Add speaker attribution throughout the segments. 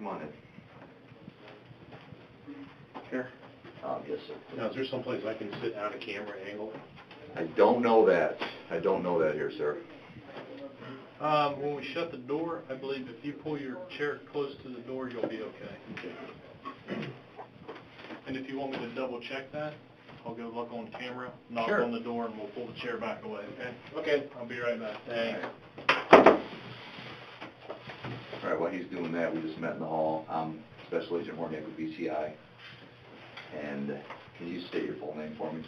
Speaker 1: Come on in.
Speaker 2: Here.
Speaker 1: Yes, sir.
Speaker 2: Now, is there someplace I can sit on a camera angle?
Speaker 1: I don't know that. I don't know that here, sir.
Speaker 3: When we shut the door, I believe if you pull your chair close to the door, you'll be okay. And if you want me to double check that, I'll go look on camera, knock
Speaker 1: Sure.
Speaker 3: on the door, and we'll pull the chair back away, okay?
Speaker 2: Okay.
Speaker 3: I'll be right back. Thanks.
Speaker 1: All right, while he's doing that, we just met in the hall. I'm Special Agent Horniak with BCI. And can you state your full name for me?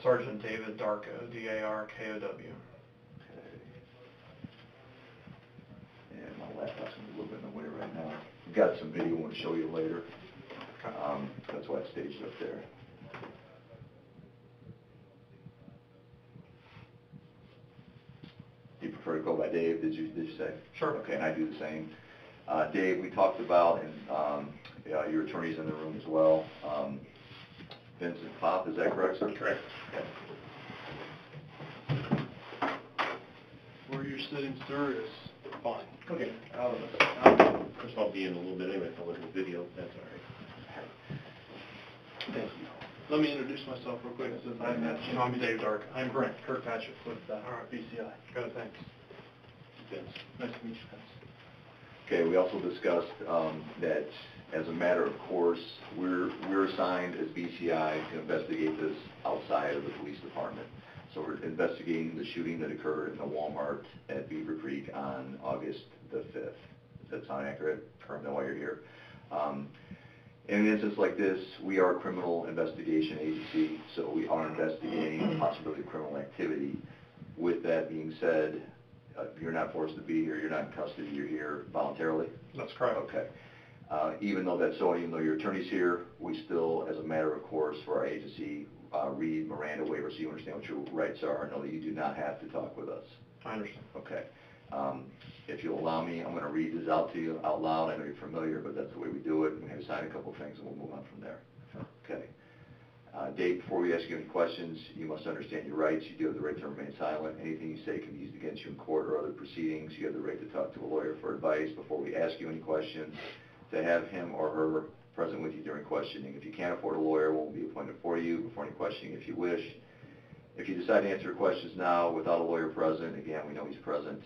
Speaker 4: Sergeant David Darkow, D-A-R-K-O-W.
Speaker 1: Okay. And my laptop's a little bit in the way right now. We've got some video I want to show you later. That's why it's staged up there. You prefer to go by Dave, did you say?
Speaker 4: Sure.
Speaker 1: Okay, and I do the same. Dave, we talked about, and your attorney's in the room as well. Vincent Pop, is that correct, sir?
Speaker 2: Correct.
Speaker 1: Okay.
Speaker 3: Where you're sitting, sir, is fine.
Speaker 2: Okay. First I'll be in a little bit anyway, if I look at the video, that's all right.
Speaker 3: Thank you. Let me introduce myself real quick.
Speaker 4: I'm Dave Darkow.
Speaker 3: I'm Brent Kirkpatrick with BCI.
Speaker 4: Good, thanks.
Speaker 3: Vince. Nice to meet you, Vince.
Speaker 1: Okay, we also discussed that as a matter of course, we're assigned as BCI to investigate this outside of the police department. So we're investigating the shooting that occurred in the Walmart at Beaver Creek on August the 5th. Does that sound accurate? Correct. Know why you're here. In an instance like this, we are a criminal investigation agency, so we are investigating the possibility of criminal activity. With that being said, you're not forced to be here, you're not in custody, you're here voluntarily?
Speaker 4: That's correct.
Speaker 1: Okay. Even though that's so, even though your attorney's here, we still, as a matter of course, for our agency, read Miranda waivers so you understand what your rights are and know that you do not have to talk with us.
Speaker 4: I understand.
Speaker 1: Okay. If you'll allow me, I'm going to read this out to you out loud. I know you're familiar, but that's the way we do it. We have to sign a couple of things and we'll move on from there. Okay. Dave, before we ask you any questions, you must understand your rights. You do have the right to remain silent. Anything you say can be used against you in court or other proceedings. You have the right to talk to a lawyer for advice before we ask you any questions, to have him or her present with you during questioning. If you can't afford a lawyer, one will be appointed for you before any questioning if you wish. If you decide to answer questions now without a lawyer present, again, we know he's present,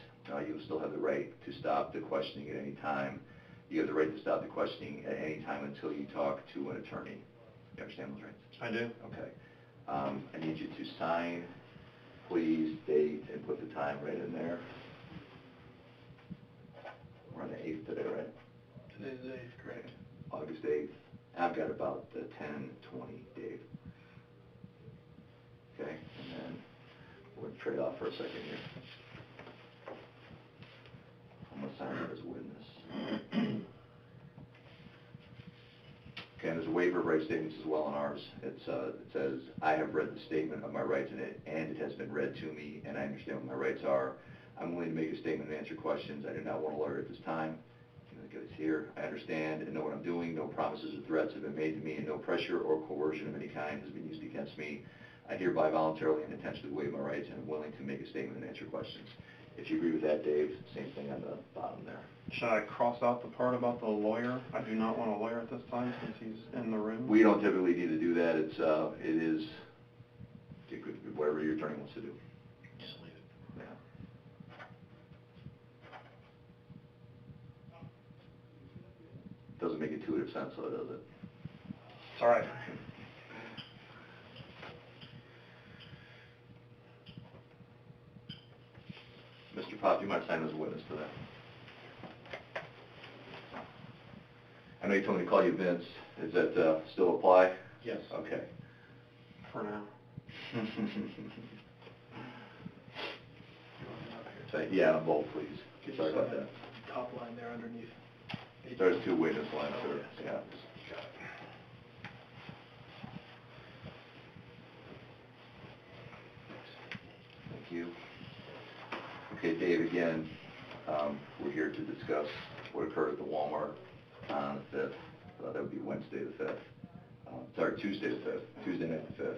Speaker 1: you will still have the right to stop the questioning at any time. You have the right to stop the questioning at any time until you talk to an attorney. You understand those rights?
Speaker 4: I do.
Speaker 1: Okay. I need you to sign, please, date, and put the time right in there. We're on the 8th today, right?
Speaker 3: Today's the 8th, correct.
Speaker 1: August 8th. I've got about 10:20, Dave. Okay, and then we're going to trade off for a second here. I'm going to sign it as a witness. Okay, and there's a waiver of rights statements as well on ours. It says, I have read the statement of my rights in it, and it has been read to me, and I understand what my rights are. I'm willing to make a statement and answer questions. I do not want a lawyer at this time. It's here. I understand and know what I'm doing. No promises or threats have been made to me, and no pressure or coercion of any kind has been used against me. I hereby voluntarily and intentionally waive my rights and am willing to make a statement and answer questions. If you agree with that, Dave, same thing on the bottom there.
Speaker 4: Should I cross out the part about the lawyer? I do not want a lawyer at this time since he's in the room.
Speaker 1: We don't typically need to do that. It is whatever your attorney wants to do.
Speaker 3: Just leave it.
Speaker 1: Yeah. Doesn't make intuitive sense, though, does it?
Speaker 4: It's all right.
Speaker 1: Mr. Pop, you might sign as a witness to that. I know you told me to call you Vince. Does that still apply?
Speaker 2: Yes.
Speaker 1: Okay.
Speaker 4: For now.
Speaker 1: Yeah, on both, please.
Speaker 3: Could you
Speaker 1: Sorry about
Speaker 3: sign
Speaker 1: that.
Speaker 3: the top line there underneath?
Speaker 1: There's 2 witness lines,
Speaker 3: Oh,
Speaker 1: sir.
Speaker 3: yes.
Speaker 1: Yeah.
Speaker 3: Got it.
Speaker 1: Thank you. Okay, Dave, again, we're here to discuss what occurred at the Walmart on the 5th. That would be Wednesday the 5th. Sorry, Tuesday the 5th. Tuesday night the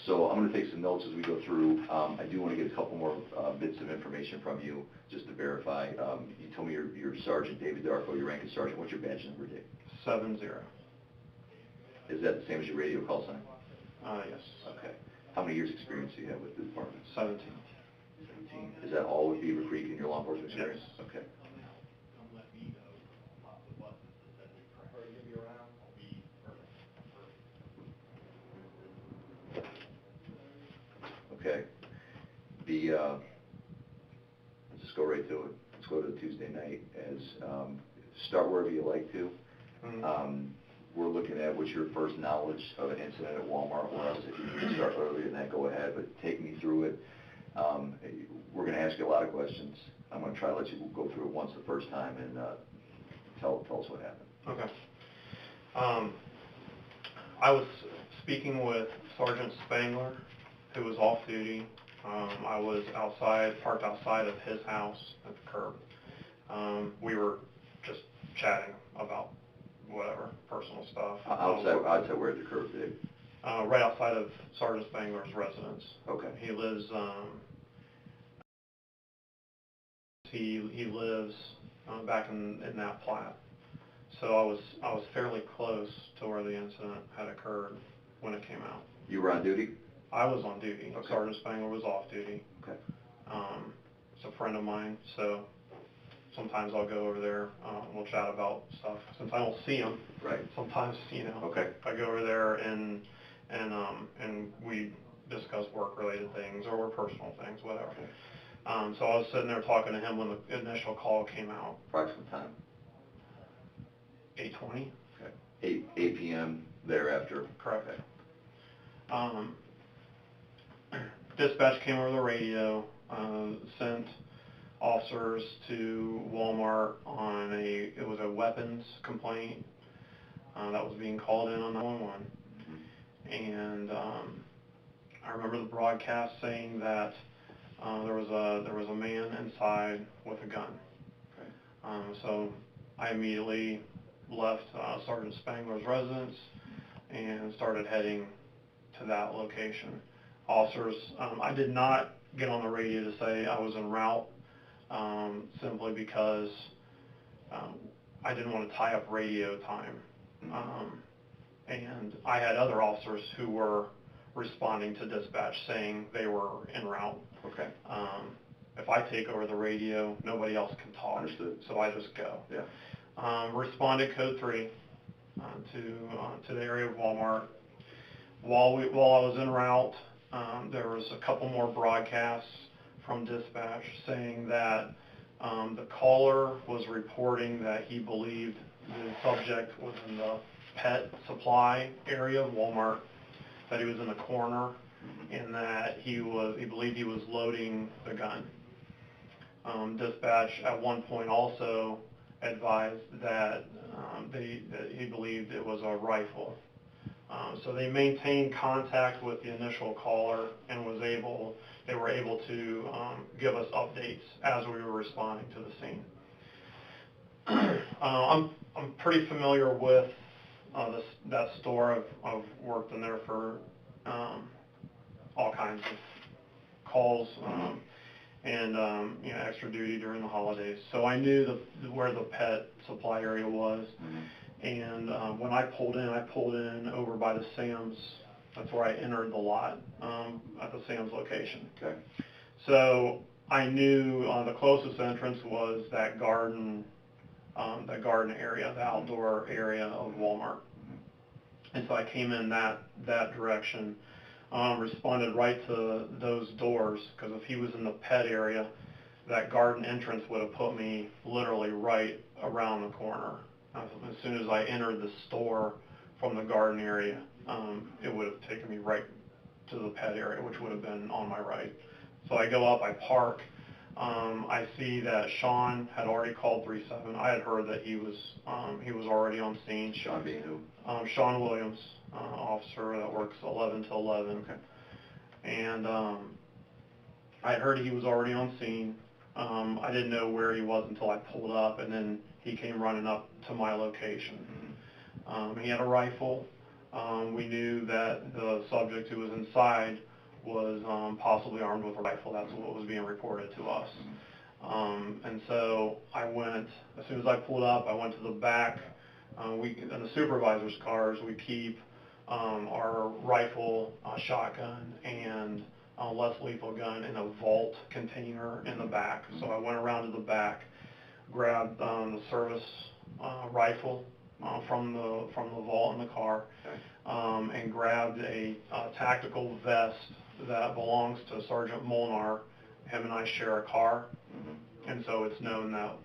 Speaker 1: So I'm going to take some notes as we go through. I do want to get a couple more bits of information from you, just to verify. You told me you're Sergeant David Darkow, your rank is Sergeant. What's your badge number, Dave?
Speaker 4: 70.
Speaker 1: Is that the same as your radio call sign?
Speaker 4: Yes.
Speaker 1: Okay. How many years experience do you have with the department?
Speaker 4: 17.
Speaker 1: 17. Is that all with Beaver Creek in your law enforcement experience?
Speaker 4: Yes.
Speaker 1: Okay. Okay. Let's just go right to it. Let's go to Tuesday night. Start wherever you like to.
Speaker 4: Mhm.
Speaker 1: We're looking at what's your first knowledge of an incident at Walmart, or else if you can start earlier than that, go ahead, but take me through it. We're going to ask you a lot of questions. I'm going to try to let you go through it once the first time and tell us what happened.
Speaker 4: Okay. I was speaking with Sergeant Spangler, who was off duty. I was parked outside of his house at the curb. We were just chatting about whatever, personal stuff.
Speaker 1: Outside where at the curb, Dave?
Speaker 4: Right outside of Sergeant Spangler's residence.
Speaker 1: Okay.
Speaker 4: He lives, he lives back in that plat. So I was fairly close to where the incident had occurred when it came out.
Speaker 1: You were on duty?
Speaker 4: I was on duty.
Speaker 1: Okay.
Speaker 4: Sergeant Spangler was off duty.
Speaker 1: Okay.
Speaker 4: He's a friend of mine, so sometimes I'll go over there. We'll chat about stuff. Since I don't see him,
Speaker 1: Right.
Speaker 4: sometimes,
Speaker 1: Okay.
Speaker 4: I go over there and we discuss work-related things or personal things, whatever.
Speaker 1: Okay.
Speaker 4: So I was sitting there talking to him when the initial call came out.
Speaker 1: Approximate time?
Speaker 4: 8:20.
Speaker 1: Okay. 8 p.m. thereafter?
Speaker 4: Correct.
Speaker 1: Okay.
Speaker 4: Dispatch came over the radio, sent officers to Walmart on it was a weapons complaint that was being called in on 911. And I remember the broadcast saying that there was a man inside with a gun.
Speaker 1: Okay.
Speaker 4: So I immediately left Sergeant Spangler's residence and started heading to that location. Officers, I did not get on the radio to say I was en route, simply because I didn't want to tie up radio time. And I had other officers who were responding to dispatch saying they were en route.
Speaker 1: Okay.
Speaker 4: If I take over the radio, nobody else can talk.
Speaker 1: Understood.
Speaker 4: So I just go.
Speaker 1: Yeah.
Speaker 4: Responded code 3 to the area of Walmart. While I was en route, there was a couple more broadcasts from dispatch saying that the caller was reporting that he believed the subject was in the pet supply area of Walmart, that he was in the corner, and that he believed he was loading the gun. Dispatch at one point also advised that he believed it was a rifle. So they maintained contact with the initial caller and they were able to give us updates as we were responding to the scene. I'm pretty familiar with that store. I've worked in there for all kinds of calls and extra duty during the holidays. So I knew where the pet supply area was. And when I pulled in over by the Sam's. That's where I entered the lot at the Sam's location.
Speaker 1: Okay.
Speaker 4: So I knew the closest entrance was that garden area, the outdoor area of Walmart. And so I came in that direction, responded right to those doors, because if he was in the pet area, that garden entrance would have put me literally right around the corner. As soon as I entered the store from the garden area, it would have taken me right to the pet area, which would have been on my right. So I go up, I park. I see that Sean had already called 3-7. I had heard that he was already on scene.
Speaker 1: Sean being who?
Speaker 4: Sean Williams, officer that works 11 to 11.
Speaker 1: Okay.
Speaker 4: And I had heard he was already on scene. I didn't know where he was until I pulled up, and then he came running up to my location. He had a rifle. We knew that the subject who was inside was possibly armed with a rifle. That's what was being reported to us. And so I went, as soon as I pulled up, I went to the back. In the supervisor's cars, we keep our rifle, shotgun, and less lethal gun in a vault container in the back. So I went around to the back, grabbed the service rifle from the vault in the car, and grabbed a tactical vest that belongs to Sergeant Molnar. Him and I share a car, and so it's known that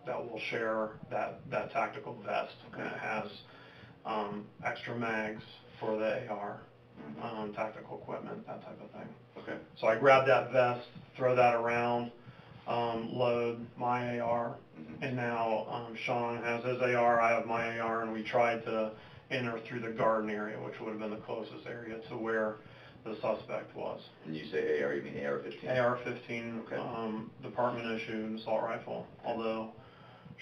Speaker 4: that we'll share that tactical vest. And it has extra mags for the AR, tactical equipment, that type of thing.
Speaker 1: Okay.
Speaker 4: So I grabbed that vest, throw that around, load my AR, and now Sean has his AR, I have my AR, and we tried to enter through the garden area, which would have been the closest area to where the suspect was.
Speaker 1: And you say AR, you mean AR-15?
Speaker 4: AR-15,
Speaker 1: Okay.
Speaker 4: department issued assault rifle, although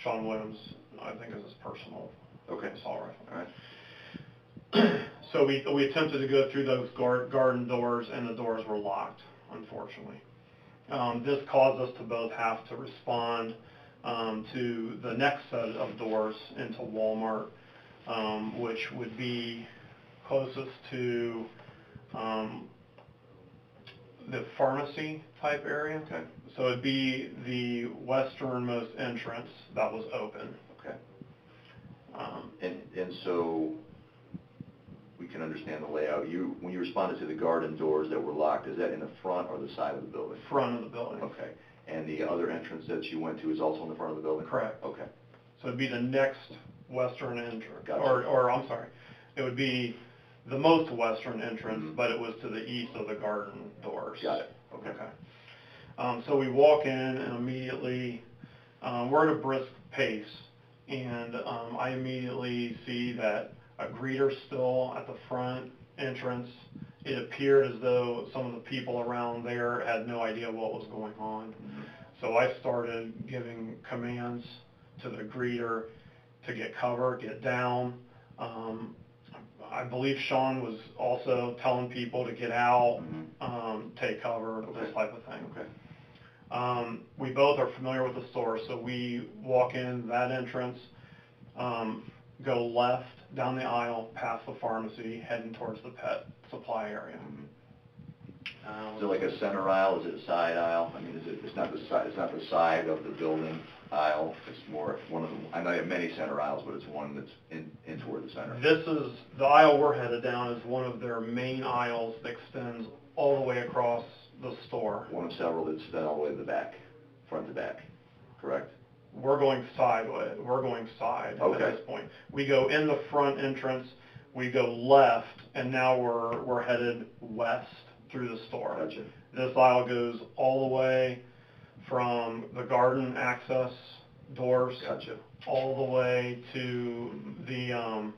Speaker 4: Sean Williams, I think, is his personal assault rifle.
Speaker 1: All right.
Speaker 4: So we attempted to go through those garden doors, and the doors were locked, unfortunately. This caused us to both have to respond to the next set of doors into Walmart, which would be closest to the pharmacy type area.
Speaker 1: Okay.
Speaker 4: So it'd be the westernmost entrance that was open.
Speaker 1: Okay. And so we can understand the layout. When you responded to the garden doors that were locked, is that in the front or the side of the building?
Speaker 4: Front of the building.
Speaker 1: Okay. And the other entrance that you went to is also in the front of the building?
Speaker 4: Correct.
Speaker 1: Okay.
Speaker 4: So it'd be the next western entrance,
Speaker 1: Gotcha.
Speaker 4: or I'm sorry, it would be the most western entrance, but it was to the east of the garden doors.
Speaker 1: Got it. Okay.
Speaker 4: So we walk in, and immediately, we're at a brisk pace, and I immediately see that a greeter's still at the front entrance. It appeared as though some of the people around there had no idea what was going on. So I started giving commands to the greeter to get cover, get down. I believe Sean was also telling people to get out, take cover, this type of thing.
Speaker 1: Okay.
Speaker 4: We both are familiar with the store, so we walk in that entrance, go left down the aisle, past the pharmacy, heading towards the pet supply area.
Speaker 1: Is it like a center aisle? Is it a side aisle? I mean, it's not the side. It's not the side of the building aisle. It's more one of the. I know you have many center aisles, but it's one that's in toward the center.
Speaker 4: This is the aisle we're headed down is one of their main aisles that extends all the way across the store.
Speaker 1: One of several that extend all the way to the back, front to back. Correct.
Speaker 4: We're going sideways. We're going side
Speaker 1: Okay.
Speaker 4: at this point. We go in the front entrance. We go left, and now we're headed west through the store.
Speaker 1: Gotcha.
Speaker 4: This aisle goes all the way from the garden access doors,
Speaker 1: Gotcha.
Speaker 4: all the way to the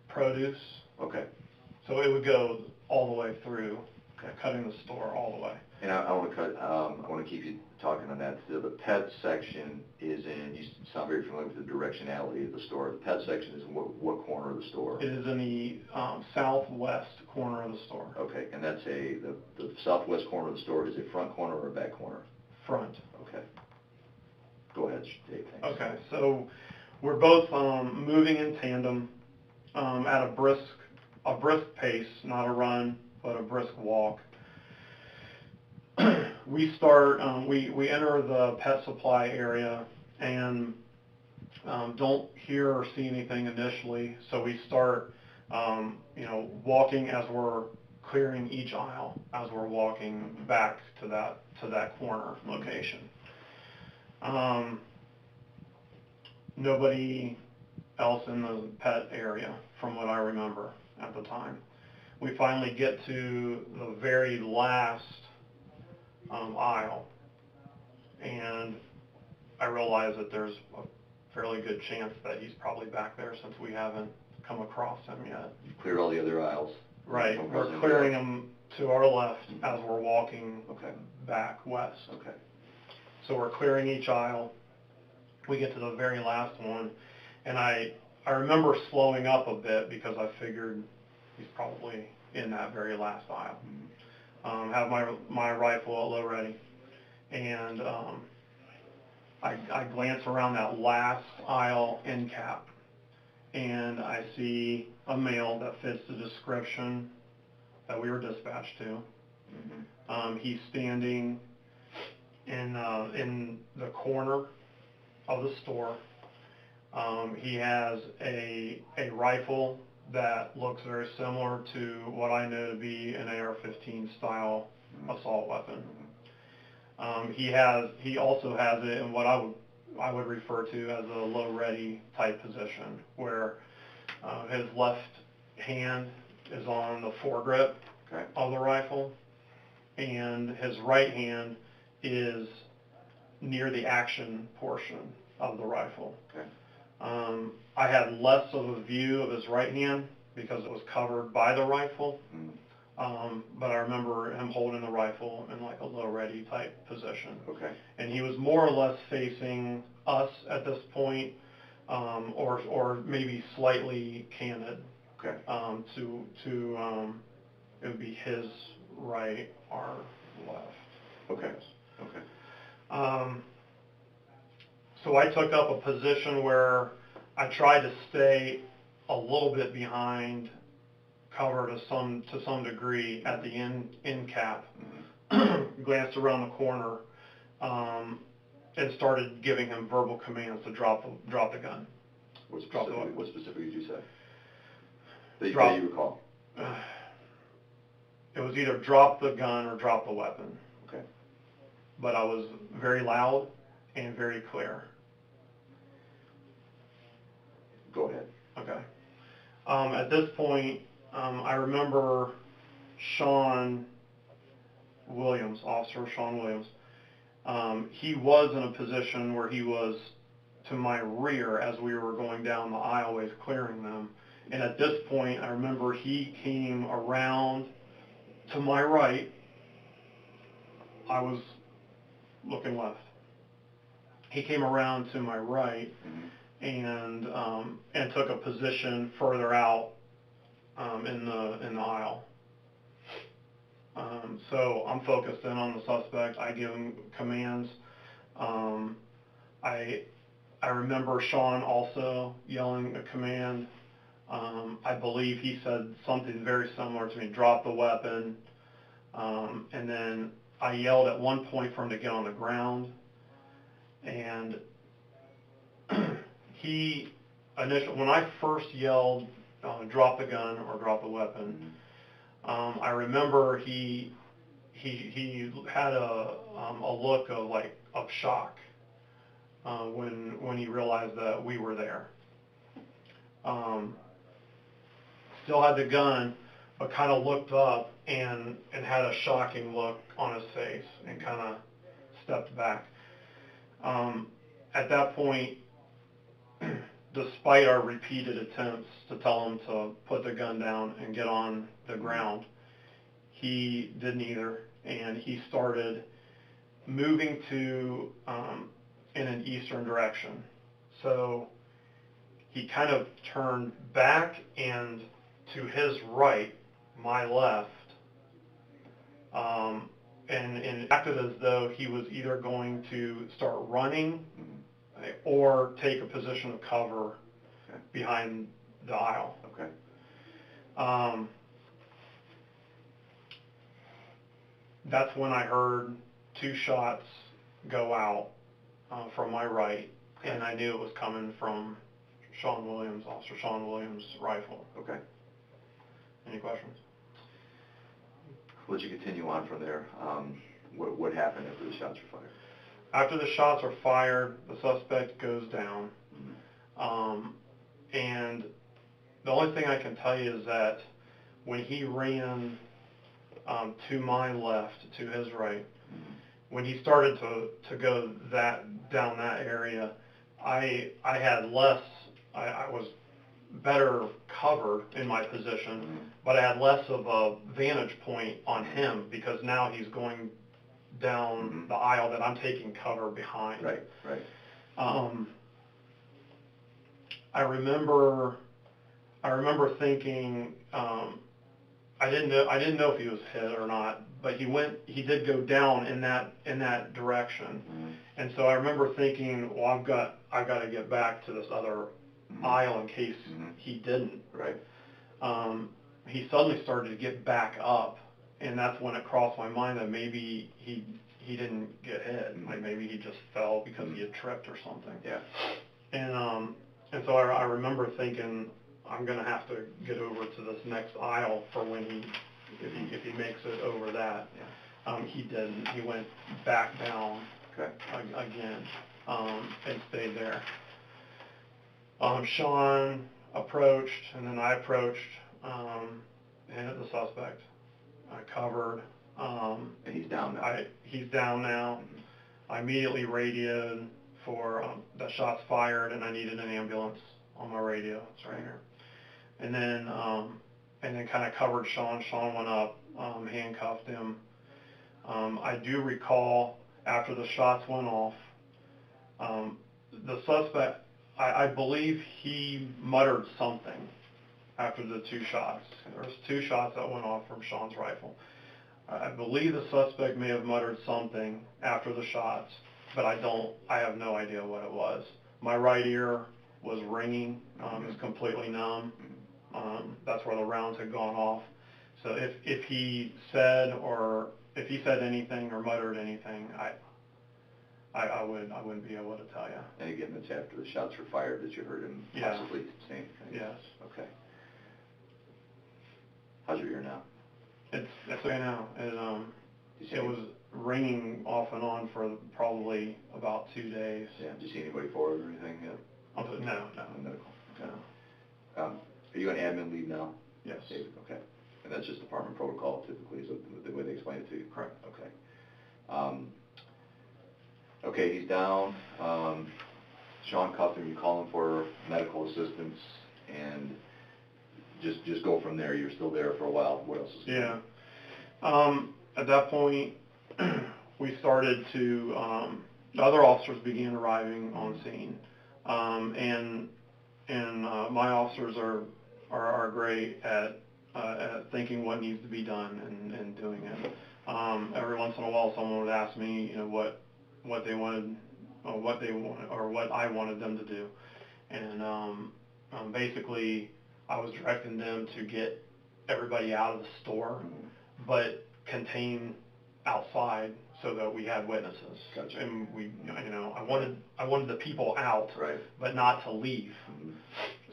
Speaker 4: produce.
Speaker 1: Okay.
Speaker 4: So it would go all the way through, cutting the store all the way.
Speaker 1: And I want to keep you talking on that. The pet section is in. You sound very familiar with the directionality of the store. The pet section is in what corner of the store?
Speaker 4: It is in the southwest corner of the store.
Speaker 1: Okay, and that's the southwest corner of the store. Is it front corner or back corner?
Speaker 4: Front.
Speaker 1: Okay. Go ahead, Dave. Thanks.
Speaker 4: Okay, so we're both moving in tandem at a brisk pace, not a run, but a brisk walk. We start, we enter the pet supply area and don't hear or see anything initially, so we start, walking as we're clearing each aisle, as we're walking back to that corner location. Nobody else in the pet area, from what I remember at the time. We finally get to the very last aisle, and I realize that there's a fairly good chance that he's probably back there since we haven't come across him yet.
Speaker 1: You've cleared all the other aisles.
Speaker 4: Right,
Speaker 1: Don't
Speaker 4: we're
Speaker 1: cross
Speaker 4: clearing
Speaker 1: anybody
Speaker 4: them to our left as we're walking back west.
Speaker 1: Okay.
Speaker 4: So we're clearing each aisle. We get to the very last one, and I I remember slowing up a bit because I figured he's probably in that very last aisle. Have my rifle at low ready, and I glance around that last aisle end cap, and I see a male that fits the description that we were dispatched to. He's standing in the corner of the store. He has a rifle that looks very similar to what I know to be an AR-15 style assault weapon. He also has it in what I would refer to as a low ready type position, where his left hand is on the foregrip of the rifle, and his right hand is near the action portion of the rifle. I had less of a view of his right hand because it was covered by the rifle, but I remember him holding the rifle in like a low ready type position. And he was more or less facing us at this point, or maybe slightly canted. It would be his right, our left. So I took up a position where I tried to stay a little bit behind cover to some degree at the end cap, glanced around the corner, and started giving him verbal commands to drop the gun.
Speaker 1: What specifically did you say? That you recall?
Speaker 4: It was either drop the gun or drop the weapon. But I was very loud and very clear.
Speaker 1: Go ahead.
Speaker 4: At this point, I remember Officer Sean Williams. He was in a position where he was to my rear as we were going down the aisleways clearing them. And at this point, I remember he came around to my right. I was looking left. He came around to my right and took a position further out in the aisle. So I'm focused in on the suspect. I give him commands. I remember Sean also yelling a command. I believe he said something very similar to me, drop the weapon. And then I yelled at one point for him to get on the ground. And when I first yelled, drop the gun or drop the weapon, I remember he had a look of shock when he realized that we were there. Still had the gun, but kind of looked up and had a shocking look on his face and kind of stepped back. At that point, despite our repeated attempts to tell him to put the gun down and get on the ground, he did neither, and he started moving in an eastern direction. So he kind of turned back and to his right, my left, and acted as though he was either going to start running or take a position of cover behind the aisle. That's when I heard two shots go out from my right, and I knew it was coming from Officer Sean Williams' rifle. Any questions?
Speaker 1: I'll let you continue on from there. What happened after the shots were fired?
Speaker 4: After the shots are fired, the suspect goes down. And the only thing I can tell you is that when he ran to my left, to his right, when he started to go down that area, I was better covered in my position, but I had less of a vantage point on him because now he's going down the aisle that I'm taking cover behind. I remember thinking, I didn't know if he was hit or not, but he did go down in that direction.
Speaker 1: Mhm.
Speaker 4: And so I remember thinking, well, I've got to get back to this other aisle in case he didn't.
Speaker 1: Right.
Speaker 4: He suddenly started to get back up, and that's when it crossed my mind that maybe he didn't get hit, like maybe he just fell because he had tripped or something.
Speaker 1: Yeah.
Speaker 4: And so I remember thinking, I'm gonna have to get over to this next aisle for when if he makes it over that.
Speaker 1: Yeah.
Speaker 4: He didn't. He went back down.
Speaker 1: Okay.
Speaker 4: Again, and stayed there. Sean approached, and then I approached, and hit the suspect. I covered.
Speaker 1: And he's down now.
Speaker 4: He's down now. I immediately radioed for the shots fired, and I needed an ambulance on my radio. It's right here. And then kind of covered Sean. Sean went up, handcuffed him. I do recall after the shots went off, the suspect, I believe he muttered something after the two shots. There was two shots that went off from Sean's rifle. I believe the suspect may have muttered something after the shots, but I have no idea what it was. My right ear was ringing, it was completely numb. That's where the rounds had gone off. So if he said anything or muttered anything, I wouldn't be able to tell you.
Speaker 1: And again, it's after the shots were fired that you heard him possibly saying things.
Speaker 4: Yes.
Speaker 1: Okay. How's your ear now?
Speaker 4: It's okay now. It was ringing off and on for probably about 2 days.
Speaker 1: Yeah. Did you see anybody forward or anything yet?
Speaker 4: No.
Speaker 1: Medical. Okay. Are you on admin leave now?
Speaker 4: Yes.
Speaker 1: David? Okay. And that's just department protocol typically, is the way they explain it to you?
Speaker 4: Correct.
Speaker 1: Okay. Okay, he's down. Sean cuffed him. You call him for medical assistance, and just go from there. You're still there for a while. What else is going on?
Speaker 4: Yeah. At that point, we started to, the other officers began arriving on scene. And my officers are great at thinking what needs to be done and doing it. Every once in a while, someone would ask me, what they wanted, or what I wanted them to do, and basically, I was directing them to get everybody out of the store, but contain outside so that we had witnesses.
Speaker 1: Gotcha.
Speaker 4: And I wanted the people out,
Speaker 1: Right.
Speaker 4: but not to leave.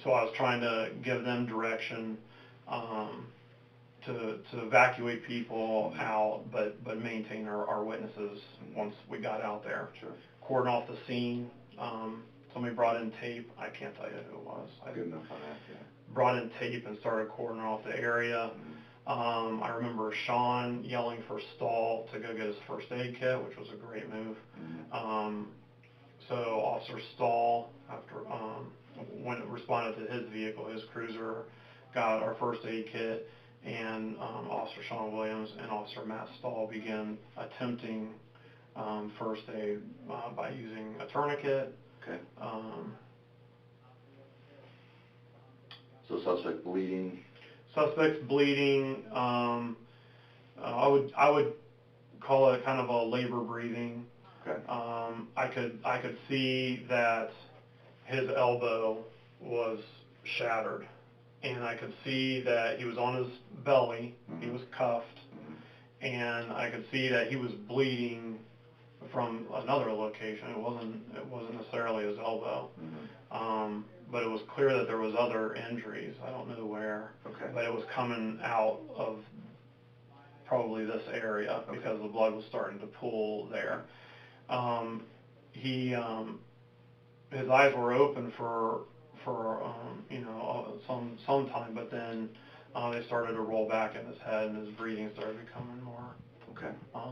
Speaker 4: So I was trying to give them direction to evacuate people out, but maintain our witnesses once we got out there.
Speaker 1: Sure.
Speaker 4: Cordon off the scene. Somebody brought in tape. I can't tell you who it was.
Speaker 1: Good enough on that, yeah.
Speaker 4: Brought in tape and started cordoning off the area. I remember Sean yelling for Stahl to go get his first aid kit, which was a great move. So Officer Stahl, after when it responded to his vehicle, his cruiser, got our first aid kit, and Officer Sean Williams and Officer Matt Stahl began attempting first aid by using a tourniquet.
Speaker 1: Okay. So suspect bleeding.
Speaker 4: Suspect's bleeding. I would call it kind of a labor breathing.
Speaker 1: Okay.
Speaker 4: I could see that his elbow was shattered, and I could see that he was on his belly. He was cuffed, and I could see that he was bleeding from another location. It wasn't necessarily his elbow. But it was clear that there was other injuries. I don't know where.
Speaker 1: Okay.
Speaker 4: But it was coming out of probably this area because the blood was starting to pool there. His eyes were open for some time, but then they started to roll back in his head, and his breathing started becoming more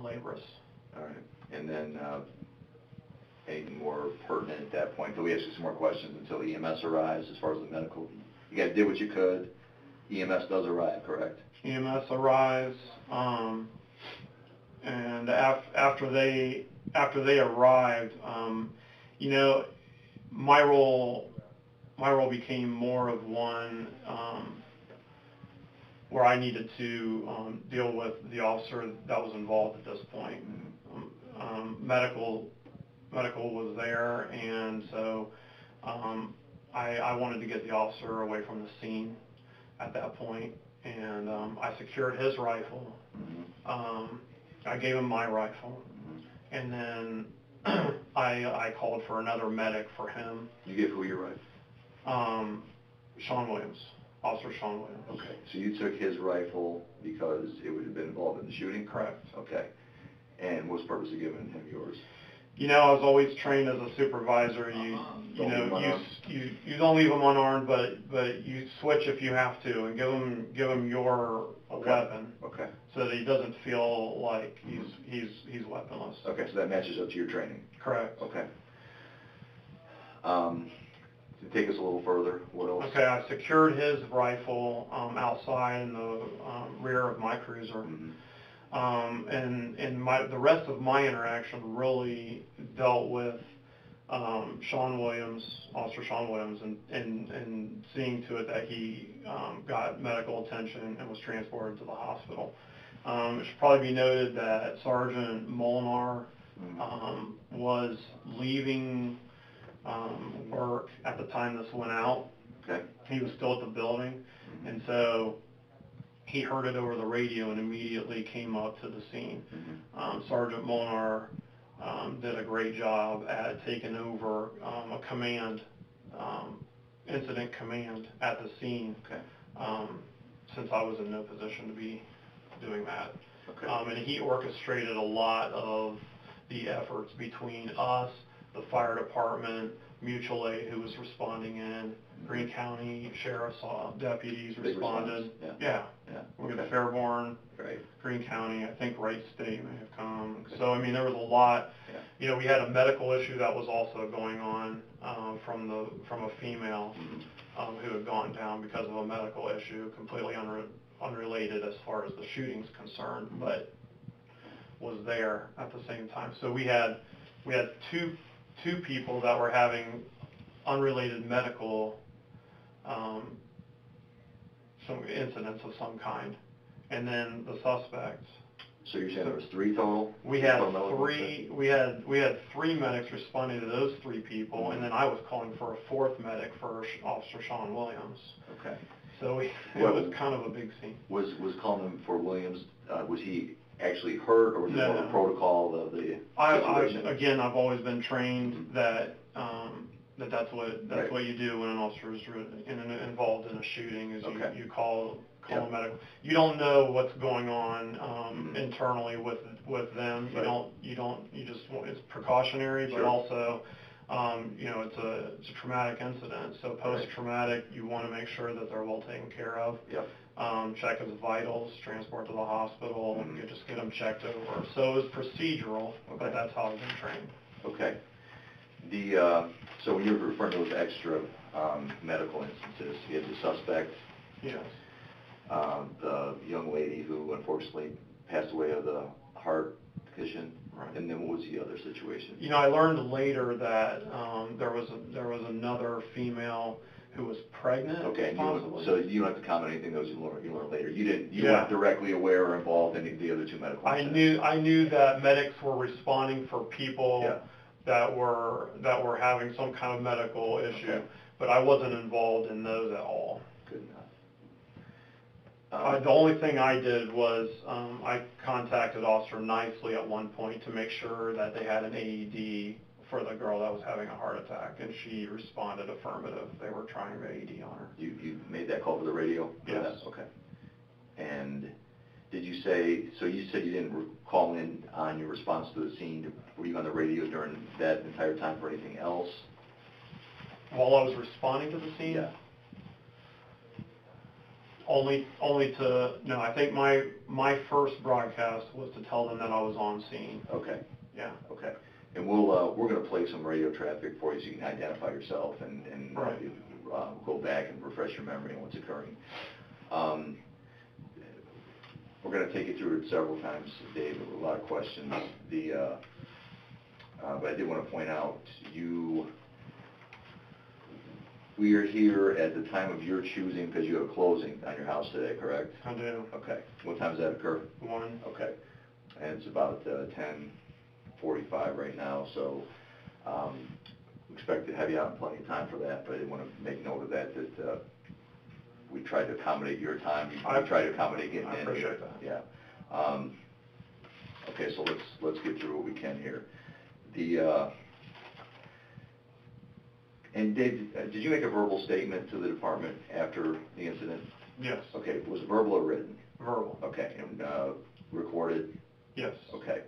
Speaker 4: laborious.
Speaker 1: All right. And then anything more pertinent at that point? Can we ask you some more questions until EMS arrives as far as the medical? You guys did what you could. EMS does arrive, correct?
Speaker 4: EMS arrives, and after they arrived, my role my role became more of one where I needed to deal with the officer that was involved at this point. Medical was there, and so I wanted to get the officer away from the scene at that point, and I secured his rifle. I gave him my rifle, and then I called for another medic for him.
Speaker 1: You gave who your rifle?
Speaker 4: Sean Williams, Officer Sean Williams.
Speaker 1: Okay, so you took his rifle because it would have been involved in the shooting?
Speaker 4: Correct.
Speaker 1: Okay. And what's the purpose of giving him yours?
Speaker 4: You know, I was always trained as a supervisor. You don't leave them unarmed, but you switch if you have to, and give him your weapon.
Speaker 1: Okay.
Speaker 4: So that he doesn't feel like he's weaponless.
Speaker 1: Okay, so that matches up to your training.
Speaker 4: Correct.
Speaker 1: Okay. To take us a little further, what else?
Speaker 4: Okay, I secured his rifle outside in the rear of my cruiser. And the rest of my interaction really dealt with Sean Williams, Officer Sean Williams, and seeing to it that he got medical attention and was transported to the hospital. It should probably be noted that Sergeant Molinar was leaving work at the time this went out.
Speaker 1: Okay.
Speaker 4: He was still at the building, and so he heard it over the radio and immediately came up to the scene. Sergeant Molinar did a great job at taking over a command, incident command at the scene.
Speaker 1: Okay.
Speaker 4: Since I was in no position to be doing that.
Speaker 1: Okay.
Speaker 4: And he orchestrated a lot of the efforts between us, the fire department, mutual aid who was responding in, Greene County Sheriff's deputies
Speaker 1: Big
Speaker 4: responded.
Speaker 1: response.
Speaker 4: Yeah.
Speaker 1: Yeah.
Speaker 4: We
Speaker 1: Okay.
Speaker 4: got Fairborn,
Speaker 1: Right.
Speaker 4: Greene County, I think Wright State may have come. So, I mean, there was a lot.
Speaker 1: Yeah.
Speaker 4: You know, we had a medical issue that was also going on from a female who had gone down because of a medical issue, completely unrelated as far as the shooting's concerned, but was there at the same time. So we had two people that were having unrelated medical some incidents of some kind, and then the suspects.
Speaker 1: So you're saying there was 3 total?
Speaker 4: We had
Speaker 1: Total medical
Speaker 4: three. We had 3 medics responding to those 3 people, and then I was calling for a 4th medic for Officer Sean Williams.
Speaker 1: Okay.
Speaker 4: So it was kind of a big scene.
Speaker 1: Was calling for Williams, was he actually hurt, or was it more of a protocol of the situation?
Speaker 4: Again, I've always been trained that that's what you do when an officer is involved in a shooting, is you call a medical. You don't know what's going on internally with them. You just it's precautionary, but also it's a traumatic incident. So post-traumatic, you want to make sure that they're well taken care of.
Speaker 1: Yep.
Speaker 4: Check his vitals, transport to the hospital, just get them checked over. So it was procedural, but that's how I've been trained.
Speaker 1: Okay. So when you're referring to those extra medical instances, you had the suspect,
Speaker 4: Yes.
Speaker 1: the young lady who unfortunately passed away of the heart condition,
Speaker 4: Right.
Speaker 1: and then what was the other situation?
Speaker 4: You know, I learned later that there was another female who was pregnant.
Speaker 1: Okay,
Speaker 4: possibly.
Speaker 1: so you don't have to comment on anything those you learned later. You weren't directly aware or involved in any of the other 2 medical incidents.
Speaker 4: I knew that medics were responding for people that were having some kind of medical issue, but I wasn't involved in those at all.
Speaker 1: Good enough.
Speaker 4: The only thing I did was I contacted Officer Nicely at one point to make sure that they had an AED for the girl that was having a heart attack, and she responded affirmative. They were trying the AED on her.
Speaker 1: You made that call to the radio?
Speaker 4: Yes.
Speaker 1: Okay. And did you say, so you said you didn't call in on your response to the scene. Were you on the radio during that entire time for anything else?
Speaker 4: While I was responding to the scene?
Speaker 1: Yeah.
Speaker 4: Only no, I think my first broadcast was to tell them that I was on scene.
Speaker 1: Okay.
Speaker 4: Yeah.
Speaker 1: Okay. And we're going to play some radio traffic for you so you can identify yourself and
Speaker 4: Right.
Speaker 1: Go back and refresh your memory on what's occurring. We're going to take you through it several times, Dave, with a lot of questions. But I did want to point out, We are here at the time of your choosing because you have a closing on your house today, correct?
Speaker 4: I do.
Speaker 1: Okay. What time does that occur?
Speaker 4: 1.
Speaker 1: Okay. And it's about 10:45 right now, so we expect to have you out in plenty of time for that, but I want to make note of that we try to accommodate your time. We try to accommodate getting in.
Speaker 4: I appreciate that.
Speaker 1: Yeah. Okay, so let's get through what we can here. And Dave, did you make a verbal statement to the department after the incident?
Speaker 4: Yes.
Speaker 1: Okay, was it verbal or written?
Speaker 4: Verbal.
Speaker 1: Okay, and recorded?
Speaker 4: Yes.
Speaker 1: Okay.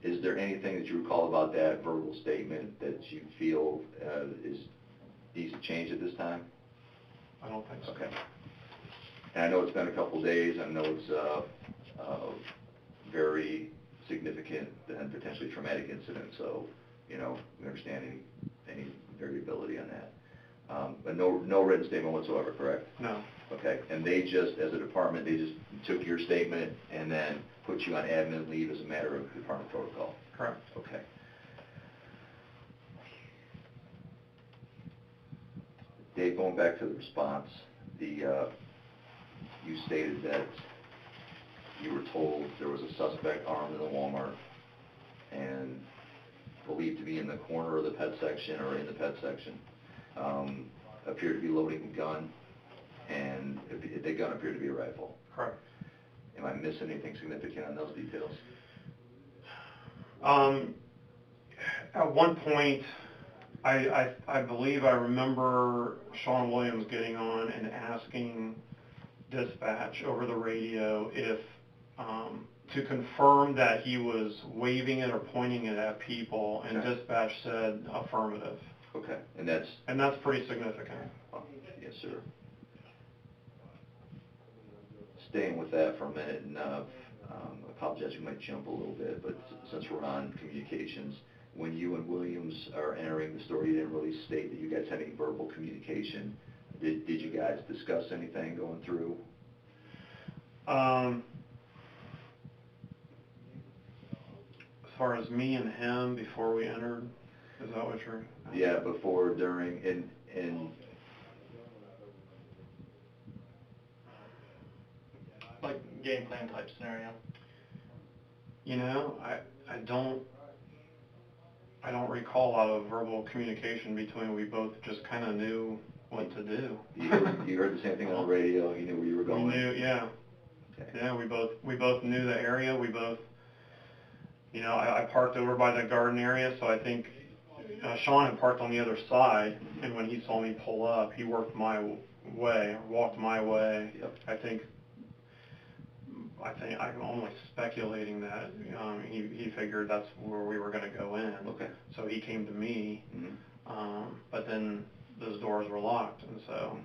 Speaker 1: Is there anything that you recall about that verbal statement that you feel needs to change at this time?
Speaker 4: I don't think so.
Speaker 1: Okay. And I know it's been a couple of days. I know it's very significant and potentially traumatic incident, so, you know, we understand any variability on that. But no written statement whatsoever, correct?
Speaker 4: No.
Speaker 1: Okay, and they just, as a department, they just took your statement and then put you on admin leave as a matter of department protocol?
Speaker 4: Correct.
Speaker 1: Okay. Dave, going back to the response, you stated that you were told there was a suspect armed in the Walmart and believed to be in the corner of the pet section or in the pet section, appeared to be loading a gun, and the gun appeared to be a rifle.
Speaker 4: Correct.
Speaker 1: Am I missing anything significant on those details?
Speaker 4: At one point, I believe I remember Sean Williams getting on and asking dispatch over the radio if to confirm that he was waving it or pointing it at people, and
Speaker 1: Okay.
Speaker 4: dispatch said affirmative.
Speaker 1: Okay, and that's...
Speaker 4: And that's pretty significant.
Speaker 1: Yes, sir. Staying with that for a minute, and apologize, we might jump a little bit, but since we're on communications, when you and Williams are entering the store, you didn't really state that you guys had any verbal communication. Did you guys discuss anything going through?
Speaker 4: As far as me and him before we entered, is that what you're...
Speaker 1: Yeah, before, during, and
Speaker 3: Like game plan type scenario.
Speaker 4: You know, I don't recall a lot of verbal communication between. We both just kind of knew what to do.
Speaker 1: you heard the same thing on the radio, you knew where you were going?
Speaker 4: We knew, yeah.
Speaker 1: Okay.
Speaker 4: Yeah, we both knew the area. We both, you know, I parked over by the garden area, so I think Sean had parked on the other side, and when he saw me pull up, he walked my way.
Speaker 1: Yep.
Speaker 4: I'm only speculating that he figured that's where we were going to go in.
Speaker 1: Okay.
Speaker 4: So he came to me,
Speaker 1: Mm-hmm.
Speaker 4: but then those doors were locked, and so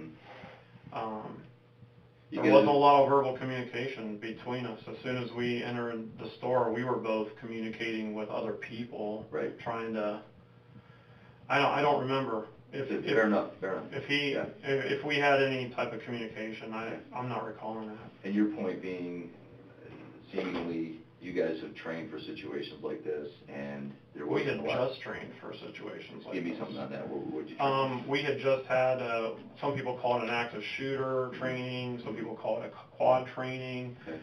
Speaker 1: You
Speaker 4: there wasn't
Speaker 1: guys-
Speaker 4: a lot of verbal communication between us. As soon as we entered the store, we were both communicating with other people,
Speaker 1: Right.
Speaker 4: trying to. I don't remember
Speaker 1: Fair enough.
Speaker 4: if we had any type of communication. I'm not recalling that.
Speaker 1: And your point being, seemingly, you guys have trained for situations like this, and there
Speaker 4: We
Speaker 1: wasn't
Speaker 4: had
Speaker 1: a lot.
Speaker 4: just trained for situations like
Speaker 1: Give me
Speaker 4: this.
Speaker 1: something on that. What would you train?
Speaker 4: We had just had, some people call it an active shooter training, some people call it a quad training.
Speaker 1: Okay.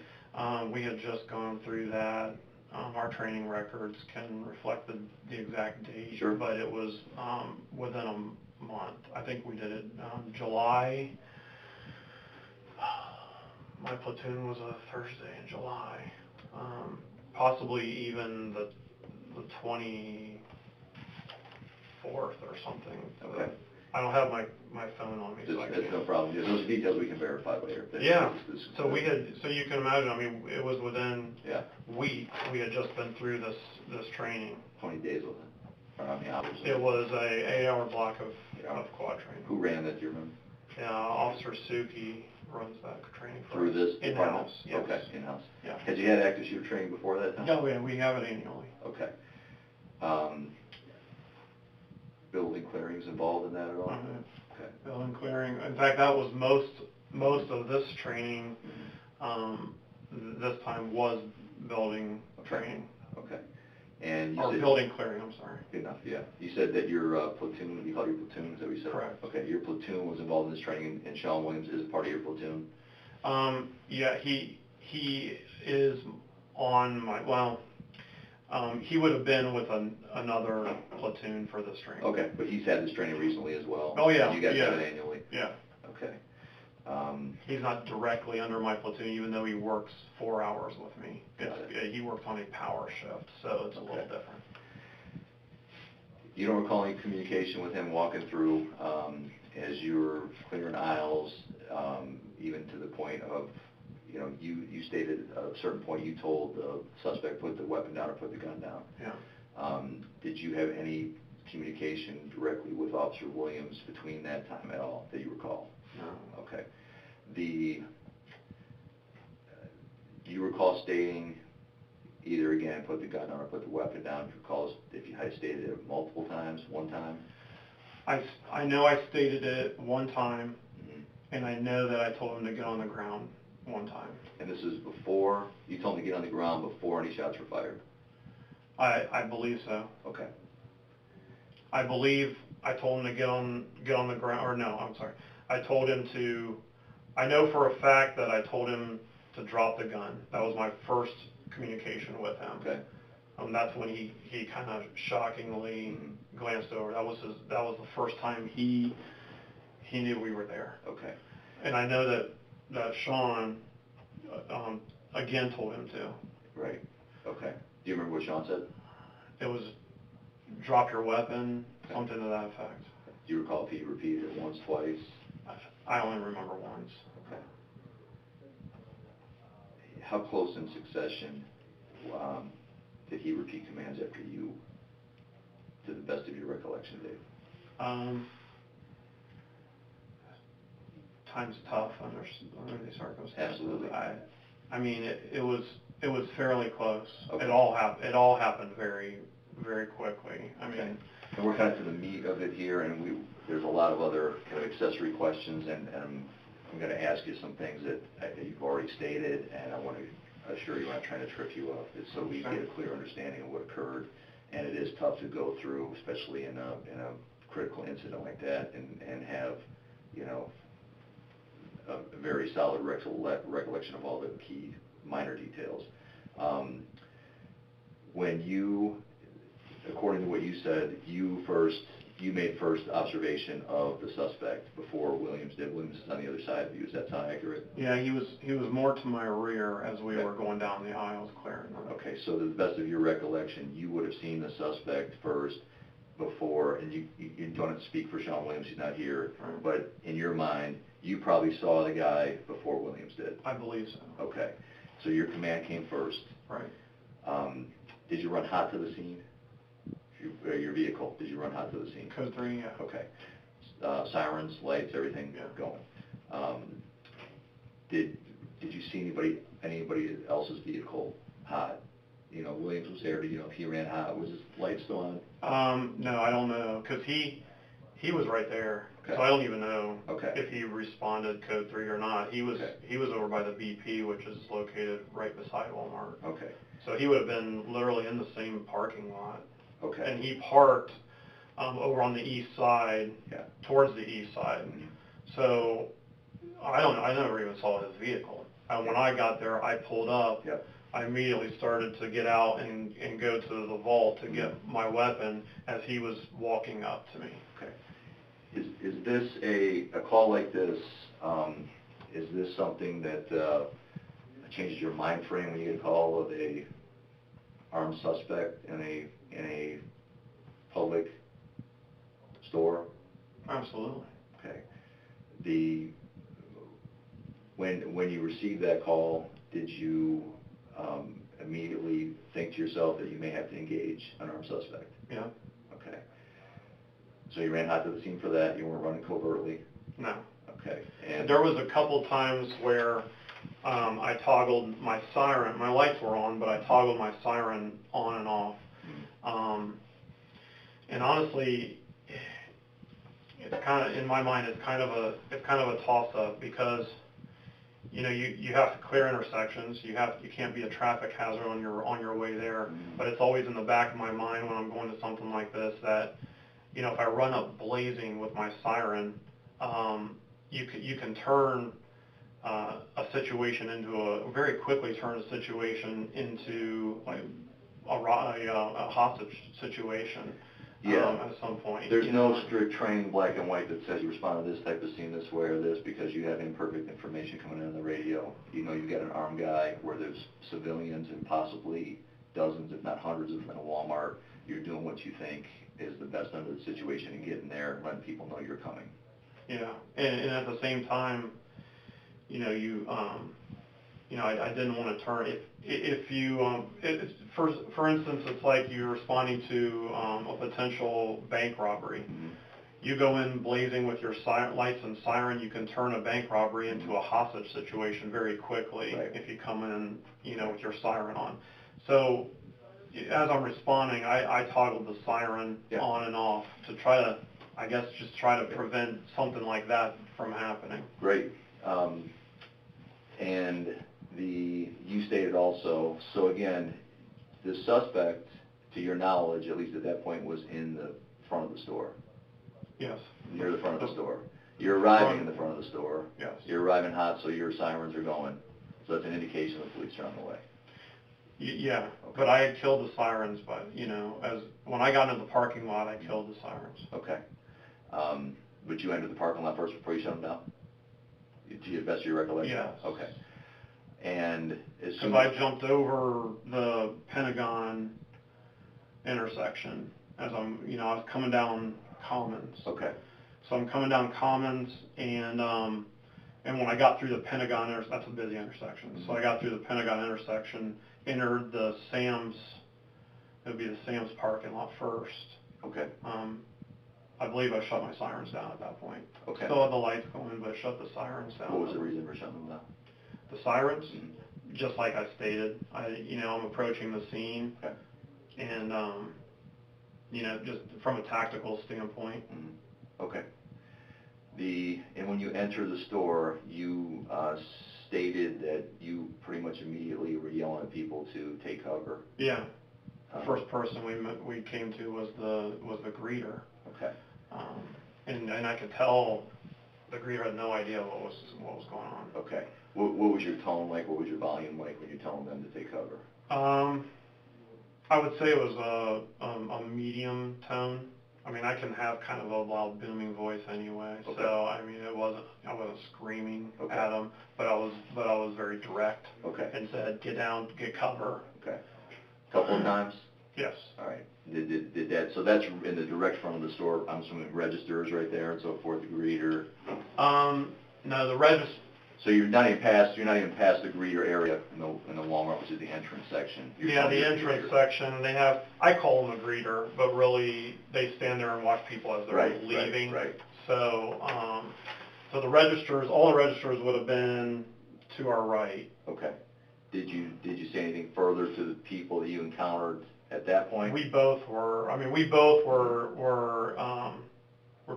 Speaker 4: We had just gone through that. Our training records can reflect the exact date,
Speaker 1: Sure.
Speaker 4: but it was within a month. I think we did it July. My platoon was a Thursday in July. Possibly even the 24th or something.
Speaker 1: Okay.
Speaker 4: I don't have my phone on me, so I
Speaker 1: That's
Speaker 4: can't.
Speaker 1: no problem. Yeah, those details we can verify later.
Speaker 4: Yeah, so you can imagine, I mean, it was within
Speaker 1: Yeah,
Speaker 4: weeks, we had just been through this training.
Speaker 1: 20 days with it, or how many hours?
Speaker 4: It was a 8-hour block of quad
Speaker 1: Who
Speaker 4: training.
Speaker 1: ran that, do you remember?
Speaker 4: Officer Suki runs that training for
Speaker 1: Through
Speaker 4: us.
Speaker 1: this department?
Speaker 4: In-house, yes.
Speaker 1: Okay, in-house.
Speaker 4: Yeah.
Speaker 1: Had you had active shooter training before that time?
Speaker 4: No, yeah, we have it annually.
Speaker 1: Okay. Building clearings involved in that at all? Okay.
Speaker 4: Building clearing, in fact, that was most of this training, this time was building training.
Speaker 1: Okay. And you
Speaker 4: Or
Speaker 1: said...
Speaker 4: building clearing, I'm sorry.
Speaker 1: Good enough, yeah. You said that your platoon, you call it your platoon, is that what you said?
Speaker 4: Correct.
Speaker 1: Okay, your platoon was involved in this training, and Sean Williams is part of your platoon?
Speaker 4: Yeah, he is on my, well, he would have been with another platoon for this training.
Speaker 1: Okay, but he's had this training recently as well?
Speaker 4: Oh, yeah,
Speaker 1: You guys
Speaker 4: yeah.
Speaker 1: do it annually?
Speaker 4: Yeah.
Speaker 1: Okay.
Speaker 4: He's not directly under my platoon, even though he works 4 hours with me.
Speaker 1: Got
Speaker 4: He works on a power shift, so it's a little
Speaker 1: Okay.
Speaker 4: different.
Speaker 1: You don't recall any communication with him walking through as you were clearing aisles, even to the point of, you know, you stated at a certain point you told the suspect put the weapon down or put the gun down.
Speaker 4: Yeah.
Speaker 1: Did you have any communication directly with Officer Williams between that time at all that you recall?
Speaker 4: No.
Speaker 1: Okay. Do you recall stating either, again, put the gun down or put the weapon down? Do you recall if you had stated it multiple times, one time?
Speaker 4: I know I stated it one time,
Speaker 1: Mm-hmm.
Speaker 4: and I know that I told him to get on the ground one time.
Speaker 1: And this is before, you told him to get on the ground before any shots were fired?
Speaker 4: I believe so.
Speaker 1: Okay.
Speaker 4: I believe I told him to get on the ground, or no, I'm sorry. I know for a fact that I told him to drop the gun. That was my first communication with him.
Speaker 1: Okay.
Speaker 4: That's when he kind of shockingly glanced over. That was the first time he knew we were there.
Speaker 1: Okay.
Speaker 4: And I know that Sean again told him to.
Speaker 1: Right. Okay. Do you remember what Sean said?
Speaker 4: It was drop your weapon, something to that effect.
Speaker 1: Do you recall if he repeated it once, twice?
Speaker 4: I only remember once.
Speaker 1: Okay. How close in succession did he repeat commands after you, to the best of your recollection, Dave?
Speaker 4: Time's tough under these circumstances.
Speaker 1: Absolutely.
Speaker 4: I mean, it was fairly close.
Speaker 1: Okay.
Speaker 4: It all happened very, very quickly. I mean,
Speaker 1: Okay. And we're kind of to the meat of it here, and there's a lot of other kind of accessory questions, and I'm going to ask you some things that you've already stated, and I want to assure you I'm not trying to trip you up. It's so we get a clear understanding of what occurred, and it is tough to go through, especially in a critical incident like that, and have, you know, a very solid recollection of all the key minor details. When you, according to what you said, you made first observation of the suspect before Williams did. Williams is on the other side of you. Does that sound accurate?
Speaker 4: yeah, he was more to my rear as we were going down the aisles clearing them.
Speaker 1: Okay, so to the best of your recollection, you would have seen the suspect first before, and you don't have to speak for Sean Williams, he's not here,
Speaker 4: Right.
Speaker 1: but in your mind, you probably saw the guy before Williams did.
Speaker 4: I believe so.
Speaker 1: Okay, so your command came first.
Speaker 4: Right.
Speaker 1: Did you run hot to the scene? Your vehicle, did you run hot to the scene?
Speaker 4: Code 3, yeah.
Speaker 1: Okay. Sirens, lights, everything
Speaker 4: Yeah.
Speaker 1: going. Did you see anybody else's vehicle hot? You know, Williams was there. Do you know if he ran hot? Was his light still on?
Speaker 4: No, I don't know, because he was right there,
Speaker 1: Okay.
Speaker 4: so I don't even know
Speaker 1: Okay.
Speaker 4: if he responded code 3 or not. He was over by the BP, which is located right beside Walmart.
Speaker 1: Okay.
Speaker 4: So he would have been literally in the same parking lot.
Speaker 1: Okay.
Speaker 4: And he parked over on the east side,
Speaker 1: Yeah.
Speaker 4: towards the east side.
Speaker 1: Mhm.
Speaker 4: So I don't know. I never even saw his vehicle. When I got there, I pulled up.
Speaker 1: Yep.
Speaker 4: I immediately started to get out and go to the vault to get my weapon as he was walking up to me.
Speaker 1: Okay. Is this a call like this? Is this something that changes your mind frame when you get a call of a armed suspect in a public store?
Speaker 4: Absolutely.
Speaker 1: Okay. When you received that call, did you immediately think to yourself that you may have to engage an armed suspect?
Speaker 4: Yeah.
Speaker 1: Okay. So you ran hot to the scene for that. You weren't running covertly.
Speaker 4: No.
Speaker 1: Okay. And
Speaker 4: There was a couple times where I toggled my siren. My lights were on, but I toggled my siren on and off. And honestly, it's kind of, in my mind, it's kind of a toss-up, because you have to clear intersections. You can't be a traffic hazard on your way there. But it's always in the back of my mind when I'm going to something like this that, if I run up blazing with my siren, you can turn a situation very quickly turn a situation into like a hostage situation. At some point.
Speaker 1: There's no strict training, black and white, that says you respond to this type of scene this way or this because you have imperfect information coming in on the radio. You've got an armed guy where there's civilians and possibly dozens, if not hundreds of them in a Walmart. You're doing what you think is the best under the situation and getting there and letting people know you're coming.
Speaker 4: Yeah, and at the same time, I didn't want to turn, if you, for instance, it's like you're responding to a potential bank robbery.
Speaker 1: Mm-hmm.
Speaker 4: You go in blazing with your lights and siren, you can turn a bank robbery into a hostage situation very quickly if you come in, with your siren on. So as I'm responding, I toggled the siren on and off to try to, just try to prevent something like that from happening.
Speaker 1: Great. And you stated also, so again, the suspect, to your knowledge, at least at that point, was in the front of the store.
Speaker 4: Yes.
Speaker 1: Near the front of the store. You're arriving in the front of the store.
Speaker 4: Yes.
Speaker 1: You're arriving hot, so your sirens are going. So that's an indication the police are on the way.
Speaker 4: Yeah,
Speaker 1: Okay.
Speaker 4: but I had killed the sirens, but, when I got into the parking lot, I killed the sirens.
Speaker 1: Okay. But you entered the parking lot first before you shut them down? To the best of your recollection?
Speaker 4: Yes.
Speaker 1: Okay. And as soon
Speaker 4: Because
Speaker 1: as...
Speaker 4: I jumped over the Pentagon intersection as I was coming down Commons.
Speaker 1: Okay.
Speaker 4: So I'm coming down Commons, and when I got through the Pentagon, that's a busy intersection.
Speaker 1: Mm-hmm.
Speaker 4: So I got through the Pentagon intersection, entered the Sam's, it would be the Sam's parking lot first.
Speaker 1: Okay.
Speaker 4: I believe I shut my sirens down at that point.
Speaker 1: Okay.
Speaker 4: Still had the lights going, but I shut the sirens down.
Speaker 1: What was the reason for shutting them down?
Speaker 4: The sirens,
Speaker 1: Mm-hmm.
Speaker 4: just like I stated, I'm approaching the scene,
Speaker 1: Okay.
Speaker 4: and just from a tactical standpoint.
Speaker 1: Mm-hmm. Okay. And when you enter the store, you stated that you pretty much immediately were yelling at people to take cover.
Speaker 4: Yeah. The first person we came to was the greeter.
Speaker 1: Okay.
Speaker 4: And I could tell the greeter had no idea what was going on.
Speaker 1: Okay. What was your tone like? What was your volume like when you're telling them to take cover?
Speaker 4: I would say it was a medium tone. I mean, I can have kind of a loud booming voice anyway.
Speaker 1: Okay.
Speaker 4: So I mean, I wasn't screaming at them, but I was very direct.
Speaker 1: Okay.
Speaker 4: And said, "Get down, get cover."
Speaker 1: Okay. Couple of times?
Speaker 4: Yes.
Speaker 1: All right. Did that, so that's in the direct front of the store, I'm assuming registers right there and so forth, the greeter?
Speaker 4: No, the register.
Speaker 1: So you're not even past the greeter area in the Walmart, which is the entrance section.
Speaker 4: Yeah, the entrance section, I call them a greeter, but really, they stand there and watch people as they're leaving.
Speaker 1: Right.
Speaker 4: So, so all the registers would have been to our right.
Speaker 1: Okay. Did you say anything further to the people that you encountered at that point?
Speaker 4: We both were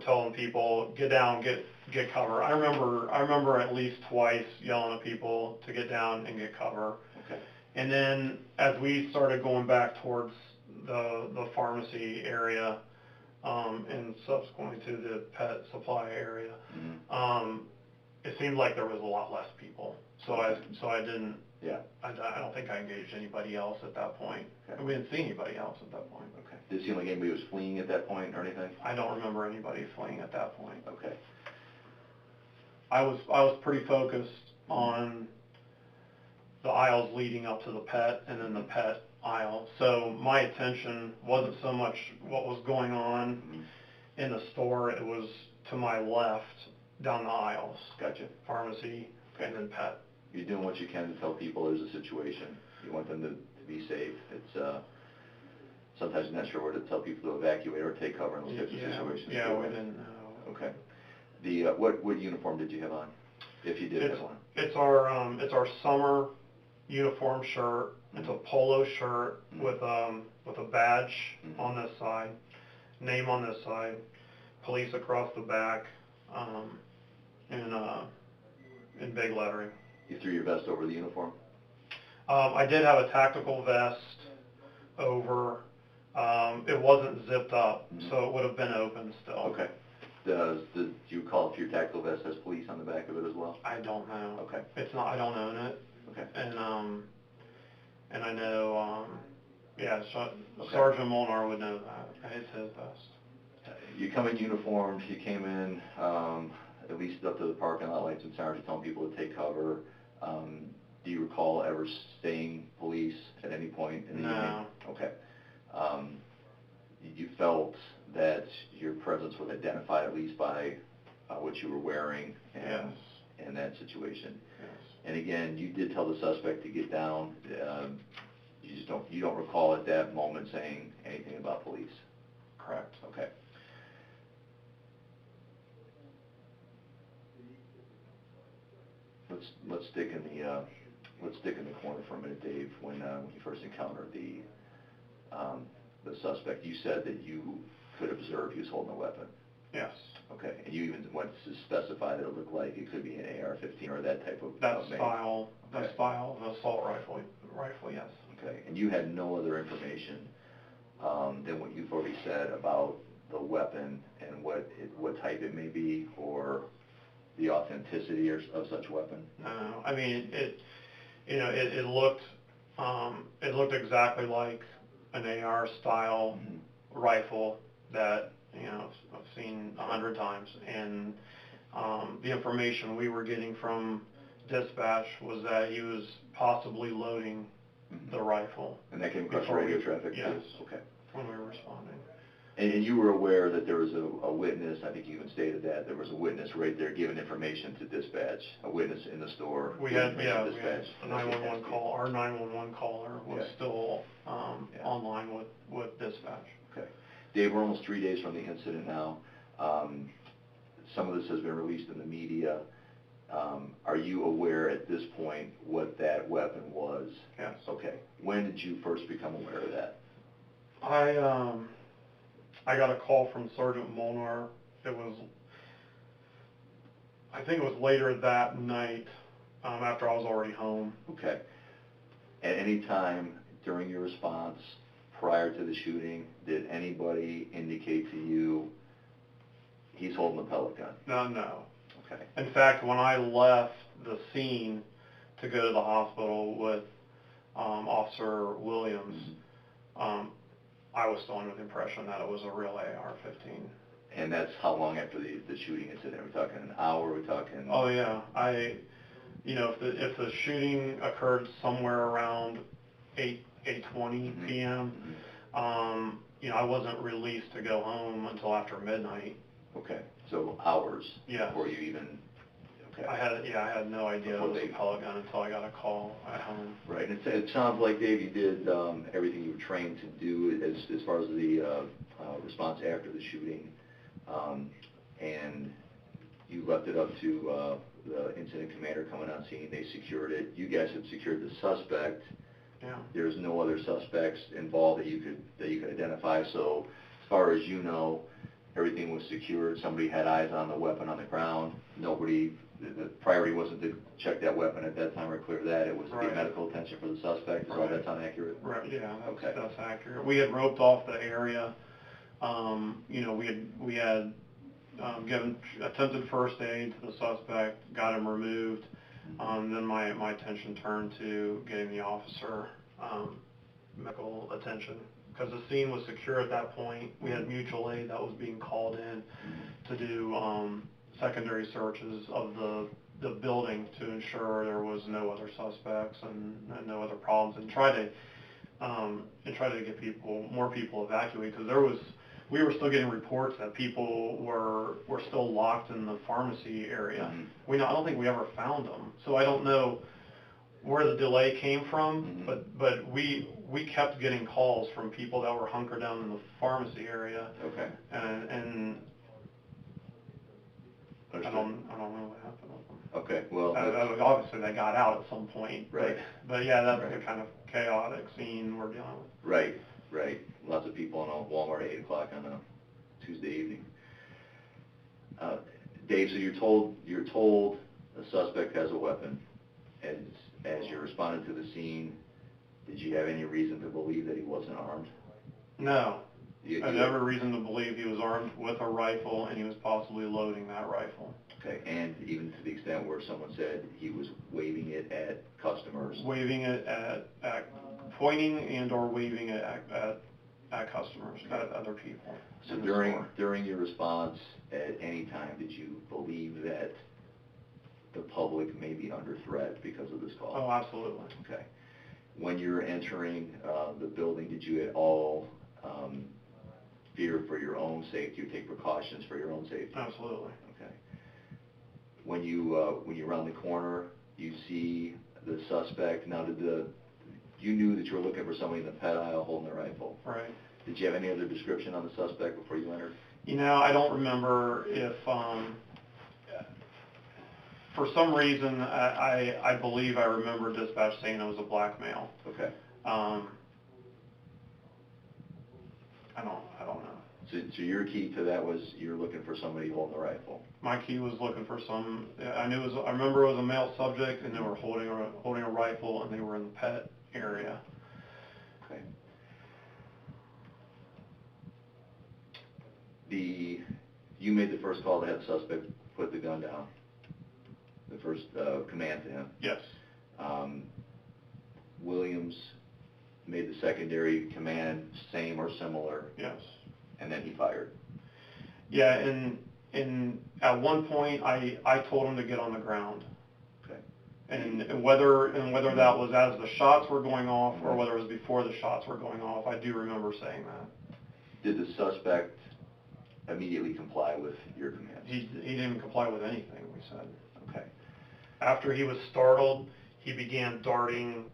Speaker 4: telling people, get down, get cover. I remember at least twice yelling at people to get down and get cover.
Speaker 1: Okay.
Speaker 4: And then as we started going back towards the pharmacy area, and subsequently to the pet supply area,
Speaker 1: Mm-hmm.
Speaker 4: It seemed like there was a lot less people. So I didn't.
Speaker 1: Yeah.
Speaker 4: I don't think I engaged anybody else at that point.
Speaker 1: Okay.
Speaker 4: We didn't see anybody else at that point.
Speaker 1: Okay. Did it seem like anybody was fleeing at that point or anything?
Speaker 4: I don't remember anybody fleeing at that point.
Speaker 1: Okay.
Speaker 4: I was pretty focused on the aisles leading up to the pet and then the pet aisle. So my attention wasn't so much what was going on
Speaker 1: Mm-hmm.
Speaker 4: in the store. It was to my left down the aisles.
Speaker 1: Gotcha.
Speaker 4: Pharmacy and then pet.
Speaker 1: You're doing what you can to tell people there's a situation. You want them to be safe. It's sometimes you're not sure where to tell people to evacuate or take cover in those types of situations.
Speaker 4: Yeah, we didn't know.
Speaker 1: Okay. What uniform did you have on, if you did have one?
Speaker 4: It's our summer uniform shirt. It's a polo shirt with a badge on this side, name on this side, police across the back, in big lettering.
Speaker 1: You threw your vest over the uniform?
Speaker 4: I did have a tactical vest over. It wasn't zipped up, so it would have been open still.
Speaker 1: Okay. Do you recall if your tactical vest has police on the back of it as well?
Speaker 4: I don't know.
Speaker 1: Okay.
Speaker 4: It's not. I don't own it.
Speaker 1: Okay.
Speaker 4: And I know. Yeah.
Speaker 1: Okay.
Speaker 4: Sergeant Molnar would know that. It's his vest.
Speaker 1: You come in uniformed, you came in, at least up to the parking lot lights and sirens, telling people to take cover. Do you recall ever staying police at any point in the evening?
Speaker 4: No.
Speaker 1: Okay. You felt that your presence was identified at least by what you were wearing and
Speaker 4: Yes.
Speaker 1: in that situation.
Speaker 4: Yes.
Speaker 1: And again, you did tell the suspect to get down. You don't recall at that moment saying anything about police.
Speaker 4: Correct.
Speaker 1: Okay. Let's stick in the corner for a minute, Dave. When you first encountered the suspect, you said that you could observe he was holding a weapon.
Speaker 4: Yes.
Speaker 1: Okay, and you even went to specify that it looked like it could be an AR-15 or that type of
Speaker 4: That
Speaker 1: make.
Speaker 4: style.
Speaker 1: Okay.
Speaker 4: That style of assault rifle. Yes.
Speaker 1: Okay, and you had no other information than what you've already said about the weapon and what type it may be, or the authenticity of such weapon?
Speaker 4: No, I mean it looked exactly like an AR style rifle that I've seen 100 times, and the information we were getting from dispatch was that he was possibly loading the rifle.
Speaker 1: And that came across
Speaker 4: Before
Speaker 1: radio
Speaker 4: we-
Speaker 1: traffic?
Speaker 4: yes.
Speaker 1: Okay.
Speaker 4: When we were responding.
Speaker 1: And you were aware that there was a witness, I think you even stated that, there was a witness right there giving information to dispatch, a witness in the store.
Speaker 4: We
Speaker 1: giving
Speaker 4: had
Speaker 1: information to
Speaker 4: a
Speaker 1: dispatch.
Speaker 4: 911 call. Our 911 caller was
Speaker 1: Yeah.
Speaker 4: still
Speaker 1: Yeah.
Speaker 4: online with dispatch.
Speaker 1: Okay. Dave, we're almost 3 days from the incident now. Some of this has been released in the media. Are you aware at this point what that weapon was?
Speaker 4: Yes.
Speaker 1: Okay. When did you first become aware of that?
Speaker 4: I got a call from Sergeant Molnar. I think it was later that night, after I was already home.
Speaker 1: Okay. At any time during your response, prior to the shooting, did anybody indicate to you he's holding a pellet gun?
Speaker 4: No.
Speaker 1: Okay.
Speaker 4: In fact, when I left the scene to go to the hospital with Officer Williams, I was still under the impression that it was a real AR-15.
Speaker 1: And that's how long after the shooting incident? Are we talking an hour? Are we talking?
Speaker 4: Oh yeah, if the shooting occurred somewhere around 8:20 p.m., I wasn't released to go home until after midnight.
Speaker 1: Okay, so hours
Speaker 4: Yes.
Speaker 1: before you even. Okay.
Speaker 4: I had no idea it
Speaker 1: Before
Speaker 4: was a
Speaker 1: they-
Speaker 4: pellet gun until I got a call at home.
Speaker 1: Right, and it sounds like, Dave, you did everything you were trained to do as far as the response after the shooting, and you left it up to the incident commander coming on scene. They secured it. You guys had secured the suspect.
Speaker 4: Yeah.
Speaker 1: There's no other suspects involved that you could identify. So, as far as you know, everything was secured. Somebody had eyes on the weapon on the ground. The priority wasn't to check that weapon at that time or clear that. It was to get
Speaker 4: Right.
Speaker 1: medical attention for the suspect. Is all that's inaccurate?
Speaker 4: Right. Yeah.
Speaker 1: Okay.
Speaker 4: That's accurate. We had roped off the area. We had given attempted first aid to the suspect, got him removed. Then my attention turned to getting the officer medical attention, because the scene was secure at that point. We had mutual aid that was being called in to do secondary searches of the building to ensure there was no other suspects and no other problems, and try to get more people evacuated, because we were still getting reports that people were still locked in the pharmacy area. I don't think we ever found them, so I don't know where the delay came from, but we kept getting calls from people that were hunkered down in the pharmacy area.
Speaker 1: Okay.
Speaker 4: And I
Speaker 1: Understood.
Speaker 4: don't know what happened with them.
Speaker 1: Okay, well.
Speaker 4: Obviously they got out at some point.
Speaker 1: Right.
Speaker 4: But yeah, that's
Speaker 1: Right.
Speaker 4: the kind of chaotic scene we're dealing with.
Speaker 1: Right. Lots of people in a Walmart at 8 o'clock on a Tuesday evening. Dave, so you're told the suspect has a weapon, as you responded to the scene, did you have any reason to believe that he wasn't armed?
Speaker 4: No.
Speaker 1: You-
Speaker 4: I had every reason to believe he was armed with a rifle, and he was possibly loading that rifle.
Speaker 1: Okay, and even to the extent where someone said he was waving it at customers?
Speaker 4: Waving it at pointing and or waving it at customers, at other people.
Speaker 1: So
Speaker 4: in the store.
Speaker 1: during your response, at any time, did you believe that the public may be under threat because of this call?
Speaker 4: Oh, absolutely.
Speaker 1: Okay. When you were entering the building, did you at all fear for your own safety or take precautions for your own safety?
Speaker 4: Absolutely.
Speaker 1: Okay. When you round the corner, you see the suspect. Now, you knew that you were looking for somebody in the pet aisle holding a rifle.
Speaker 4: Right.
Speaker 1: Did you have any other description on the suspect before you entered?
Speaker 4: You know, I don't remember if, for some reason, I believe I remember dispatch saying it was a black male.
Speaker 1: Okay.
Speaker 4: I don't know.
Speaker 1: So your key to that was you were looking for somebody holding a rifle.
Speaker 4: My key was looking for some. I remember it was a male subject, and they were holding a rifle, and they were in the pet area.
Speaker 1: Okay. You made the first call to have the suspect put the gun down. The first command to him.
Speaker 4: Yes.
Speaker 1: Williams made the secondary command, same or similar.
Speaker 4: Yes.
Speaker 1: And then he fired.
Speaker 4: Yeah, and at one point I told him to get on the ground.
Speaker 1: Okay.
Speaker 4: And whether that was as the shots were going off or whether it was before the shots were going off, I do remember saying that.
Speaker 1: Did the suspect immediately comply with your command?
Speaker 4: He didn't comply with anything we said.
Speaker 1: Okay.
Speaker 4: After he was startled, he began darting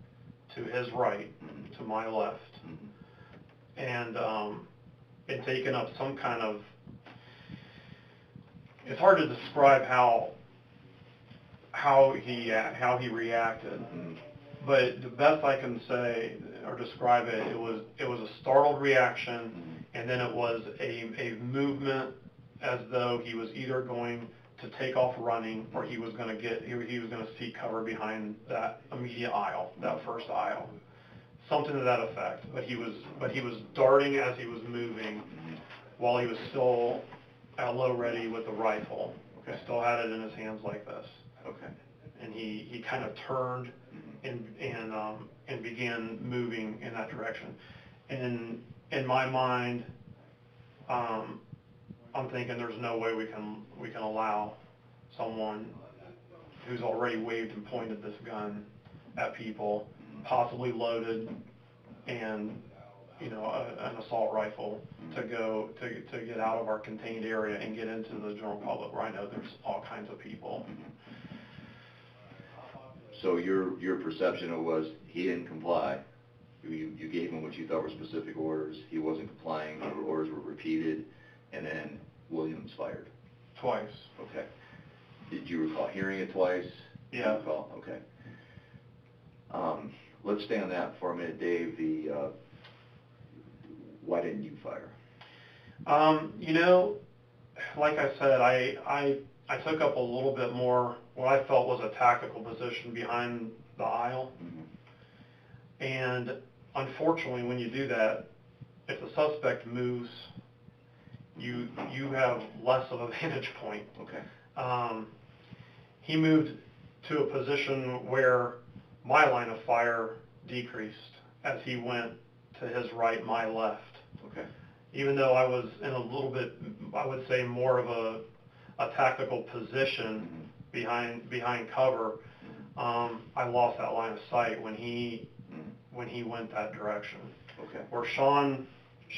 Speaker 4: to his right, to my left, and taking up some kind of. It's hard to describe how he reacted, but the best I can say or describe it, it was a startled reaction, and then it was a movement as though he was either going to take off running or he was going to seek cover behind that immediate aisle, that first aisle, something to that effect. But he was darting as he was moving, while he was still at low ready with the rifle.
Speaker 1: Okay.
Speaker 4: Still had it in his hands like this.
Speaker 1: Okay.
Speaker 4: And he kind of turned and began moving in that direction. And in my mind, I'm thinking there's no way we can allow someone who's already waved and pointed this gun at people, possibly loaded, and an assault rifle, to get out of our contained area and get into the general public where I know there's all kinds of people.
Speaker 1: So your perception was he didn't comply. You gave him what you thought were specific orders. He wasn't complying. The orders were repeated, and then Williams fired.
Speaker 4: Twice.
Speaker 1: Okay. Did you recall hearing it twice?
Speaker 4: Yeah.
Speaker 1: Okay. Let's stay on that for a minute, Dave. Why didn't you fire?
Speaker 4: Like I said, I took up a little bit more what I felt was a tactical position behind the aisle. And unfortunately, when you do that, if the suspect moves, you have less of a vantage point.
Speaker 1: Okay.
Speaker 4: He moved to a position where my line of fire decreased as he went to his right, my left.
Speaker 1: Okay.
Speaker 4: Even though I was in a little bit, I would say, more of a tactical position behind cover, I lost that line of sight when he went that direction.
Speaker 1: Okay.
Speaker 4: Where Sean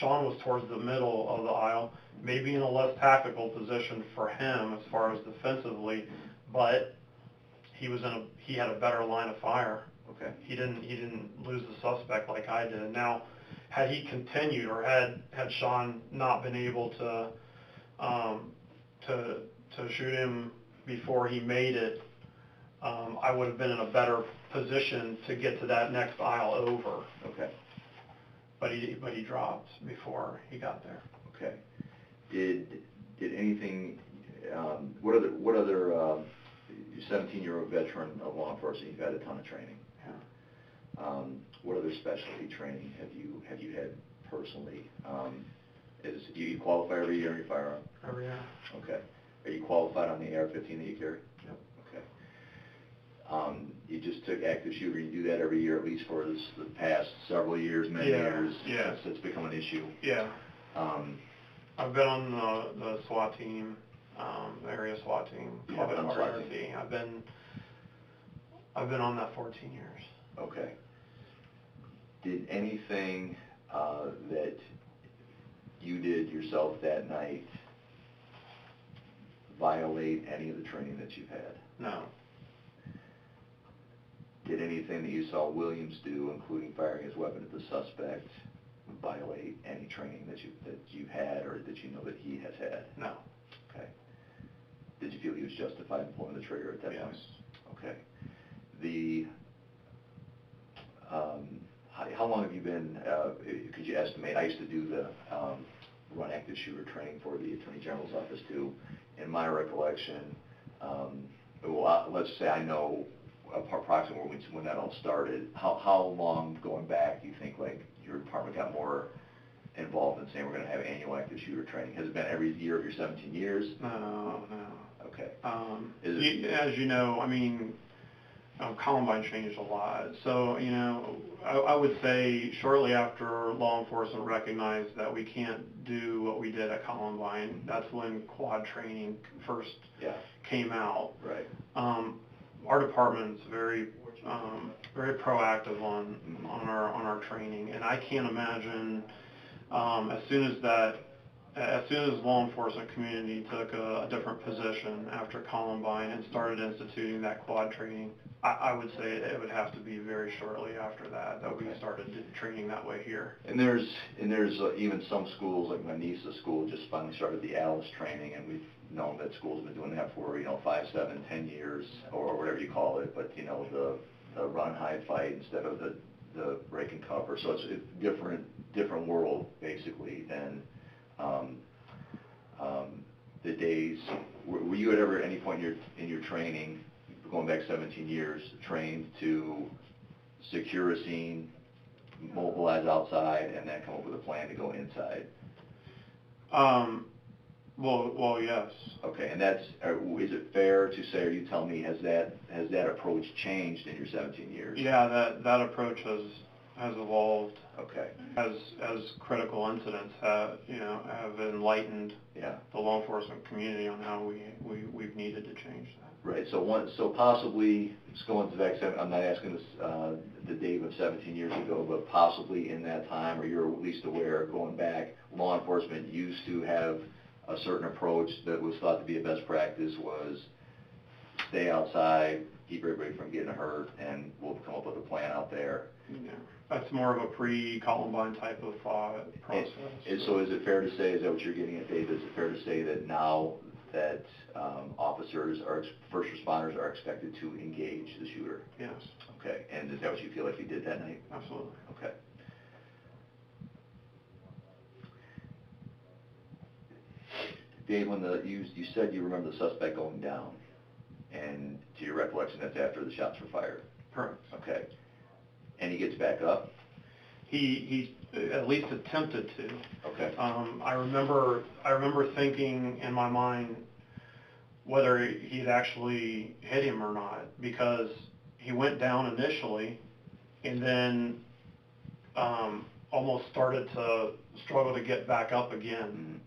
Speaker 4: was towards the middle of the aisle, maybe in a less tactical position for him as far as defensively, but he had a better line of fire.
Speaker 1: Okay.
Speaker 4: He didn't lose the suspect like I did. Now, had he continued, or had Sean not been able to shoot him before he made it, I would have been in a better position to get to that next aisle over.
Speaker 1: Okay.
Speaker 4: But he dropped before he got there.
Speaker 1: Okay. Did anything? What other you're 17-year-old veteran of law enforcement, you've had a ton of training.
Speaker 4: Yeah.
Speaker 1: What other specialty training have you had personally? Do you qualify every year on your firearm?
Speaker 4: Every year.
Speaker 1: Okay. Are you qualified on the AR-15 that you carry?
Speaker 4: Yep.
Speaker 1: Okay. You just took active shooter, you do that every year, at least for the past several years, many
Speaker 4: Yeah,
Speaker 1: years,
Speaker 4: yeah.
Speaker 1: since it's become an issue.
Speaker 4: Yeah. I've been on the SWAT team, the area SWAT team.
Speaker 1: You have been on the SWAT team?
Speaker 4: RRT. I've been on that 14 years.
Speaker 1: Okay. Did anything that you did yourself that night violate any of the training that you've had?
Speaker 4: No.
Speaker 1: Did anything that you saw Williams do, including firing his weapon at the suspect, violate any training that you've had or that you know that he has had?
Speaker 4: No.
Speaker 1: Okay. Did you feel he was justified in pulling the trigger at that
Speaker 4: Yes.
Speaker 1: point? Okay. How long have you been, could you estimate, I used to do the run active shooter training for the Attorney General's office too. In my recollection, let's say I know approximately when that all started. How long going back do you think like your department got more involved in saying we're going to have annual active shooter training? Has it been every year of your 17 years?
Speaker 4: No.
Speaker 1: Okay.
Speaker 4: As you know, I mean, Columbine changed a lot. So, you know, I would say shortly after law enforcement recognized that we can't do what we did at Columbine, that's when quad training first came out.
Speaker 1: Right.
Speaker 4: Our department's very proactive on our training, and I can't imagine as soon as law enforcement community took a different position after Columbine and started instituting that quad training, I would say it would have to be very shortly after that we started training that way here. And
Speaker 1: there's even some schools, like my niece's school just finally started the Alice training, and we've known that schools have been doing that for 5, 7, 10 years or whatever you call it. But you know, the run, hide, fight instead of the break and cover. So it's a different world basically than the days. Were you at any point in your training, going back 17 years, trained to secure a scene, mobilize outside, and then come up with a plan to go inside?
Speaker 4: Well, yes.
Speaker 1: Okay, and is it fair to say, or you tell me, has that approach changed in your 17 years?
Speaker 4: Yeah, that approach has evolved.
Speaker 1: Okay.
Speaker 4: As critical incidents have enlightened the law enforcement community on how we've needed to change that.
Speaker 1: Right. So possibly, just going to back, I'm not asking this the Dave of 17 years ago, but possibly in that time, or you're at least aware, going back, law enforcement used to have a certain approach that was thought to be a best practice, was stay outside, keep everybody from getting hurt, and we'll come up with a plan out there.
Speaker 4: Yeah, that's more of a pre-Columbine type of thought process.
Speaker 1: So is it fair to say, is that what you're getting at, Dave? Is it fair to say that now that officers or first responders are expected to engage the shooter?
Speaker 4: Yes.
Speaker 1: Okay, and is that what you feel like you did that night?
Speaker 4: Absolutely.
Speaker 1: Okay. Dave, when you said you remember the suspect going down, and to your recollection, that's after the shots were fired?
Speaker 4: Correct.
Speaker 1: Okay. And he gets back up?
Speaker 4: He at least attempted to.
Speaker 1: Okay.
Speaker 4: I remember thinking in my mind whether he'd actually hit him or not, because he went down initially and then almost started to struggle to get back up again.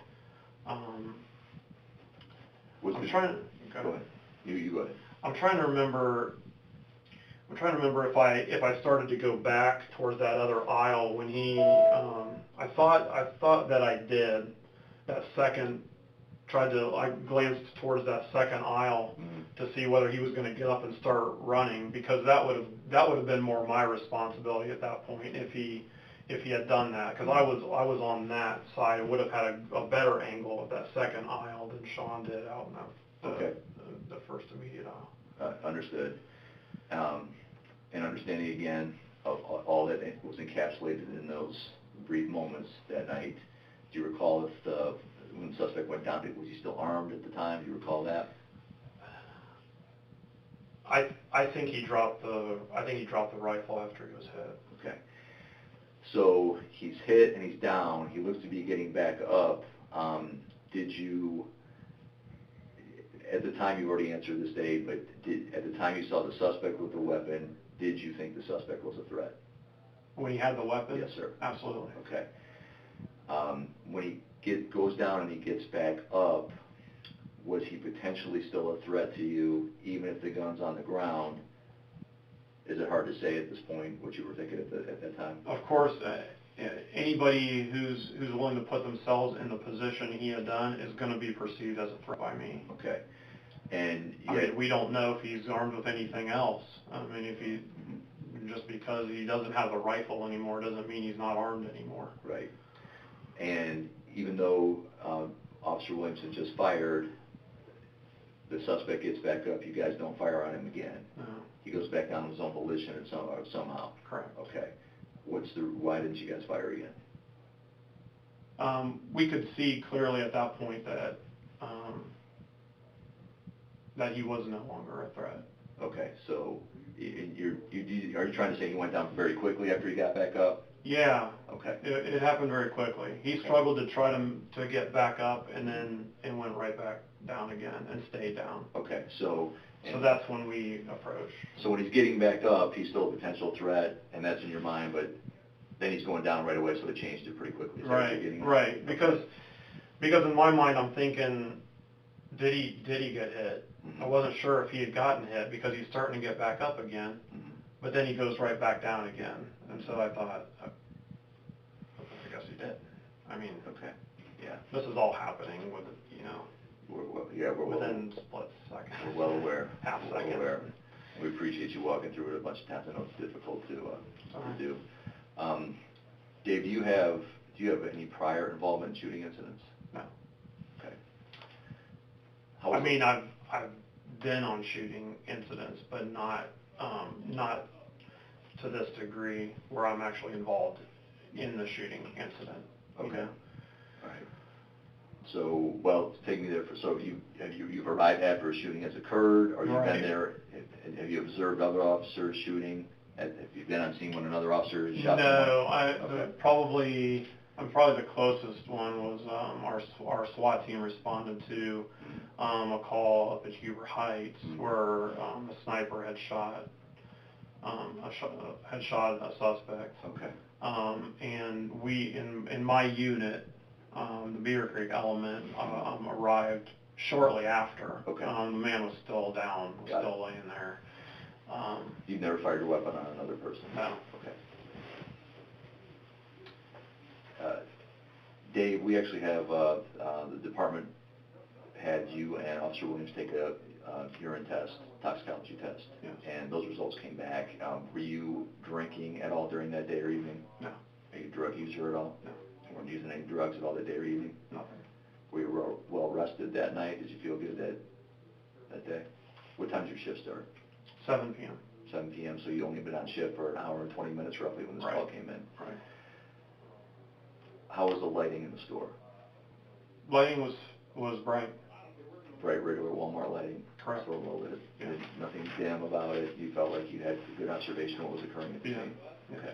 Speaker 1: Go ahead. You go ahead.
Speaker 4: I'm trying to remember if I started to go back towards that other aisle when he. I thought that I did. That second, I glanced towards that second aisle to see whether he was going to get up and start running, because that would have been more my responsibility at that point if he had done that, because I was on that side. It would have had a better angle of that second aisle than Sean did out in the first immediate aisle.
Speaker 1: Understood. And understanding again of all that was encapsulated in those brief moments that night, do you recall when the suspect went down, was he still armed at the time? Do you recall that?
Speaker 4: I think he dropped the rifle after he was hit.
Speaker 1: Okay. So he's hit and he's down. He looks to be getting back up. Did you, at the time, you already answered this, Dave, but at the time you saw the suspect with the weapon, did you think the suspect was a threat?
Speaker 4: When he had the weapon?
Speaker 1: Yes, sir.
Speaker 4: Absolutely.
Speaker 1: Okay. When he goes down and he gets back up, was he potentially still a threat to you, even if the gun's on the ground? Is it hard to say at this point what you were thinking at that time?
Speaker 4: Of course, anybody who's willing to put themselves in the position he had done is going to be perceived as a threat by me.
Speaker 1: Okay. And
Speaker 4: I mean, we don't know if he's armed with anything else. I mean, if he, just because he doesn't have the rifle anymore doesn't mean he's not armed anymore.
Speaker 1: Right. And even though Officer Williamson just fired, the suspect gets back up, you guys don't fire on him again.
Speaker 4: No.
Speaker 1: He goes back down on his own volition somehow.
Speaker 4: Correct.
Speaker 1: Okay. Why didn't you guys fire again?
Speaker 4: We could see clearly at that point that that he was no longer a threat.
Speaker 1: Okay, so are you trying to say he went down very quickly after he got back up?
Speaker 4: Yeah.
Speaker 1: Okay.
Speaker 4: It happened very quickly. He struggled to try to get back up, and then it went right back down again and stayed down.
Speaker 1: Okay, so
Speaker 4: that's when we approached.
Speaker 1: So when he's getting back up, he's still a potential threat, and that's in your mind, but then he's going down right away, so they changed it pretty quickly. Is that what you're getting at?
Speaker 4: Right. Because in my mind, I'm thinking, did he get hit?
Speaker 1: Mm-hmm.
Speaker 4: I wasn't sure if he had gotten hit because he's starting to get back up again,
Speaker 1: Mm-hmm.
Speaker 4: but then he goes right back down again, and so I thought, I guess he did. I mean,
Speaker 1: Okay. Yeah.
Speaker 4: this is all happening with,
Speaker 1: We're
Speaker 4: within split seconds.
Speaker 1: We're well aware.
Speaker 4: Half
Speaker 1: We're well
Speaker 4: second.
Speaker 1: aware. We appreciate you walking through it a bunch of times. I know it's difficult to do. Dave, do you have any prior involvement in shooting incidents?
Speaker 4: No.
Speaker 1: Okay.
Speaker 4: I mean, I've been on shooting incidents, but not to this degree where I'm actually involved in the shooting incident.
Speaker 1: Okay.
Speaker 4: You know?
Speaker 1: All right. So, well, take me there. So you've arrived after a shooting has occurred, or you've been there? Have you observed other officers shooting? Have you been on scene when another officer shot someone?
Speaker 4: No, I'm probably the closest one was our SWAT team responded to a call up at Huber Heights where a sniper had shot a suspect.
Speaker 1: Okay.
Speaker 4: And we in my unit, the Beaver Creek element, arrived shortly after.
Speaker 1: Okay.
Speaker 4: The man was still down, still laying there.
Speaker 1: You've never fired your weapon on another person?
Speaker 4: No.
Speaker 1: Okay. Dave, we actually have, the department had you and Officer Williams take a urine test, toxicology test.
Speaker 4: Yes.
Speaker 1: And those results came back. Were you drinking at all during that day or evening?
Speaker 4: No.
Speaker 1: Are you a drug user at all?
Speaker 4: No.
Speaker 1: You weren't using any drugs at all that day or evening?
Speaker 4: Nothing.
Speaker 1: Were you well rested that night? Did you feel good that day? What time did your shift start?
Speaker 4: 7 p.m.
Speaker 1: 7 p.m., so you'd only been on shift for an hour and 20 minutes roughly when this call came in.
Speaker 4: Right.
Speaker 1: How was the lighting in the store?
Speaker 4: Lighting was bright.
Speaker 1: Bright, regular Walmart lighting?
Speaker 4: Correct.
Speaker 1: Store well lit?
Speaker 4: Yeah.
Speaker 1: Nothing dim about it? You felt like you had good observation of what was occurring at the scene?
Speaker 4: Yeah.
Speaker 1: Okay.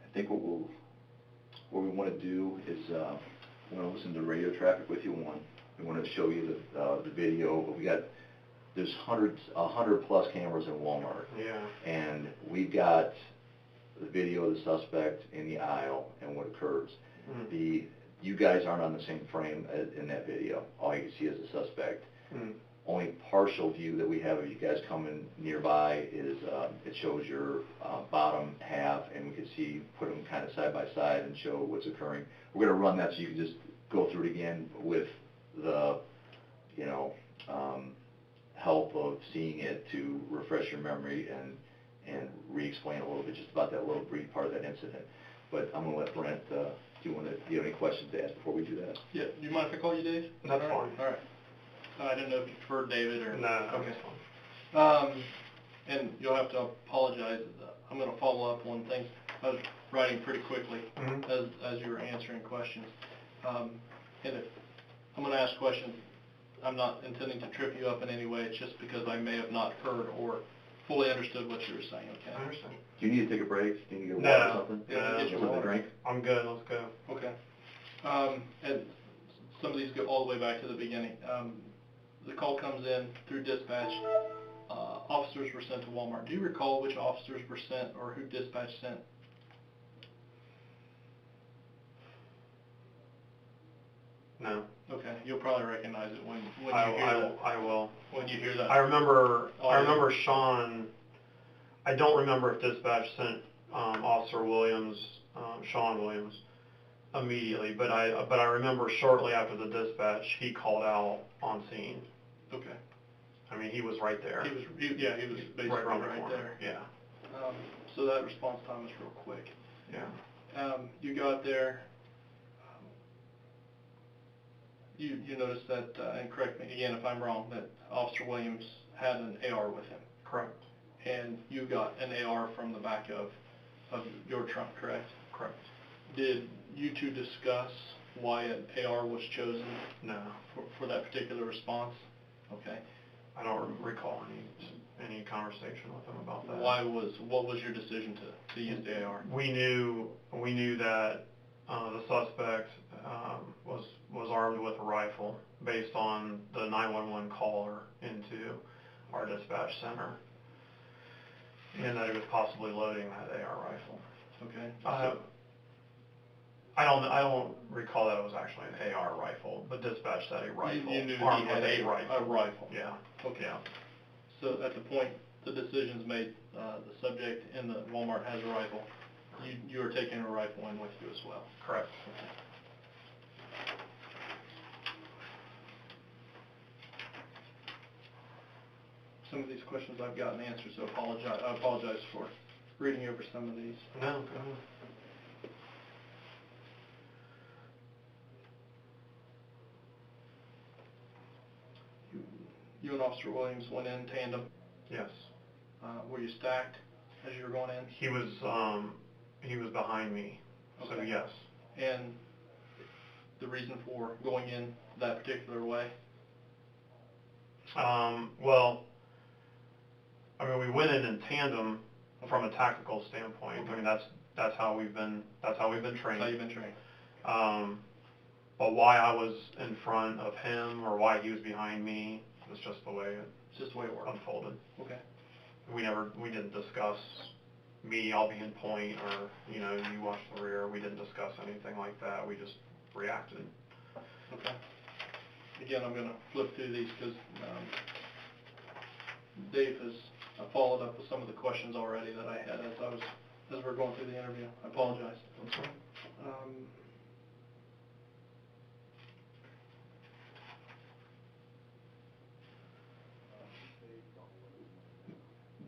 Speaker 1: I think what we want to do is we want to listen to radio traffic with you. We want to show you the video, but there's 100 plus cameras in Walmart.
Speaker 4: Yeah.
Speaker 1: And we've got the video of the suspect in the aisle and what occurs.
Speaker 4: Mm.
Speaker 1: You guys aren't on the same frame in that video. All you can see is the suspect.
Speaker 4: Mm.
Speaker 1: Only partial view that we have of you guys coming nearby is it shows your bottom half, and we can see, put them kind of side by side and show what's occurring. We're going to run that so you can just go through it again with the, help of seeing it to refresh your memory and re-explain a little bit just about that little brief part of that incident. But I'm going to let Brent, do you have any questions to ask before we do that?
Speaker 3: Yeah, do you mind if I call you Dave?
Speaker 4: That's fine.
Speaker 3: All right. I didn't know if you preferred David or...
Speaker 4: No,
Speaker 3: Okay.
Speaker 4: that's fine.
Speaker 3: and you'll have to apologize. I'm going to follow up on things. I was writing pretty quickly as you were answering questions. And if I'm going to ask questions, I'm not intending to trip you up in any way. It's just because I may have not heard or fully understood what you were saying, okay?
Speaker 4: I understand.
Speaker 1: Do you need to take a break? Do you need to get water or something?
Speaker 3: Yeah, get your
Speaker 1: Something to
Speaker 3: water.
Speaker 1: drink?
Speaker 4: I'm good, let's go.
Speaker 3: Okay. And some of these go all the way back to the beginning. The call comes in through dispatch. Officers were sent to Walmart. Do you recall which officers were sent or who dispatch sent?
Speaker 4: No.
Speaker 3: Okay, you'll probably recognize it when you hear
Speaker 4: I will.
Speaker 3: when you hear that.
Speaker 4: I remember
Speaker 3: Audio.
Speaker 4: Sean, I don't remember if dispatch sent Officer Williams, Sean Williams, immediately, but I remember shortly after the dispatch, he called out on scene.
Speaker 3: Okay.
Speaker 4: I mean, he was right there.
Speaker 3: He was basically
Speaker 4: around the
Speaker 3: right
Speaker 4: corner.
Speaker 3: there.
Speaker 4: Yeah.
Speaker 3: So that response time was real quick.
Speaker 4: Yeah.
Speaker 3: You got there. You noticed that, and correct me again if I'm wrong, that Officer Williams had an AR with him.
Speaker 4: Correct.
Speaker 3: And you got an AR from the back of your trunk, correct?
Speaker 4: Correct.
Speaker 3: Did you two discuss why an AR was chosen
Speaker 4: No.
Speaker 3: for that particular response? Okay.
Speaker 4: I don't recall any conversation with him about that.
Speaker 3: What was your decision to use the AR?
Speaker 4: We knew that the suspect was armed with a rifle based on the 911 caller into our dispatch center, and that he was possibly loading that AR rifle.
Speaker 3: Okay.
Speaker 4: I don't recall that it was actually an AR rifle, but dispatch said a rifle.
Speaker 3: You knew
Speaker 4: armed
Speaker 3: he had
Speaker 4: with
Speaker 3: a
Speaker 4: rifle.
Speaker 3: rifle.
Speaker 4: Yeah.
Speaker 3: Okay.
Speaker 4: Yeah.
Speaker 3: So at the point the decision's made, the subject in the Walmart has a rifle. You are taking a rifle in with you as well.
Speaker 4: Correct.
Speaker 3: Some of these questions I've gotten answered, so I apologize for reading over some of these.
Speaker 4: No, go ahead.
Speaker 3: You and Officer Williams went in tandem.
Speaker 4: Yes.
Speaker 3: Were you stacked as you were going in?
Speaker 4: He was behind me. So
Speaker 3: Okay.
Speaker 4: yes.
Speaker 3: And the reason for going in that particular way?
Speaker 4: Well, I mean, we went in tandem from a tactical standpoint.
Speaker 3: Okay.
Speaker 4: I mean, that's how we've been trained.
Speaker 3: That's how you've been trained.
Speaker 4: But why I was in front of him or why he was behind me was just the way it
Speaker 3: It's just the way it worked.
Speaker 4: unfolded.
Speaker 3: Okay.
Speaker 4: We didn't discuss me, I'll be in point, or, you watch the rear. We didn't discuss anything like that. We just reacted.
Speaker 3: Okay. Again, I'm going to flip through these because Dave has followed up with some of the questions already that I had as we're going through the interview. I apologize.
Speaker 4: That's right.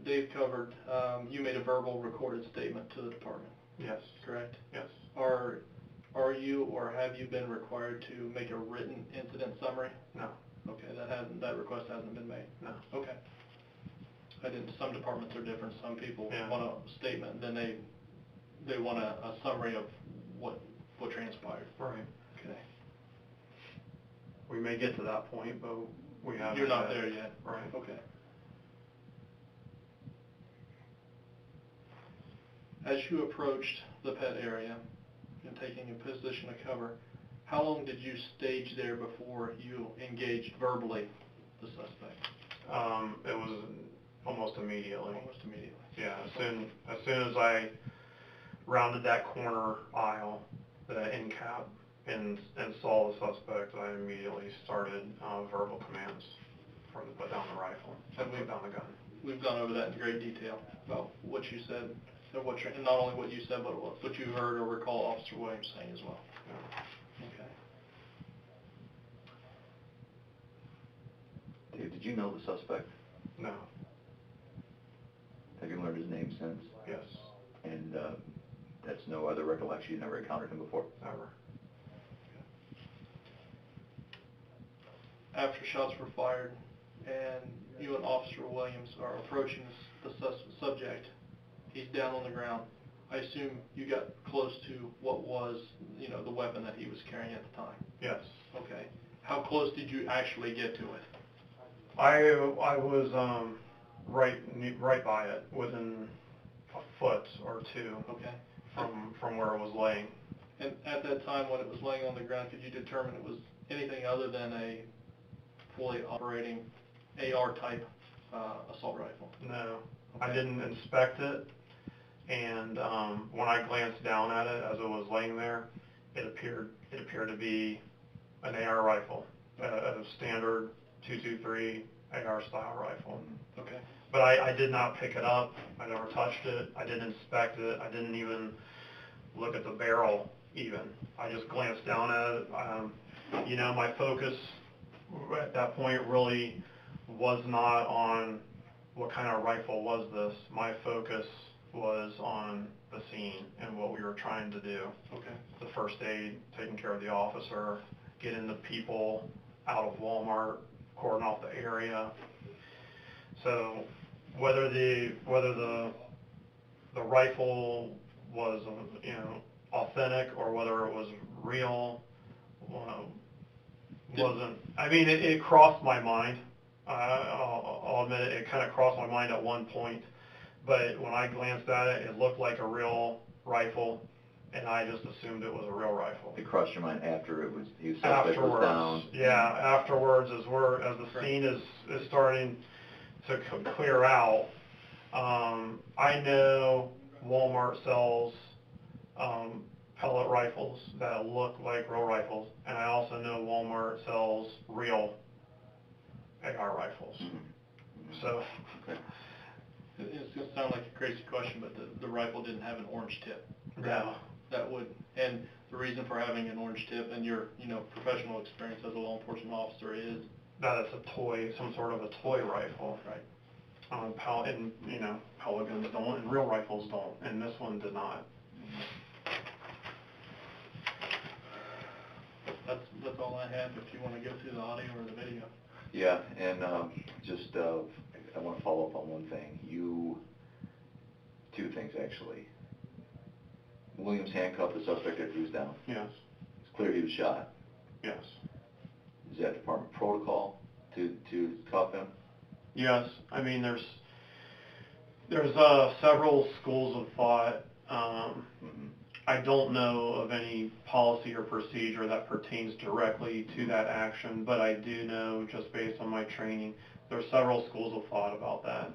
Speaker 3: Dave covered, you made a verbal recorded statement to the department,
Speaker 4: Yes.
Speaker 3: correct?
Speaker 4: Yes.
Speaker 3: Are you or have you been required to make a written incident summary?
Speaker 4: No.
Speaker 3: Okay, that request hasn't been made?
Speaker 4: No.
Speaker 3: Okay. Some departments are different. Some people
Speaker 4: Yeah.
Speaker 3: want a statement, then they want a summary of what transpired.
Speaker 4: Right.
Speaker 3: Okay.
Speaker 4: We may get to that point, but we haven't.
Speaker 3: You're not there yet?
Speaker 4: Right.
Speaker 3: Okay. As you approached the pet area and taking a position of cover, how long did you stage there before you engaged verbally the suspect?
Speaker 4: It was almost immediately.
Speaker 3: Almost immediately.
Speaker 4: Yeah, as soon as I rounded that corner aisle, the end cap, and saw the suspect, I immediately started verbal commands for him to put down the rifle and put down the gun.
Speaker 3: We've gone over that in great detail about what you said, and not only what you said, but what you heard or recall Officer Williams saying as well.
Speaker 4: Yeah.
Speaker 3: Okay.
Speaker 1: Dave, did you know the suspect?
Speaker 4: No.
Speaker 1: Have you learned his name since?
Speaker 4: Yes.
Speaker 1: And that's no other recollection? You never encountered him before?
Speaker 4: Never.
Speaker 3: After shots were fired and you and Officer Williams are approaching the subject, he's down on the ground. I assume you got close to what was, you know, the weapon that he was carrying at the time?
Speaker 4: Yes.
Speaker 3: Okay. How close did you actually get to it?
Speaker 4: I was right by it, within a foot or two.
Speaker 3: Okay.
Speaker 4: From where it was laying.
Speaker 3: And at that time when it was laying on the ground, could you determine it was anything other than a fully operating AR-type assault rifle?
Speaker 4: No,
Speaker 3: Okay.
Speaker 4: I didn't inspect it, and when I glanced down at it as it was laying there, it appeared to be an AR rifle, a standard 223 AR style rifle.
Speaker 3: Okay.
Speaker 4: But I did not pick it up. I never touched it. I didn't inspect it. I didn't even look at the barrel even. I just glanced down at it. You know, my focus at that point really was not on what kind of rifle was this. My focus was on the scene and what we were trying to do.
Speaker 3: Okay.
Speaker 4: The first aid, taking care of the officer, getting the people out of Walmart, cordon off the area. So whether the rifle was, you know, authentic or whether it was real, wasn't. I mean, it crossed my mind. I'll admit it. It kind of crossed my mind at one point, but when I glanced at it, it looked like a real rifle, and I just assumed it was a real rifle.
Speaker 1: It crossed your mind after it was, you suspect
Speaker 4: Afterwards,
Speaker 1: was down?
Speaker 4: yeah, afterwards, as the scene is starting to clear out. I know Walmart sells pellet rifles that look like real rifles, and I also know Walmart sells real AR rifles.
Speaker 1: Mm-hmm.
Speaker 4: So,
Speaker 1: Okay.
Speaker 3: It's going to sound like a crazy question, but the rifle didn't have an orange tip.
Speaker 4: no.
Speaker 3: That would, and the reason for having an orange tip and your, you know, professional experience as a law enforcement officer is?
Speaker 4: That it's a toy, some sort of a toy rifle.
Speaker 3: Right.
Speaker 4: And, you know, pellet guns don't, and real rifles don't, and this one did not.
Speaker 3: That's all I have, if you want to go through the audio or the video.
Speaker 1: Yeah, and I want to follow up on one thing. Two things actually. Williams handcuffed the suspect after he was down.
Speaker 4: Yes.
Speaker 1: It's clear he was shot.
Speaker 4: Yes.
Speaker 1: Is that department protocol to cuff him?
Speaker 4: Yes. I mean, there's several schools of thought.
Speaker 1: Mm-hmm.
Speaker 4: I don't know of any policy or procedure that pertains directly to that action, but I do know, just based on my training, there's several schools of thought about that.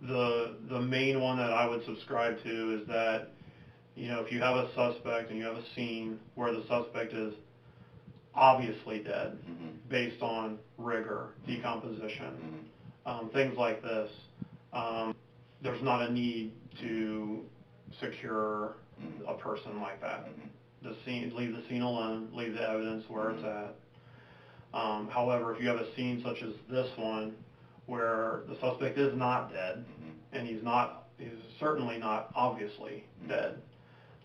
Speaker 4: The main one that I would subscribe to is that, you know, if you have a suspect and you have a scene where the suspect is obviously dead,
Speaker 1: Mm-hmm.
Speaker 4: based on rigor, decomposition,
Speaker 1: Mm-hmm.
Speaker 4: Things like this, there's not a need to secure
Speaker 1: Mm-hmm.
Speaker 4: a person like that.
Speaker 1: Mm-hmm.
Speaker 4: Leave the scene alone, leave the evidence where it's
Speaker 1: Mm-hmm.
Speaker 4: at. However, if you have a scene such as this one, where the suspect is not dead,
Speaker 1: Mm-hmm.
Speaker 4: and he's certainly not obviously
Speaker 1: Mm-hmm.
Speaker 4: dead,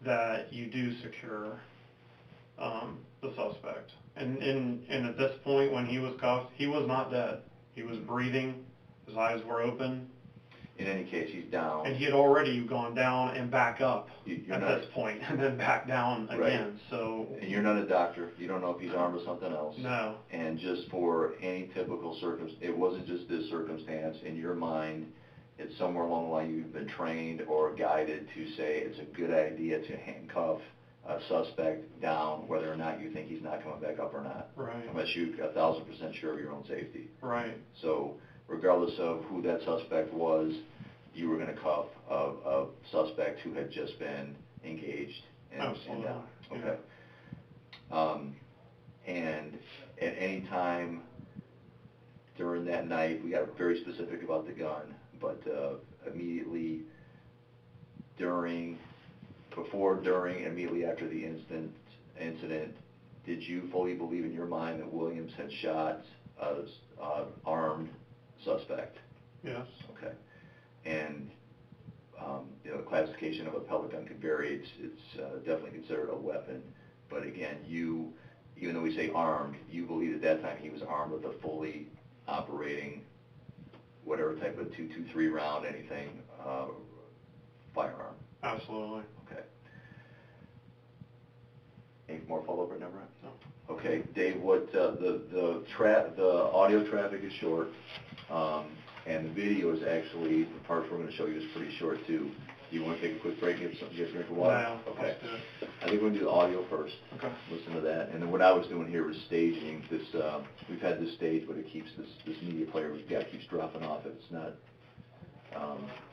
Speaker 4: that you do secure the suspect. And at this point, when he was cuffed, he was not dead. He was breathing, his eyes were open,
Speaker 1: In any case, he's down.
Speaker 4: and he had already gone down and back up
Speaker 1: You're
Speaker 4: at
Speaker 1: not-
Speaker 4: this point, and then back down
Speaker 1: Right.
Speaker 4: again, so.
Speaker 1: And you're not a doctor. You don't know if he's armed with something else.
Speaker 4: No.
Speaker 1: And just for any typical circumstance, it wasn't just this circumstance. In your mind, it's somewhere along the line you've been trained or guided to say it's a good idea to handcuff a suspect down, whether or not you think he's not coming back up or not.
Speaker 4: Right.
Speaker 1: Unless you're 1,000% sure of your own safety.
Speaker 4: Right.
Speaker 1: So regardless of who that suspect was, you were going to cuff a suspect who had just been engaged and down.
Speaker 4: Absolutely,
Speaker 1: Okay. And at any time during that night, we got very specific about the gun, but immediately before, during, and immediately after the incident, did you fully believe in your mind that Williams had shot an armed suspect?
Speaker 4: Yes.
Speaker 1: Okay. And you know, the classification of a pellet gun could vary. It's definitely considered a weapon. But again, even though we say armed, you believe at that time he was armed with a fully operating whatever type of 223 round, anything, firearm.
Speaker 4: Absolutely.
Speaker 1: Okay. Any more follow-up right now, Brian?
Speaker 4: No.
Speaker 1: Okay, Dave, what, the audio traffic is short, and the video is actually, the parts we're gonna show you is pretty short too. Do you wanna take a quick break, get a drink of water?
Speaker 4: No,
Speaker 1: Okay.
Speaker 4: let's do it.
Speaker 1: I think we're gonna do the audio first.
Speaker 4: Okay.
Speaker 1: Listen to that, and then what I was doing here was staging this, we've had this stage, but it keeps, this media player we've got keeps dropping off if it's not,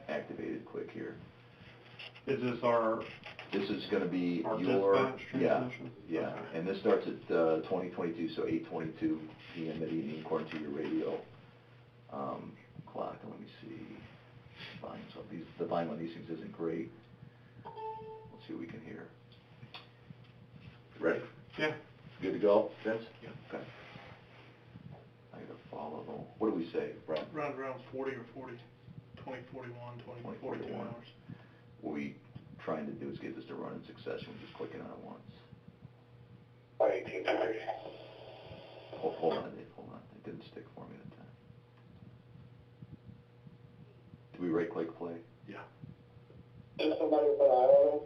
Speaker 1: activated quick here.
Speaker 4: Is this our
Speaker 1: This is gonna be
Speaker 4: Our
Speaker 1: your,
Speaker 4: dispatch
Speaker 1: yeah,
Speaker 4: transmission?
Speaker 1: yeah,
Speaker 4: Okay.
Speaker 1: and this starts at 2022, so 8:22 p.m. that evening, according to your radio clock. And let me see, volume. So the volume on these things isn't great. Let's see what we can hear. Ready?
Speaker 4: Yeah.
Speaker 1: Good to go, Vince?
Speaker 4: Yeah.
Speaker 1: Okay. I gotta follow the, what do we say, Brad?
Speaker 3: Around 40 or 40, 20, 41, 20, 42
Speaker 1: 41.
Speaker 3: hours.
Speaker 1: What we trying to do is get this to run in succession, just clicking on it once.
Speaker 2: 1800.
Speaker 1: Hold on, Dave, hold on. It didn't stick for me that time. Do we right-click play?
Speaker 3: Yeah.
Speaker 2: Is somebody from Iowa?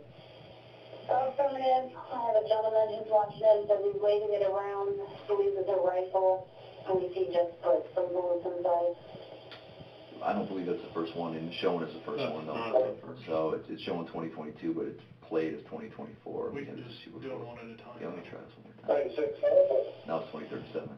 Speaker 5: Affirmative. I have a gentleman who's watching it, says he's waving it around, believes it's a rifle, and he just put some bullets inside.
Speaker 1: I don't believe that's the first one, and showing is the first
Speaker 4: That's
Speaker 1: one
Speaker 4: not
Speaker 1: though.
Speaker 4: the first.
Speaker 1: So it's showing 2022, but it's played as 2024.
Speaker 3: We can
Speaker 1: Again,
Speaker 3: just
Speaker 1: this is
Speaker 3: do
Speaker 1: Super
Speaker 3: them
Speaker 1: Bowl.
Speaker 3: one at a time.
Speaker 1: Yeah, let me try this one more time.
Speaker 2: 96.
Speaker 1: Now it's 2037.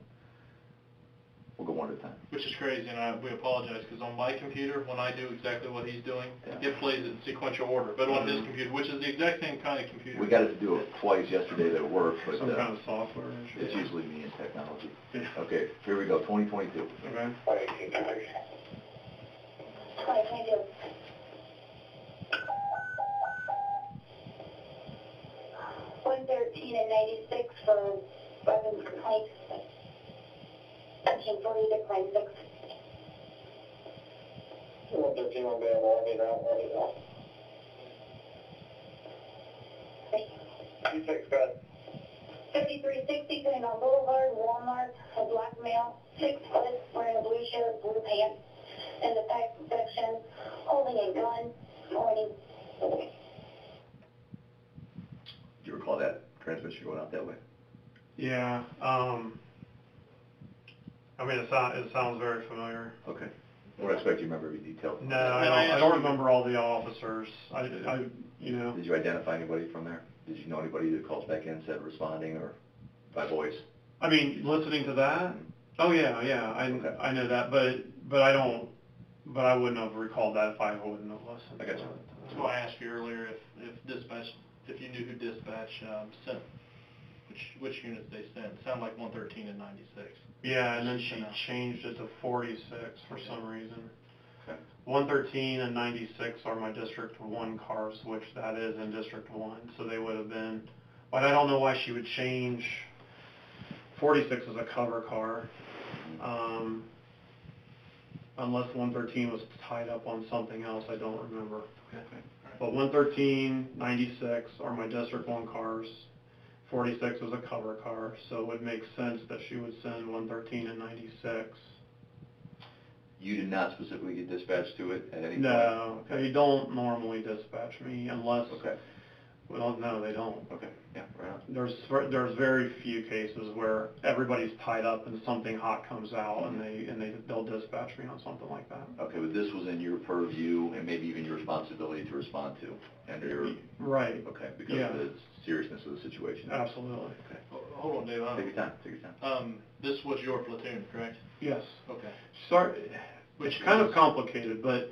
Speaker 1: We'll go one at a time.
Speaker 3: Which is crazy, and we apologize, because on my computer, when I do exactly what he's doing,
Speaker 1: Yeah.
Speaker 3: it plays it in sequential order. But on his computer, which is the exact same kind of computer.
Speaker 1: We got it to do it twice yesterday that worked, but
Speaker 4: Some kind of software issue.
Speaker 1: it's usually me and technology.
Speaker 4: Yeah.
Speaker 1: Okay, here we go, 2022.
Speaker 4: Okay.
Speaker 2: 1800.
Speaker 5: 2022. $113 and 96 for weapons complaint. 1340 to claim 6.
Speaker 2: 113 on bail, I mean, ready to go. 26, go ahead.
Speaker 5: 5360 Pennington Boulevard, Walmart, a black male, 6 foot, wearing a blue shirt, blue pants, in the back section, holding a gun, pointing.
Speaker 1: Do you recall that transmission going out that way?
Speaker 4: Yeah. I mean, it sounds very familiar.
Speaker 1: Okay. I don't expect you to remember every detail.
Speaker 4: No, I don't remember all the officers. You know.
Speaker 1: Did you identify anybody from there? Did you know anybody that calls back in and said responding or by voice?
Speaker 4: I mean, listening to that. Oh yeah,
Speaker 1: Okay.
Speaker 4: I know that, but I don't. But I wouldn't have recalled that if I wouldn't have listened.
Speaker 1: I got you.
Speaker 3: That's why I asked you earlier if dispatch, if you knew who dispatch sent, which units they sent. It sounded like 113 and 96.
Speaker 4: Yeah, and then she changed it to 46 for some reason.
Speaker 1: Okay.
Speaker 4: 113 and 96 are my District 1 cars, which that is in District 1, so they would have been, but I don't know why she would change. 46 is a cover car, unless 113 was tied up on something else, I don't remember.
Speaker 1: Okay.
Speaker 4: But 113, 96 are my District 1 cars. 46 is a cover car, so it would make sense that she would send 113 and 96.
Speaker 1: You did not specifically get dispatched to it at any point?
Speaker 4: No, they don't normally dispatch me unless,
Speaker 1: Okay.
Speaker 4: well, no, they don't.
Speaker 1: Okay, yeah, right on.
Speaker 4: There's very few cases where everybody's tied up and something hot comes out and they'll dispatch me on something like that.
Speaker 1: Okay, but this was in your purview and maybe even your responsibility to respond to, and your,
Speaker 4: Right.
Speaker 1: okay, because
Speaker 4: Yeah.
Speaker 1: of the seriousness of the situation.
Speaker 4: Absolutely.
Speaker 1: Okay.
Speaker 3: Hold on, Dave.
Speaker 1: Take your time, take your time.
Speaker 3: This was your platoon, correct?
Speaker 4: Yes.
Speaker 3: Okay.
Speaker 4: It's kind of complicated, but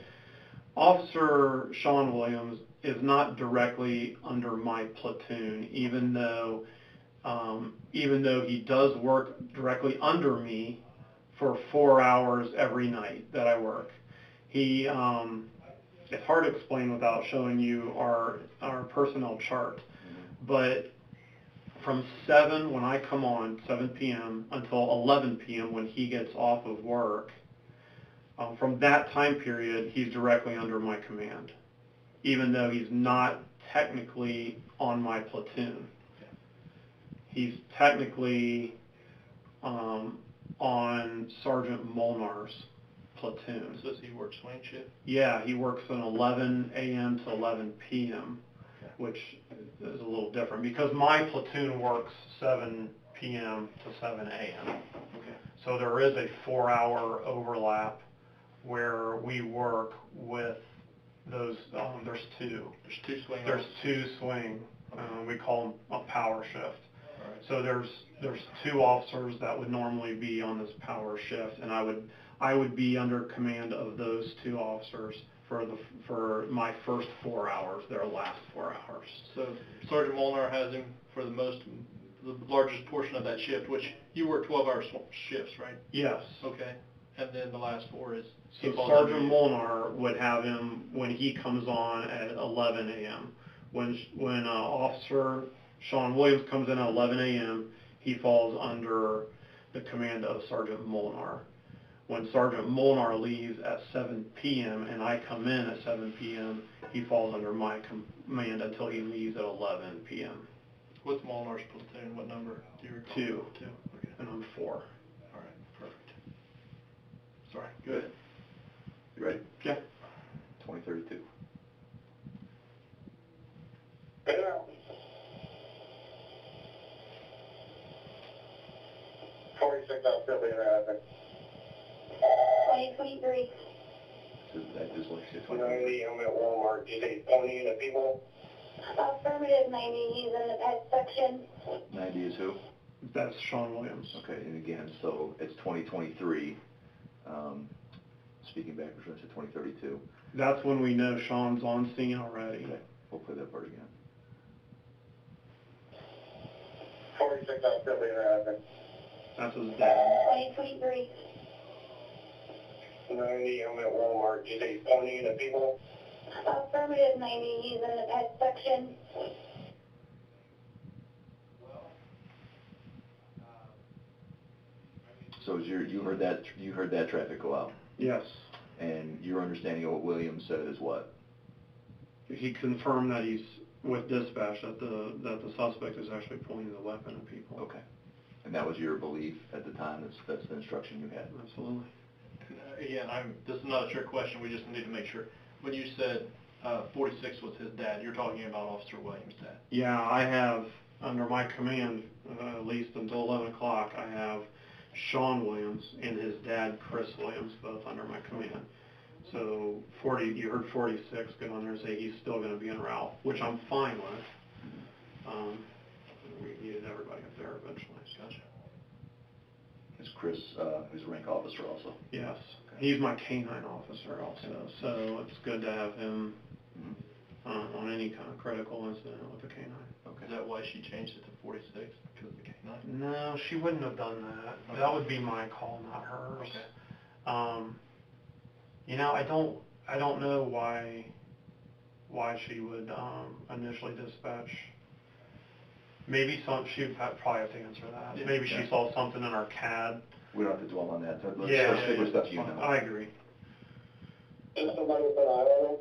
Speaker 4: Officer Sean Williams is not directly under my platoon, even though he does work directly under me for 4 hours every night that I work. He, it's hard to explain without showing you our personnel chart, but from 7 when I come on, 7 p.m. until 11 p.m. when he gets off of work, from that time period, he's directly under my command, even though he's not technically on my platoon. He's technically on Sergeant Molnar's platoon.
Speaker 3: So does he work swing shift?
Speaker 4: Yeah, he works from 11 a.m. to 11 p.m.,
Speaker 3: Okay.
Speaker 4: which is a little different, because my platoon works 7 p.m. to 7 a.m.
Speaker 3: Okay.
Speaker 4: So there is a 4-hour overlap where we work with those, there's two.
Speaker 3: There's two swing
Speaker 4: There's
Speaker 3: officers.
Speaker 4: two swing, we call them a power shift.
Speaker 3: All right.
Speaker 4: So there's two officers that would normally be on this power shift, and I would be under command of those two officers for my first 4 hours, their last 4 hours.
Speaker 3: So Sergeant Molnar has him for the largest portion of that shift, which you work 12-hour shifts, right?
Speaker 4: Yes.
Speaker 3: Okay. And then the last 4 is...
Speaker 4: So
Speaker 3: he falls
Speaker 4: Sergeant
Speaker 3: under you.
Speaker 4: Molnar would have him when he comes on at 11 a.m. When Officer Sean Williams comes in at 11 a.m., he falls under the command of Sergeant Molnar. When Sergeant Molnar leaves at 7 p.m. and I come in at 7 p.m., he falls under my command until he leaves at 11 p.m.
Speaker 3: What's Molnar's platoon? What number do you recall?
Speaker 4: 2.
Speaker 3: 2. Okay.
Speaker 4: And I'm 4.
Speaker 3: All right. Perfect. Sorry. Go ahead.
Speaker 1: You ready?
Speaker 4: Yeah.
Speaker 1: 2032.
Speaker 5: Yeah. 46 out still being around. 2023.
Speaker 1: So that is like 600.
Speaker 5: 90, I'm at Walmart. You say 20 the people? Affirmative, 90. He's in the pet section.
Speaker 1: 90 is who?
Speaker 4: That's Sean Williams.
Speaker 1: Okay, and again, so it's 2023. Speaking backwards, I said 2032.
Speaker 4: That's when we know Sean's on scene already.
Speaker 1: Okay, we'll play that part again.
Speaker 5: 46 out still being around.
Speaker 4: That's his dad.
Speaker 5: 2023. 90, I'm at Walmart. You say 20 the people? Affirmative, 90. He's in the pet section.
Speaker 1: So you heard that traffic go out,
Speaker 4: Yes.
Speaker 1: and your understanding of what Williams said is what?
Speaker 4: He confirmed that he's with dispatch, that the suspect is actually pointing the weapon at people.
Speaker 1: Okay, and that was your belief at the time. That's the instruction you had.
Speaker 4: Absolutely.
Speaker 3: Again, this is not a trick question. We just need to make sure. When you said 46 was his dad, you're talking about Officer Williams' dad.
Speaker 4: Yeah, I have under my command, at least until 11 o'clock, I have Sean Williams and his dad, Chris Williams, both under my command. So you heard 46 go on there and say he's still going to be en route, which I'm fine with. We needed everybody up there eventually.
Speaker 3: Gotcha.
Speaker 1: Is Chris, who's a rank officer also?
Speaker 4: Yes. He's my canine officer also, so it's good to have him on any kind of critical incident with the canine.
Speaker 1: Okay.
Speaker 3: Is that why she changed it to 46? Because of the canine?
Speaker 4: No, she wouldn't have done that.
Speaker 3: Okay.
Speaker 4: That would be my call, not hers.
Speaker 3: Okay.
Speaker 4: You know, I don't know why she would initially dispatch. Maybe she'd probably have to answer that.
Speaker 1: Yeah.
Speaker 4: Maybe she saw something in our CAD.
Speaker 1: We don't have to dwell on that. Let's
Speaker 4: Yeah,
Speaker 1: stick with stuff you know.
Speaker 4: I agree.
Speaker 5: Is somebody with an eye on him?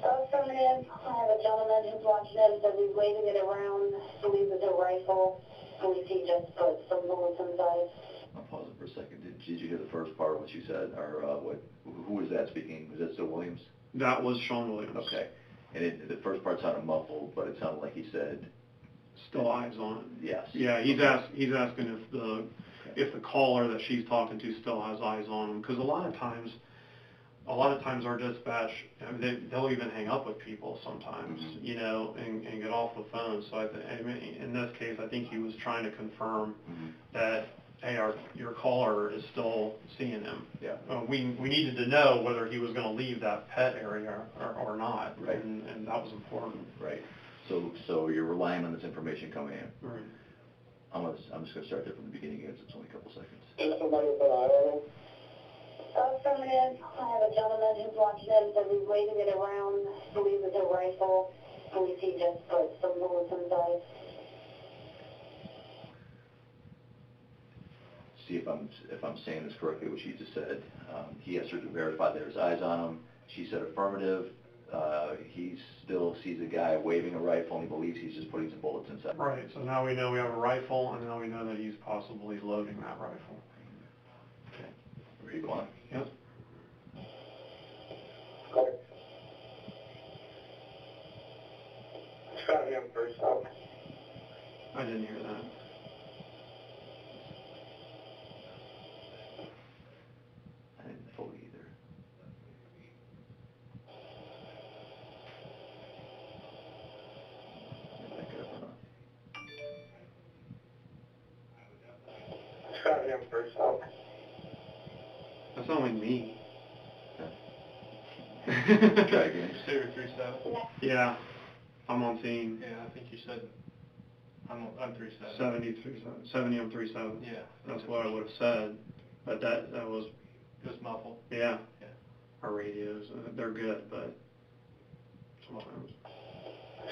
Speaker 5: Affirmative. I have a gentleman who's watching him, says he's waving it around, believes it's a rifle, believes he just put some bullets inside.
Speaker 1: I'll pause it for a second. Did you hear the first part of what you said, or who was that speaking? Was that still Williams?
Speaker 4: That was Sean Williams.
Speaker 1: Okay. And the first part sounded muffled, but it sounded like he said,
Speaker 4: Still eyes on it.
Speaker 1: yes.
Speaker 4: Yeah, he's asking if the caller that she's talking to still has eyes on him, because a lot of times our dispatch, I mean, they'll even hang up with people sometimes, you know, and get off the phone. So I mean, in this case, I think he was trying to confirm that, hey, your caller is still seeing him.
Speaker 1: Yeah.
Speaker 4: We needed to know whether he was going to leave that pet area or not,
Speaker 1: Right.
Speaker 4: and that was important.
Speaker 1: Right. So you're relying on this information coming in.
Speaker 4: Right.
Speaker 1: I'm just going to start there from the beginning again, so it's only a couple seconds.
Speaker 5: Is somebody with an eye on him? Affirmative. I have a gentleman who's watching him, says he's waving it around, believes it's a rifle, believes he just put some bullets inside.
Speaker 1: See if I'm saying this correctly, what she just said. He asked her to verify there's eyes on him. She said affirmative. He still sees a guy waving a rifle, and he believes he's just putting some bullets inside.
Speaker 4: Right, so now we know we have a rifle, and now we know that he's possibly loading that rifle.
Speaker 1: Okay. Ready to go on?
Speaker 4: Yep.
Speaker 5: Scotty, I'm first up.
Speaker 4: I didn't hear that.
Speaker 1: I didn't fully either. Back it up or not?
Speaker 5: Scotty, I'm first up.
Speaker 4: That sounded like me.
Speaker 1: Try again.
Speaker 3: 037.
Speaker 4: Yeah, I'm on scene.
Speaker 3: Yeah, I think you said, I'm 37.
Speaker 4: 70 on 37.
Speaker 3: Yeah.
Speaker 4: That's what I would have said, but that was,
Speaker 3: It was muffled.
Speaker 4: yeah.
Speaker 3: Yeah.
Speaker 4: Our radios, they're good, but sometimes.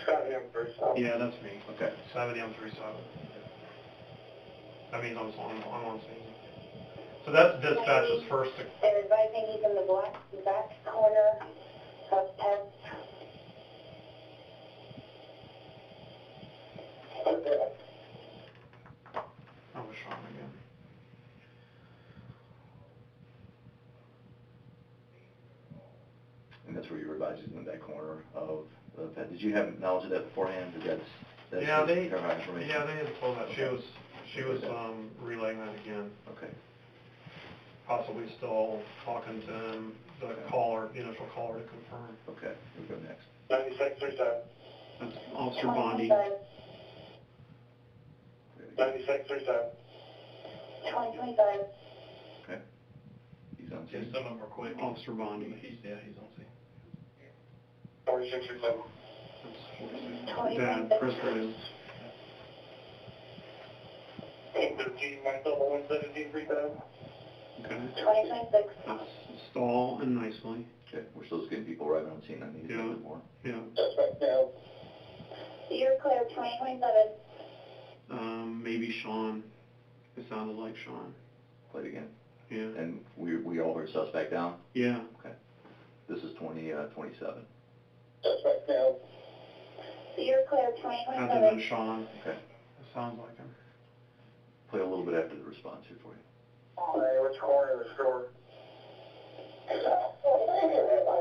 Speaker 5: Scotty, I'm first up.
Speaker 4: Yeah, that's me.
Speaker 1: Okay.
Speaker 4: 70 on 37. That means I'm on scene. So that's dispatch's first.
Speaker 5: They're advising he's in the back corner of test. Okay.
Speaker 4: I was Sean again.
Speaker 1: And that's where you were advising in that corner of that. Did you have knowledge of that beforehand? That that's
Speaker 4: Yeah, they
Speaker 1: paramount information?
Speaker 4: Yeah, they had told that.
Speaker 1: Okay.
Speaker 4: She was relaying that again.
Speaker 1: Okay.
Speaker 4: Possibly still talking to him, the caller, the initial caller to confirm.
Speaker 1: Okay. We'll go next.
Speaker 5: 9637.
Speaker 4: That's Officer Bondi.
Speaker 5: 9637. 2025.
Speaker 1: Okay. He's on
Speaker 3: Yeah,
Speaker 1: scene.
Speaker 3: some of them are quick.
Speaker 4: Officer Bondi.
Speaker 3: He's on scene.
Speaker 5: 4637.
Speaker 4: That's Dad, Chris Reardon.
Speaker 5: 13, myself, 11737.
Speaker 4: Okay.
Speaker 5: 2026.
Speaker 4: That's stall and nicely.
Speaker 1: Okay. We're still just getting people arriving on scene. I need a
Speaker 4: Yeah.
Speaker 1: little bit more.
Speaker 4: Yeah.
Speaker 5: Suspect now. You're clear, 2027.
Speaker 4: Maybe Sean. It sounded like Sean.
Speaker 1: Play it again.
Speaker 4: Yeah.
Speaker 1: And we all heard suspect down?
Speaker 4: Yeah.
Speaker 1: Okay. This is 27.
Speaker 5: Suspect now. You're clear,
Speaker 4: Had to have
Speaker 5: 2027.
Speaker 4: been Sean.
Speaker 1: Okay.
Speaker 4: It sounds like him.
Speaker 1: Play a little bit after the response here for you.
Speaker 5: Hey, which corner of the store? I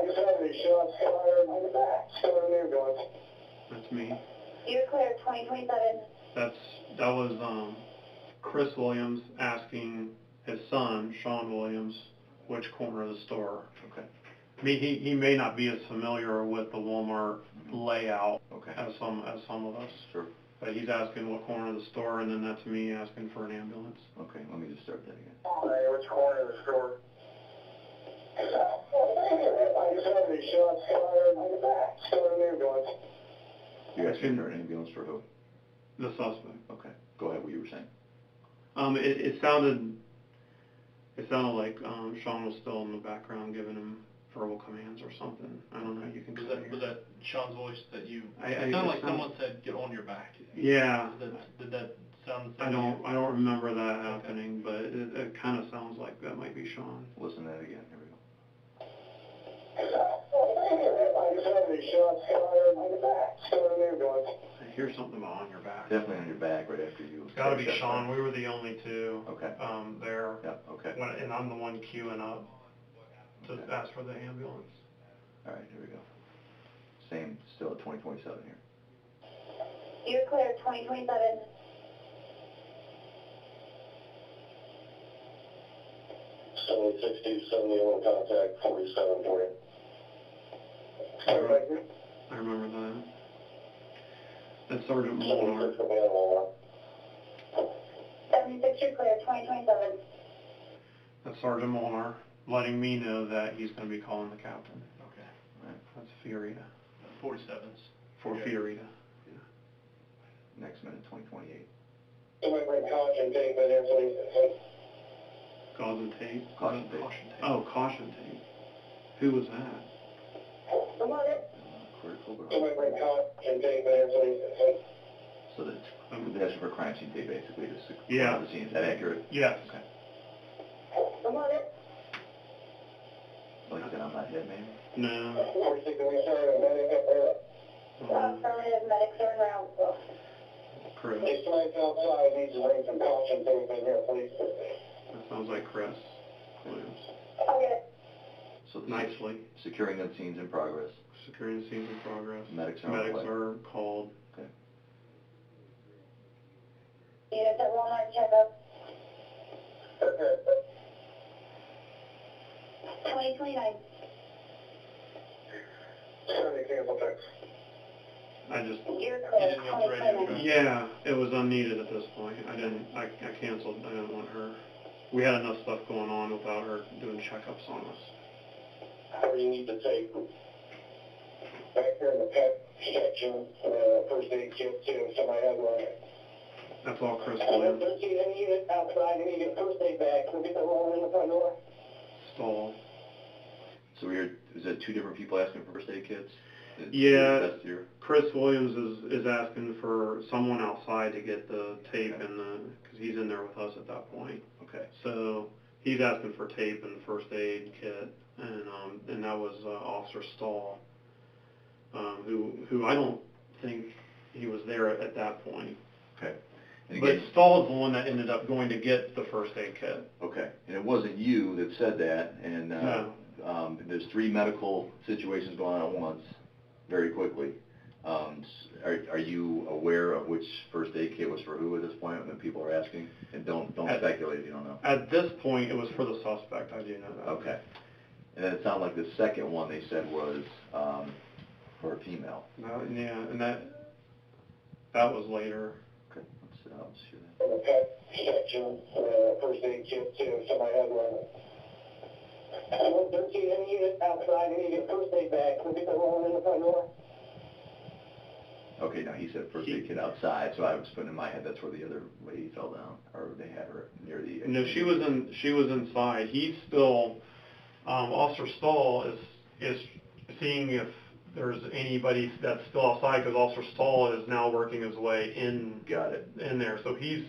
Speaker 5: just had these shots fired on the back. Still in the ambulance.
Speaker 4: That's me.
Speaker 5: You're clear, 2027.
Speaker 4: That was Chris Williams asking his son, Sean Williams, which corner of the store.
Speaker 1: Okay.
Speaker 4: He may not be as familiar with the Walmart layout
Speaker 1: Okay.
Speaker 4: as some of us,
Speaker 1: Sure.
Speaker 4: but he's asking what corner of the store, and then that's me asking for an ambulance.
Speaker 1: Okay. Let me just start that again.
Speaker 5: Hey, which corner of the store? I just had these shots fired on the back. Still in the ambulance.
Speaker 1: You asking for an ambulance for who?
Speaker 4: The suspect.
Speaker 1: Okay. Go ahead, what you were saying.
Speaker 4: It sounded like Sean was still in the background giving him verbal commands or something. I don't know. You can.
Speaker 3: Was that Sean's voice that you?
Speaker 4: I
Speaker 3: It sounded like
Speaker 4: it sounds-
Speaker 3: someone said, "Get on your back."
Speaker 4: Yeah.
Speaker 3: Did that sound? the
Speaker 4: I
Speaker 3: same to you?
Speaker 4: don't remember that happening, but it kind of sounds like that might be Sean.
Speaker 1: Listen to that again. Here we go.
Speaker 5: I just had these shots fired on the back. Still in the ambulance.
Speaker 4: I hear something about on your back.
Speaker 1: Definitely on your back right after you.
Speaker 4: It's got to be Sean. We were the only two
Speaker 1: Okay.
Speaker 4: there.
Speaker 1: Yeah. Okay.
Speaker 4: And I'm the one queuing up to
Speaker 1: Okay.
Speaker 4: ask for the ambulance.
Speaker 1: All right. Here we go. Same. Still at 2027 here.
Speaker 5: You're clear, 2027. So 60, 71 contact, 47 for you.
Speaker 4: I remember that. That's Sergeant Molnar.
Speaker 5: 76, you're clear, 2027.
Speaker 4: That's Sergeant Molnar letting me know that he's going to be calling the captain.
Speaker 3: Okay.
Speaker 1: All right.
Speaker 4: That's Fiorita.
Speaker 3: 47s.
Speaker 4: For
Speaker 3: Yeah.
Speaker 4: Fiorita.
Speaker 1: Next minute, 2028.
Speaker 5: You might bring caution tape in here, please.
Speaker 4: Gauze and tape.
Speaker 1: Caution tape.
Speaker 3: Caution tape.
Speaker 4: Oh, caution tape. Who was that?
Speaker 5: Somebody,
Speaker 1: Critical,
Speaker 5: you
Speaker 1: but
Speaker 5: might bring caution tape in here, please.
Speaker 1: so that that's for crime scene tape basically to
Speaker 4: Yeah.
Speaker 1: the scene. Is that accurate?
Speaker 4: Yes.
Speaker 1: Okay.
Speaker 5: Somebody,
Speaker 1: Like I said, I'm not dead, man.
Speaker 4: No.
Speaker 5: 46, we started a medic up there.
Speaker 4: Um,
Speaker 5: Affirmative, medics are around.
Speaker 4: Chris.
Speaker 5: These flags outside needs to bring some caution tape in here, please.
Speaker 4: That sounds like Chris Williams.
Speaker 5: I'll get it.
Speaker 1: So the
Speaker 4: nicely.
Speaker 1: securing the scene's in progress.
Speaker 4: Securing the scene's in progress.
Speaker 1: Medics are on the way.
Speaker 4: are called.
Speaker 1: Okay.
Speaker 5: Units at Walmart, check up. 2029.
Speaker 4: I just,
Speaker 5: You're
Speaker 3: You
Speaker 5: clear,
Speaker 3: didn't get the radio
Speaker 5: 2029.
Speaker 4: yeah, it was unneeded at this point. I canceled. I didn't want her. We had enough stuff going on without her doing checkups on us.
Speaker 5: How do you need to take? Back here in the pet section, first aid kit too, if somebody has one.
Speaker 4: That's all Chris Williams.
Speaker 5: Don't see any unit outside, you need to get a first aid bag, we'll get that rolling in the front door.
Speaker 4: Stall.
Speaker 1: So is that two different people asking for first aid kits?
Speaker 4: Yeah,
Speaker 1: That's your...
Speaker 4: Chris Williams is asking for someone outside to get the tape and because he's in there with us at that point.
Speaker 1: Okay.
Speaker 4: So he's asking for tape and first aid kit, and that was Officer Stahl, who I don't think he was there at that point.
Speaker 1: Okay. And
Speaker 4: But
Speaker 1: again,
Speaker 4: Stahl is the one that ended up going to get the first aid kit.
Speaker 1: okay. And it wasn't you that said that, and
Speaker 4: No.
Speaker 1: There's 3 medical situations going on at once, very quickly. Are you aware of which first aid kit was for who at this point when people are asking? And don't speculate if you don't know.
Speaker 4: At this point, it was for the suspect. I do know that.
Speaker 1: Okay. And then it sounded like the second one they said was for a female.
Speaker 4: No, yeah, and that was later.
Speaker 1: Okay, let's hear that.
Speaker 5: In the pet section, first aid kit too, if somebody has one. Don't see any unit outside, you need to get a first aid bag, we'll get that rolling in the front door.
Speaker 1: Okay, now he said first aid kit outside, so I was putting in my head that's where the other lady fell down, or they had her near the...
Speaker 4: No, she was inside. He's still, Officer Stahl is seeing if there's anybody that's still outside, because Officer Stahl is now working his way in.
Speaker 1: Got it.
Speaker 4: In there, so he's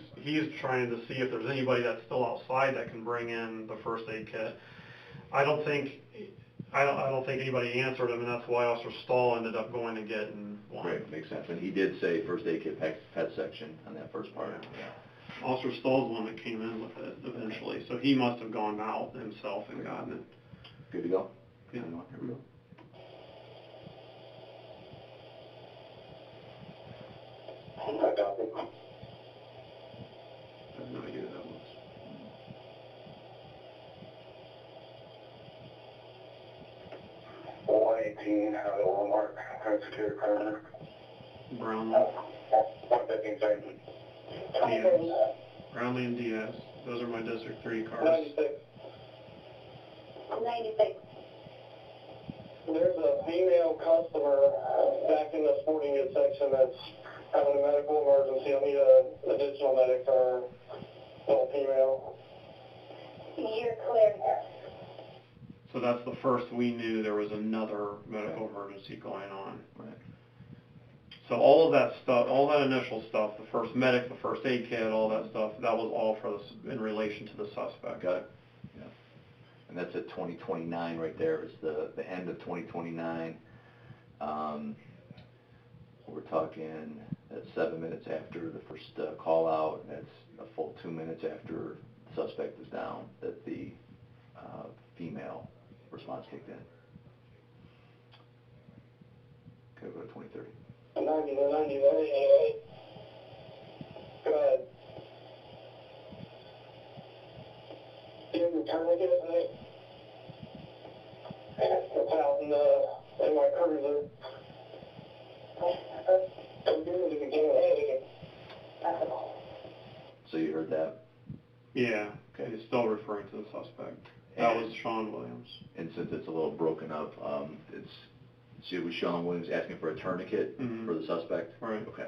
Speaker 4: trying to see if there's anybody that's still outside that can bring in the first aid kit. I don't think anybody answered him, and that's why Officer Stahl ended up going to get one.
Speaker 1: Great, makes sense. And he did say first aid kit pet section on that first part.
Speaker 4: Yeah. Officer Stahl's the one that came in with it eventually, so he must have gone out himself and gotten it.
Speaker 1: Good to go?
Speaker 4: Yeah.
Speaker 1: Here we go.
Speaker 5: I got it.
Speaker 4: I have no idea who that was.
Speaker 5: $118 out of Walmart, security perimeter.
Speaker 4: Brownlee.
Speaker 5: What that means,
Speaker 4: Diaz. Brownlee and Diaz. Those are my District 3 cars.
Speaker 5: 96. 96. There's a female customer back in the sporting goods section that's having a medical emergency. I need an additional medic for all female. You're clear.
Speaker 4: So that's the first we knew there was another medical emergency going on.
Speaker 1: Right.
Speaker 4: So all of that stuff, all that initial stuff, the first medic, the first aid kit, all that stuff, that was all for in relation to the suspect.
Speaker 1: Got it. Yeah. And that's at 2029 right there. It's the end of 2029. We're talking that's 7 minutes after the first call out. That's a full 2 minutes after the suspect is down that the female response kicked in. Okay, we'll go to 2030.
Speaker 5: 90, go ahead. Do you have your tourniquet? It's out in my cruiser. Don't do it if you can.
Speaker 1: So you heard that?
Speaker 4: Yeah,
Speaker 1: Okay.
Speaker 4: he's still referring to the suspect. That was Sean Williams.
Speaker 1: And since it's a little broken up, it was Sean Williams asking for a tourniquet for the suspect?
Speaker 4: Right.
Speaker 1: Okay.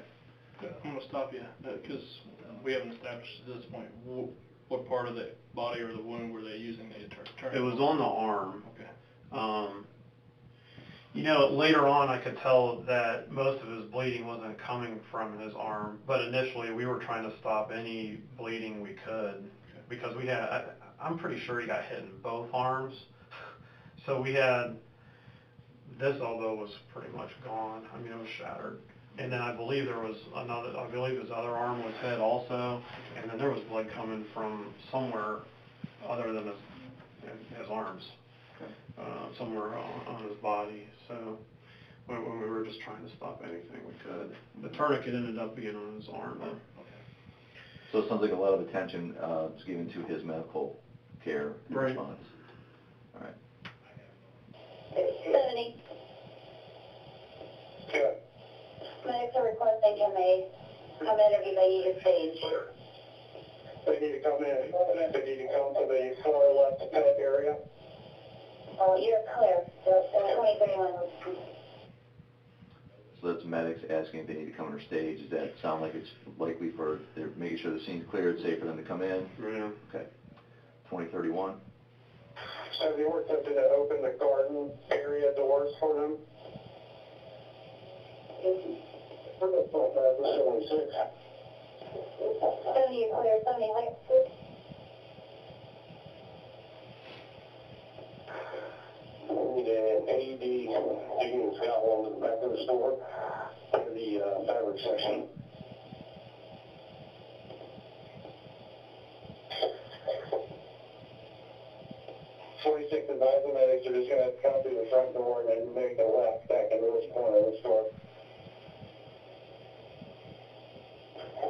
Speaker 3: I'm going to stop you, because we haven't established at this point what part of the body or the wound were they using the tourniquet?
Speaker 4: It was on the arm.
Speaker 3: Okay.
Speaker 4: Later on I could tell that most of his bleeding wasn't coming from his arm, but initially we were trying to stop any bleeding we could, because I'm pretty sure he got hit in both arms. So we had, this elbow was pretty much gone. I mean, it was shattered. And then I believe his other arm was hit also, and then there was blood coming from somewhere other than his arms. somewhere on his body. So when we were just trying to stop anything we could. The tourniquet ended up being on his arm.
Speaker 1: So it sounds like a lot of attention is given to his medical care and
Speaker 4: Right.
Speaker 1: response. All right.
Speaker 5: 70. Good. Medics are requesting can they come in or do they need a stage?
Speaker 6: They need to come in. They need to come to the far left pit area.
Speaker 5: Oh, you're clear. 2031.
Speaker 1: So that's medics asking if they need to come on stage. Does that sound like it's likely for, they're making sure the scene's cleared, safe for them to come in?
Speaker 4: Yeah.
Speaker 1: Okay. 2031.
Speaker 6: So they were attempting to open the garden area doors for them. For the 76.
Speaker 5: 70, you're clear. 70, like.
Speaker 6: Need an AED digging a scaffold in the back of the store, near the fabric section. '26 advised the medics are just going to come through the front door and then make the left back into this corner of the store.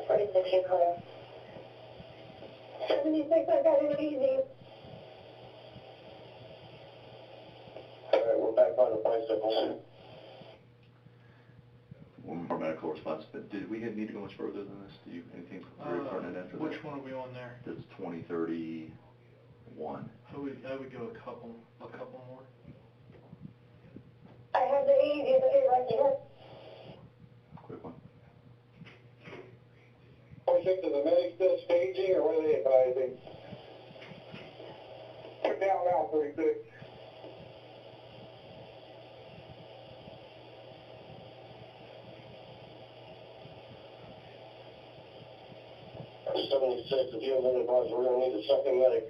Speaker 5: 46, you're clear. 76, I got it easy.
Speaker 6: All right, we're back by the bicycle.
Speaker 1: One more medical response, but did we need to go much further than this? Do you, anything very pertinent after that?
Speaker 3: Which one are we on there?
Speaker 1: That's 2031.
Speaker 3: I would go a couple more.
Speaker 5: I have the easy, but you're right here.
Speaker 1: Quick one.
Speaker 6: 46, is the medic still staging or what are they advising? We're down now, 46. If you have any advice, we're going to need a second medic.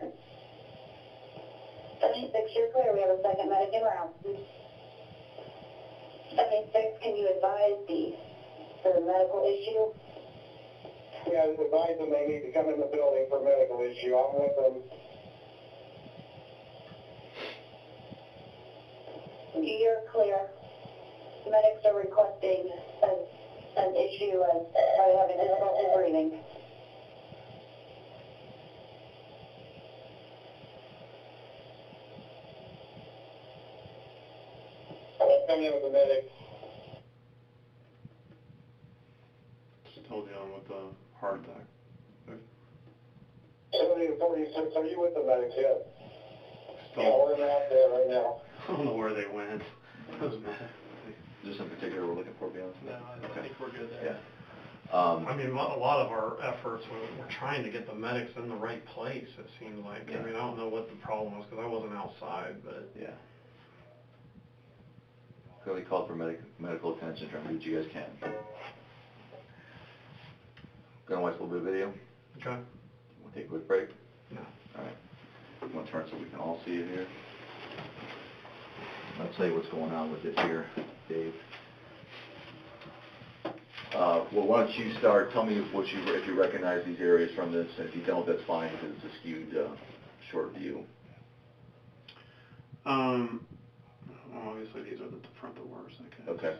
Speaker 5: 76, you're clear. We have a second medic in round. 76, can you advise the medical issue?
Speaker 6: Yeah, advise them they need to come in the building for medical issue. I'm with them.
Speaker 5: You're clear. Medics are requesting an issue as having difficulty breathing.
Speaker 6: I'll come in with the medic.
Speaker 4: Still dealing with the heart attack.
Speaker 6: 70 to 46, are you with the medics yet?
Speaker 4: Still,
Speaker 6: Yeah, we're out there right now.
Speaker 4: I don't know where they went. Those medics.
Speaker 1: Is there something particular we're looking for beyond
Speaker 3: No,
Speaker 1: that?
Speaker 3: I
Speaker 1: Okay.
Speaker 3: think we're good there.
Speaker 1: Yeah.
Speaker 4: I mean, a lot of our efforts, we're trying to get the medics in the right place, it seemed like.
Speaker 1: Yeah.
Speaker 4: I mean, I don't know what the problem was, because I wasn't outside, but...
Speaker 1: Yeah. Clearly called for medical attention, trying to do what you guys can. Gonna watch a little bit of video?
Speaker 4: Okay.
Speaker 1: We'll take a quick break?
Speaker 4: No.
Speaker 1: All right. I'm gonna turn so we can all see it here. I'll tell you what's going on with this here, Dave. Well, why don't you start, tell me if you recognize these areas from this, and if you don't, that's fine, because it's a skewed, short view.
Speaker 4: Well, obviously these are the front doors, I guess.
Speaker 1: Okay.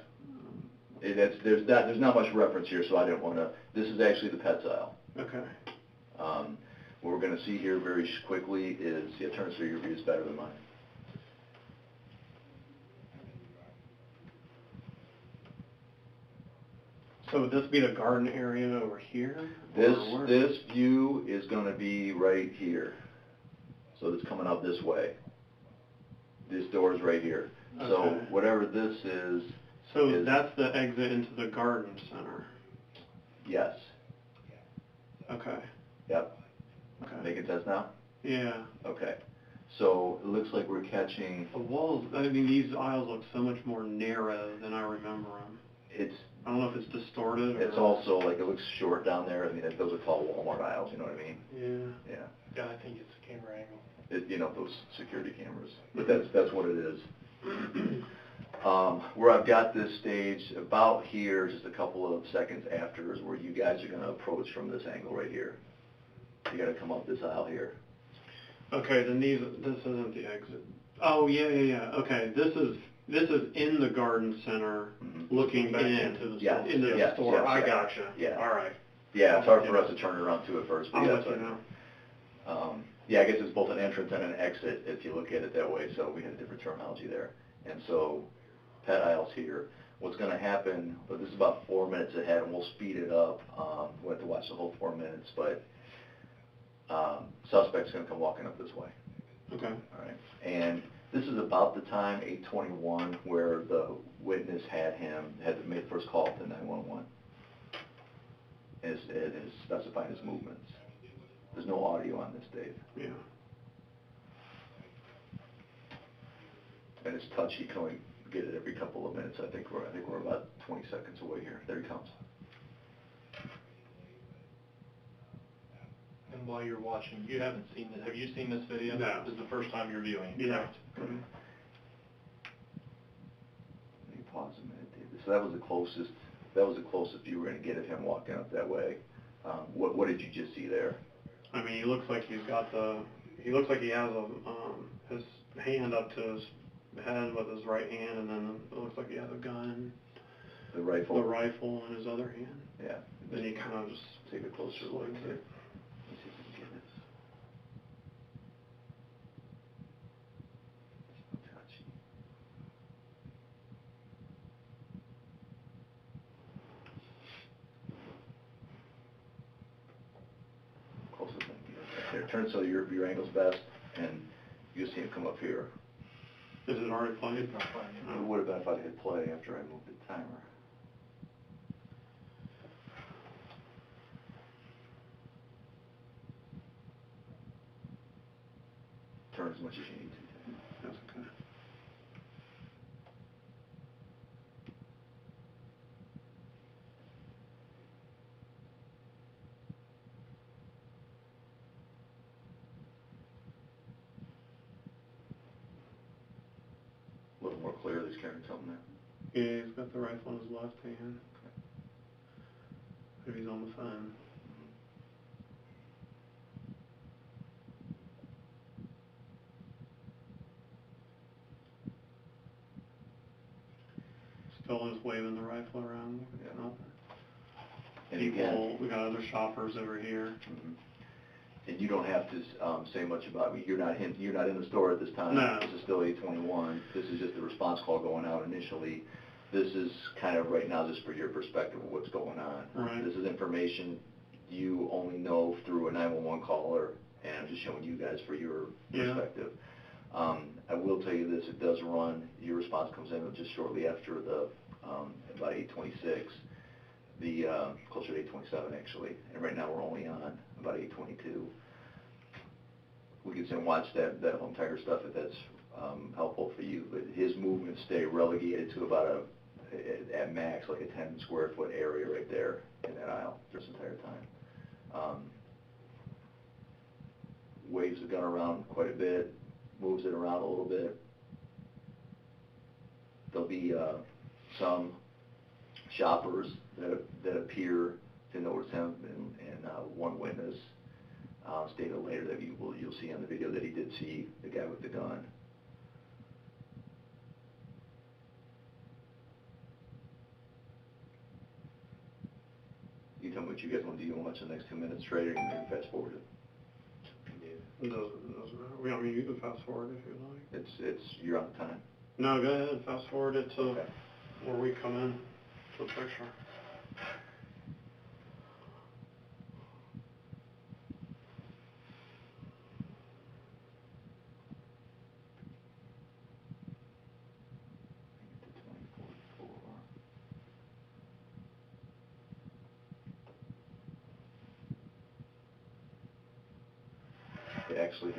Speaker 1: There's not much reference here, so I didn't want to, this is actually the pets aisle.
Speaker 4: Okay.
Speaker 1: What we're going to see here very quickly is, yeah, turn so your view is better than mine.
Speaker 4: So would this be the garden area over here?
Speaker 1: This view is going to be right here. So it's coming out this way. This door is right here.
Speaker 4: Okay.
Speaker 1: So whatever this is...
Speaker 4: So that's the exit into the garden center?
Speaker 1: Yes.
Speaker 4: Okay.
Speaker 1: Yep.
Speaker 4: Okay.
Speaker 1: Making sense now?
Speaker 4: Yeah.
Speaker 1: Okay. So it looks like we're catching...
Speaker 4: The walls, I mean, these aisles look so much more narrow than I remember them. I don't know if it's distorted or...
Speaker 1: It's also like, it looks short down there. I mean, those are called Walmart aisles, you know what I mean?
Speaker 4: Yeah.
Speaker 1: Yeah.
Speaker 3: Yeah, I think it's a camera angle.
Speaker 1: Those security cameras. But that's what it is. Where I've got this stage, about here, just a couple of seconds after, is where you guys are going to approach from this angle right here. You got to come up this aisle here.
Speaker 4: Okay, then this isn't the exit Oh, yeah, okay, this is in the garden center, looking
Speaker 3: Back
Speaker 4: in,
Speaker 3: into the
Speaker 1: Yeah.
Speaker 3: store.
Speaker 4: into the
Speaker 1: Yes,
Speaker 4: store,
Speaker 1: yes,
Speaker 4: I
Speaker 1: yeah.
Speaker 4: gotcha.
Speaker 1: Yeah.
Speaker 4: All right.
Speaker 1: Yeah, it's hard for us to turn it around to at first, but
Speaker 4: I'm
Speaker 1: yeah.
Speaker 4: with you now.
Speaker 1: Yeah, I guess it's both an entrance and an exit, if you look at it that way, so we had a different terminology there. And so, pet aisles here. What's gonna happen, but this is about 4 minutes ahead, and we'll speed it up. We'll have to watch the whole 4 minutes, but, suspect's gonna come walking up this way.
Speaker 4: Okay.
Speaker 1: All right, and this is about the time, 8:21, where the witness had made the first call to 911. It is specifying his movements. There's no audio on this, Dave.
Speaker 4: Yeah.
Speaker 1: And it's touchy, you can only get it every couple of minutes. I think we're about 20 seconds away here. There he comes.
Speaker 3: And while you're watching, you haven't seen it. Have you seen this video?
Speaker 4: No.
Speaker 3: This is the first time you're viewing it,
Speaker 4: Yeah.
Speaker 3: correct?
Speaker 1: Let me pause a minute, David. So that was the closest you were gonna get of him walking up that way. What did you just see there?
Speaker 4: I mean, he looks like he has his hand up to his head with his right hand, and then it looks like he has a gun,
Speaker 1: The rifle?
Speaker 4: the rifle in his other hand.
Speaker 1: Yeah.
Speaker 4: Then he kind of just
Speaker 1: Take a closer look
Speaker 4: swings
Speaker 1: here.
Speaker 4: it.
Speaker 1: Let's see if we can get this. It's touchy. Closest I can get. There, turn so your angle's best, and you'll see him come up here.
Speaker 4: Is it already played?
Speaker 3: It's not playing yet.
Speaker 1: It would have been if I hit play after I moved the timer. Turn as much as you need to.
Speaker 4: That's okay.
Speaker 1: A little more clear, he's carrying something there.
Speaker 4: Yeah, he's got the rifle in his left hand. Maybe he's on the phone. Still just waving the rifle around.
Speaker 1: Yeah.
Speaker 4: Nothing.
Speaker 1: And
Speaker 4: People,
Speaker 1: again,
Speaker 4: we got other shoppers over here.
Speaker 1: and you don't have to say much about it. You're not in the store at this time.
Speaker 4: No.
Speaker 1: This is still 8:21. This is just the response call going out initially. This is kind of right now just for your perspective of what's going on.
Speaker 4: Right.
Speaker 1: This is information you only know through a 911 caller, and I'm just showing you guys for your perspective. I will tell you this, it does run, your response comes in just shortly after the, about 8:26, closer to 8:27 actually, and right now we're only on about 8:22. We can sit and watch that home tiger stuff if that's helpful for you, but his movements stay relegated to about at max, like a 10 square foot area right there in that aisle this entire time. Waves the gun around quite a bit, moves it around a little bit. There'll be some shoppers that appear to notice him, and one witness stated later that you'll see on the video that he did see the guy with the gun. You tell me what you guys want to do. You want to watch the next 2 minutes straight, or you can fast forward it?
Speaker 4: It doesn't matter. I mean, you can fast forward if you like.
Speaker 1: You're on time.
Speaker 4: No, go ahead, fast forward it to
Speaker 1: Okay.
Speaker 4: where we come in to the picture.
Speaker 1: Actually,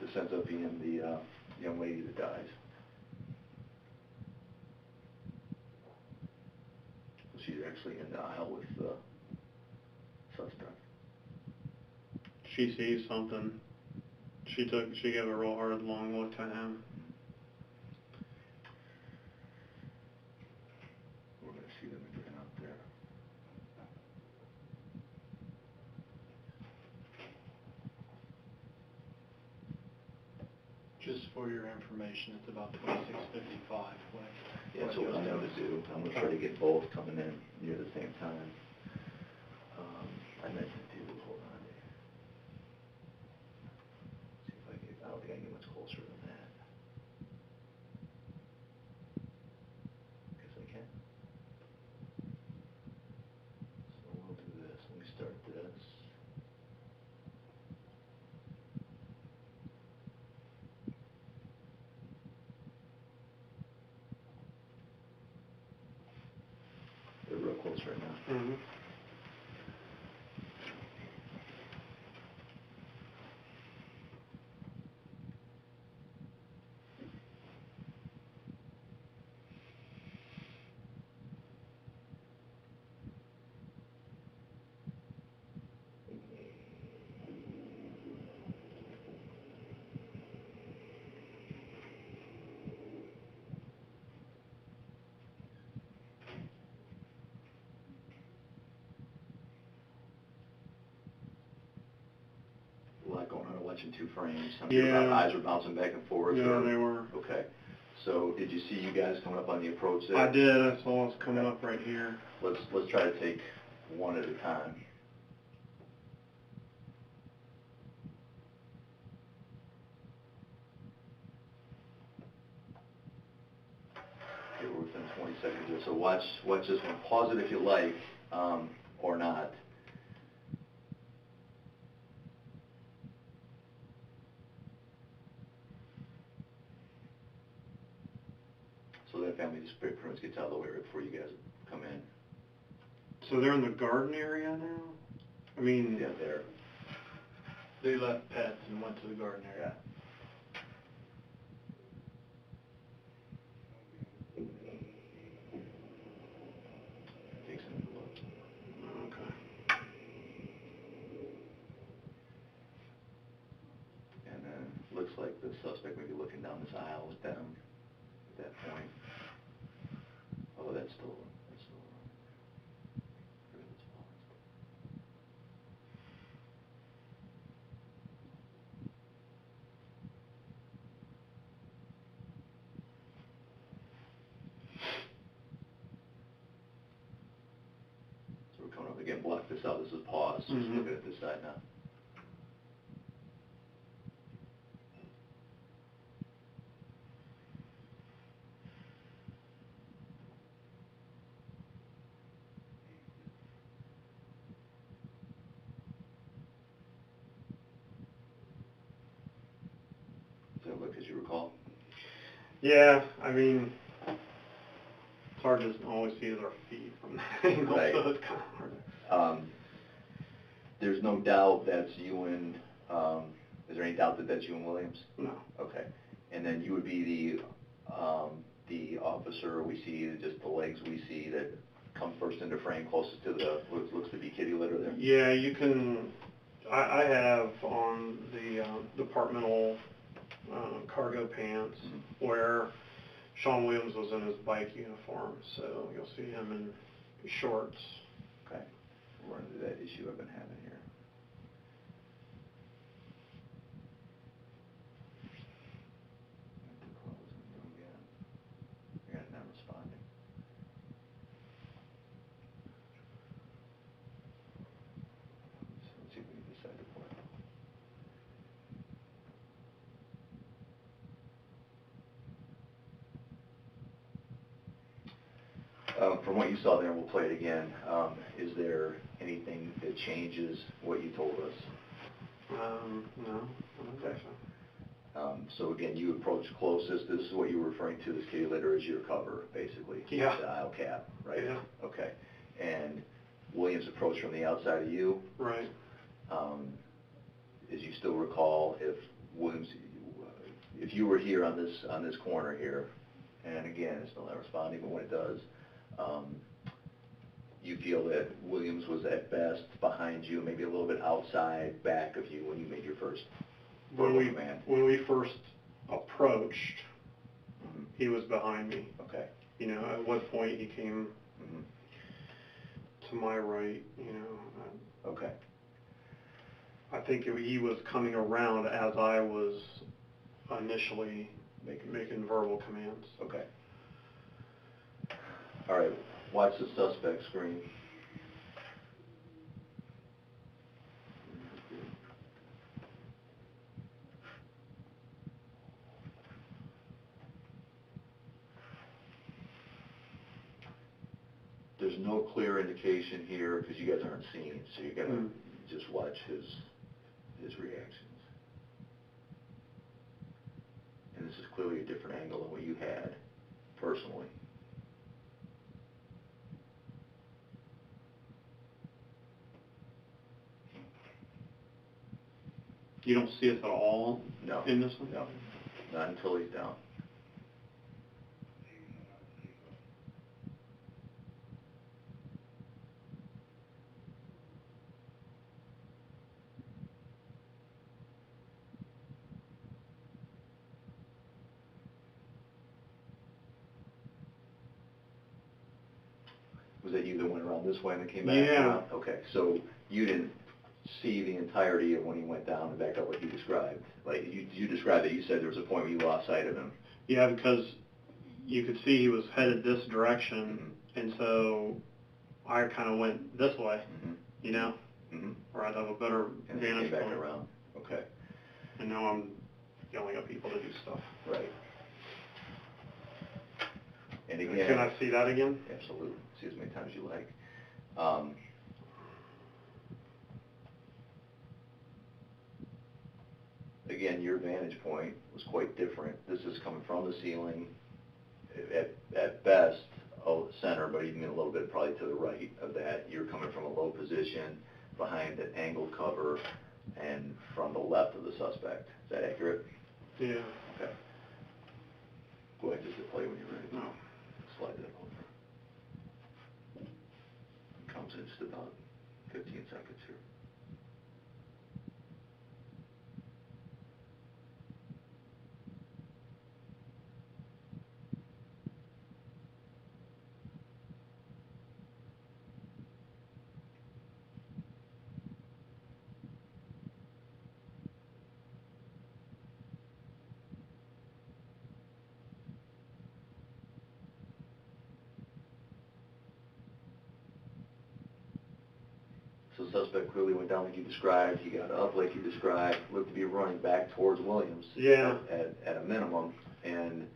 Speaker 1: this ends up being the young lady that dies. She's actually in the aisle with the suspect.
Speaker 4: She sees something. She gave a real hard, long look to him.
Speaker 1: We're going to see them again out there.
Speaker 3: Just for your information, it's about 26:55 when.
Speaker 1: Yeah, that's what I'm going to do. I'm going to try to get both coming in near the same time. I meant to do, hold on. See if I can, I don't think I can get much closer than that. Guess I can. So we'll do this. Let me start this. They're real close right now.
Speaker 4: Mm-hmm.
Speaker 1: A lot going on watching 2 frames. Some of your
Speaker 4: Yeah.
Speaker 1: eyes were bouncing back and forth.
Speaker 4: Yeah,
Speaker 1: or-
Speaker 4: they were.
Speaker 1: Okay. So did you see you guys coming up on the approach there?
Speaker 4: I did. I saw us coming up right here.
Speaker 1: Let's try to take one at a time. Okay, we're within 20 seconds here, so watch this one. Pause it if you like, or not. So that family just pretty much gets out of the way right before you guys come in.
Speaker 4: So they're in the garden area now? I mean,
Speaker 1: Yeah, there.
Speaker 3: They left pets and went to the garden area.
Speaker 1: Takes a look.
Speaker 4: okay.
Speaker 1: And then looks like the suspect may be looking down this aisle with them at that point. Oh, that's still. So we're coming up again, block this out, this is pause, so just
Speaker 4: Mhm.
Speaker 1: looking at this side now. Does that look as you recall?
Speaker 4: Yeah, I mean, it's hard to always see our feet from that angle,
Speaker 1: Right.
Speaker 4: so it's kind of hard.
Speaker 1: There's no doubt that's you and, is there any doubt that that's you and Williams?
Speaker 4: No.
Speaker 1: Okay. And then you would be the officer we see, just the legs we see that come first into frame closest to the, what looks to be kitty litter there?
Speaker 4: Yeah, you can, I have on the departmental cargo pants
Speaker 1: Mhm.
Speaker 4: where Sean Williams was in his bike uniform, so you'll see him in shorts.
Speaker 1: Okay. We're into that issue I've been having here. You're not responding. So let's see if we can decide to play. From what you saw there, we'll play it again. Is there anything that changes what you told us?
Speaker 4: No, I don't think so.
Speaker 1: So again, you approach closest, this is what you were referring to as kitty litter as your cover, basically?
Speaker 4: Yeah.
Speaker 1: The aisle cap, right?
Speaker 4: Yeah.
Speaker 1: Okay. And Williams approached from the outside of you?
Speaker 4: Right.
Speaker 1: As you still recall, if Williams, if you were here on this corner here, and again, it's still not responding, but when it does, you feel that Williams was at best behind you, maybe a little bit outside, back of you when you made your first verbal command?
Speaker 4: When we first approached,
Speaker 1: Mhm.
Speaker 4: he was behind me.
Speaker 1: Okay.
Speaker 4: You know, at what point he came
Speaker 1: Mhm.
Speaker 4: to my right, you know.
Speaker 1: Okay.
Speaker 4: I think he was coming around as I was initially making verbal commands.
Speaker 1: Okay. All right, watch the suspect screen. There's no clear indication here because you guys aren't seeing, so you gotta just watch his reactions. And this is clearly a different angle than what you had personally.
Speaker 4: You don't see us at all
Speaker 1: No.
Speaker 4: in this one?
Speaker 1: No, not until he's down. Was that you that went around this way and then came back around? Okay, so you didn't see the entirety of when he went down and back up like you described? Like, you described it, you said there was a point where you lost sight of him.
Speaker 4: Yeah, because you could see he was headed this direction, and so I kind of went this way, you know, where I'd have a better
Speaker 1: And then
Speaker 4: vantage
Speaker 1: came back
Speaker 4: point.
Speaker 1: around, okay.
Speaker 4: And now I'm yelling at people to do stuff.
Speaker 1: Right. And again...
Speaker 4: Can I see that again?
Speaker 1: Absolutely. See as many times as you like. Again, your vantage point was quite different. This is coming from the ceiling, at best, center, but even a little bit probably to the right of that. You're coming from a low position behind an angled cover and from the left of the suspect. Is that accurate?
Speaker 4: Yeah.
Speaker 1: Okay. Go ahead, just to play when you're ready.
Speaker 4: No.
Speaker 1: Slide that over. Comes in just about 15 seconds here. So the suspect clearly went down like you described, he got up like you described, looked to be running back towards Williams.
Speaker 4: Yeah.
Speaker 1: At a minimum, and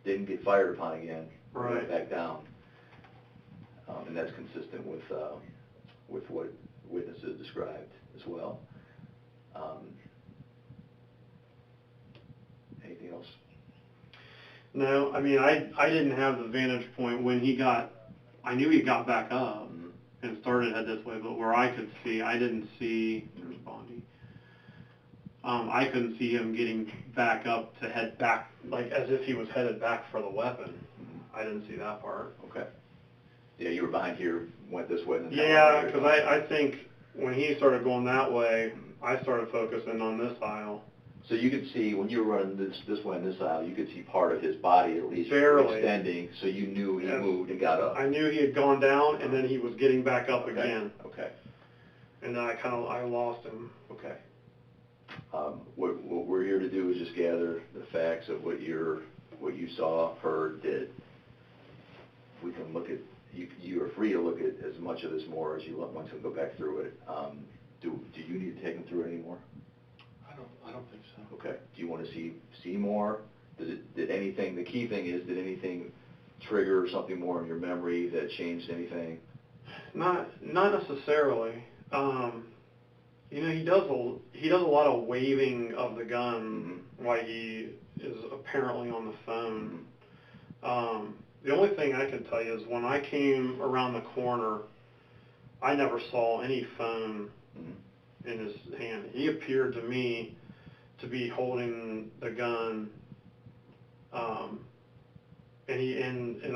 Speaker 1: didn't get fired upon again.
Speaker 4: Right.
Speaker 1: Went back down. And that's consistent with what witnesses described as well. Anything else?
Speaker 4: No, I mean, I didn't have the vantage point when I knew he got back up and started to head this way, but where I could see, I didn't see, there's Bondi. I couldn't see him getting back up to head back, like as if he was headed back for the weapon. I didn't see that part.
Speaker 1: Okay. Yeah, you were behind here, went this way, and then...
Speaker 4: Yeah, because I think when he started going that way, I started focusing on this aisle.
Speaker 1: So you could see, when you were running this way in this aisle, you could see part of his body at least
Speaker 4: Barely.
Speaker 1: extending, so you knew he moved and got up.
Speaker 4: I knew he had gone down, and then he was getting back up again.
Speaker 1: Okay.
Speaker 4: And then I lost him.
Speaker 1: Okay. What we're here to do is just gather the facts of what you saw, heard, did. We can look at, you are free to look at as much of this more as you want to go back through it. Do you need to take them through it anymore?
Speaker 3: I don't think so.
Speaker 1: Okay. Do you want to see more? Did anything, the key thing is, did anything trigger something more in your memory that changed anything?
Speaker 4: Not necessarily. You know, he does a lot of waving of the gun while he is apparently on the phone. The only thing I can tell you is when I came around the corner, I never saw any phone in his hand. He appeared to me to be holding the gun, and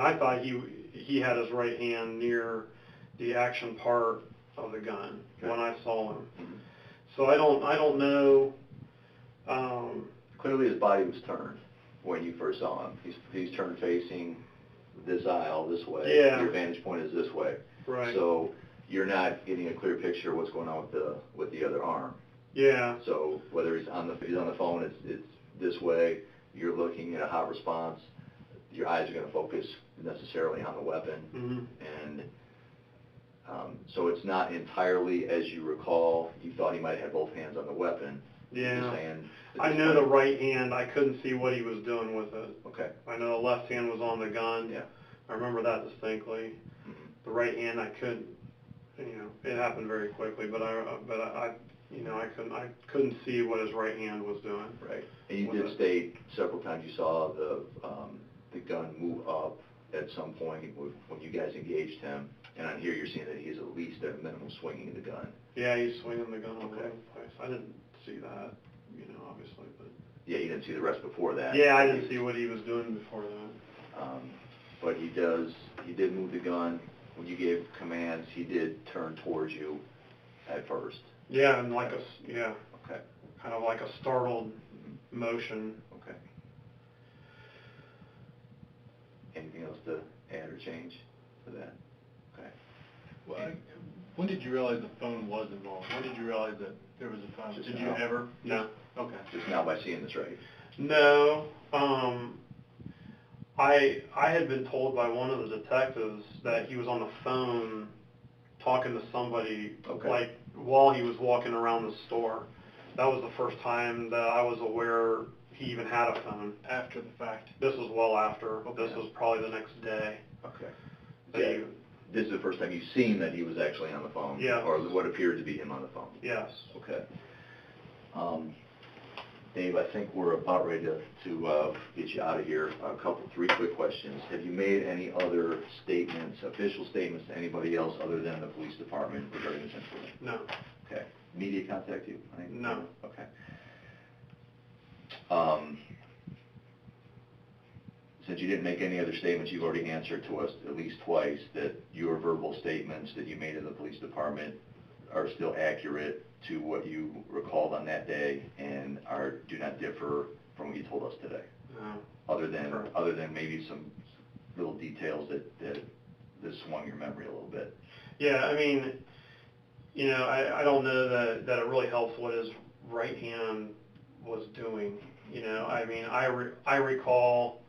Speaker 4: I thought he had his right hand near the action part of the gun when I saw him. So I don't know.
Speaker 1: Clearly his body was turned when you first saw him. He's turned facing this aisle this way.
Speaker 4: Yeah.
Speaker 1: Your vantage point is this way.
Speaker 4: Right.
Speaker 1: So you're not getting a clear picture of what's going on with the other arm.
Speaker 4: Yeah.
Speaker 1: So whether he's on the phone, it's this way, you're looking at a hot response, your eyes are gonna focus necessarily on the weapon.
Speaker 4: Mm-hmm.
Speaker 1: And, so it's not entirely, as you recall, you thought he might have both hands on the weapon. You're
Speaker 4: Yeah.
Speaker 1: saying at
Speaker 4: I
Speaker 1: this
Speaker 4: know the
Speaker 1: point-
Speaker 4: right hand, I couldn't see what he was doing with it.
Speaker 1: Okay,
Speaker 4: I know the left hand was on the gun.
Speaker 1: yeah.
Speaker 4: I remember that distinctly.
Speaker 1: Mhm.
Speaker 4: The right hand, I couldn't, it happened very quickly, but I couldn't see what his right hand was doing.
Speaker 1: Right, and you
Speaker 4: Was
Speaker 1: did
Speaker 4: it-
Speaker 1: state several times you saw the gun move up at some point when you guys engaged him, and on here you're seeing that he's at least at a minimum swinging the gun.
Speaker 4: Yeah, he's swinging the gun all over
Speaker 1: Okay.
Speaker 4: the place. I didn't see that, obviously, but.
Speaker 1: Yeah, you didn't see the rest before that.
Speaker 4: Yeah, I didn't see what he was doing before that.
Speaker 1: But he did move the gun. When you gave commands, he did turn towards you at first.
Speaker 4: Yeah, and
Speaker 1: Okay.
Speaker 4: kind of like a startled motion.
Speaker 1: Okay. Anything else to add or change to that? Okay.
Speaker 3: Well, when did you realize the phone was involved? When did you realize that there was a phone?
Speaker 1: Just
Speaker 3: Did you
Speaker 1: now.
Speaker 3: ever?
Speaker 4: No.
Speaker 3: Okay.
Speaker 1: Just now by seeing this, right?
Speaker 4: No, I had been told by one of the detectives that he was on the phone talking to somebody,
Speaker 1: Okay.
Speaker 4: like, while he was walking around the store. That was the first time that I was aware he even had a phone.
Speaker 3: After the fact.
Speaker 4: This was well after.
Speaker 1: Okay.
Speaker 4: This was probably the next day.
Speaker 1: Okay.
Speaker 4: that
Speaker 1: Yeah.
Speaker 4: he-
Speaker 1: This is the first time you've seen that he was actually on the phone?
Speaker 4: Yeah.
Speaker 1: Or what appeared to be him on the phone?
Speaker 4: Yes.
Speaker 1: Okay. Dave, I think we're about ready to get you out of here. Three quick questions. Have you made any other statements, official statements to anybody else other than the police department regarding this incident?
Speaker 4: No.
Speaker 1: Okay. Media contact you?
Speaker 4: No.
Speaker 1: Okay. Since you didn't make any other statements, you've already answered to us at least twice that your verbal statements that you made in the police department are still accurate to what you recalled on that day and do not differ from what you told us today,
Speaker 4: No.
Speaker 1: other than
Speaker 4: Correct.
Speaker 1: maybe some little details that swung your memory a little bit.
Speaker 4: Yeah, I mean, I don't know that it really helps what his right hand was doing. I mean, I recall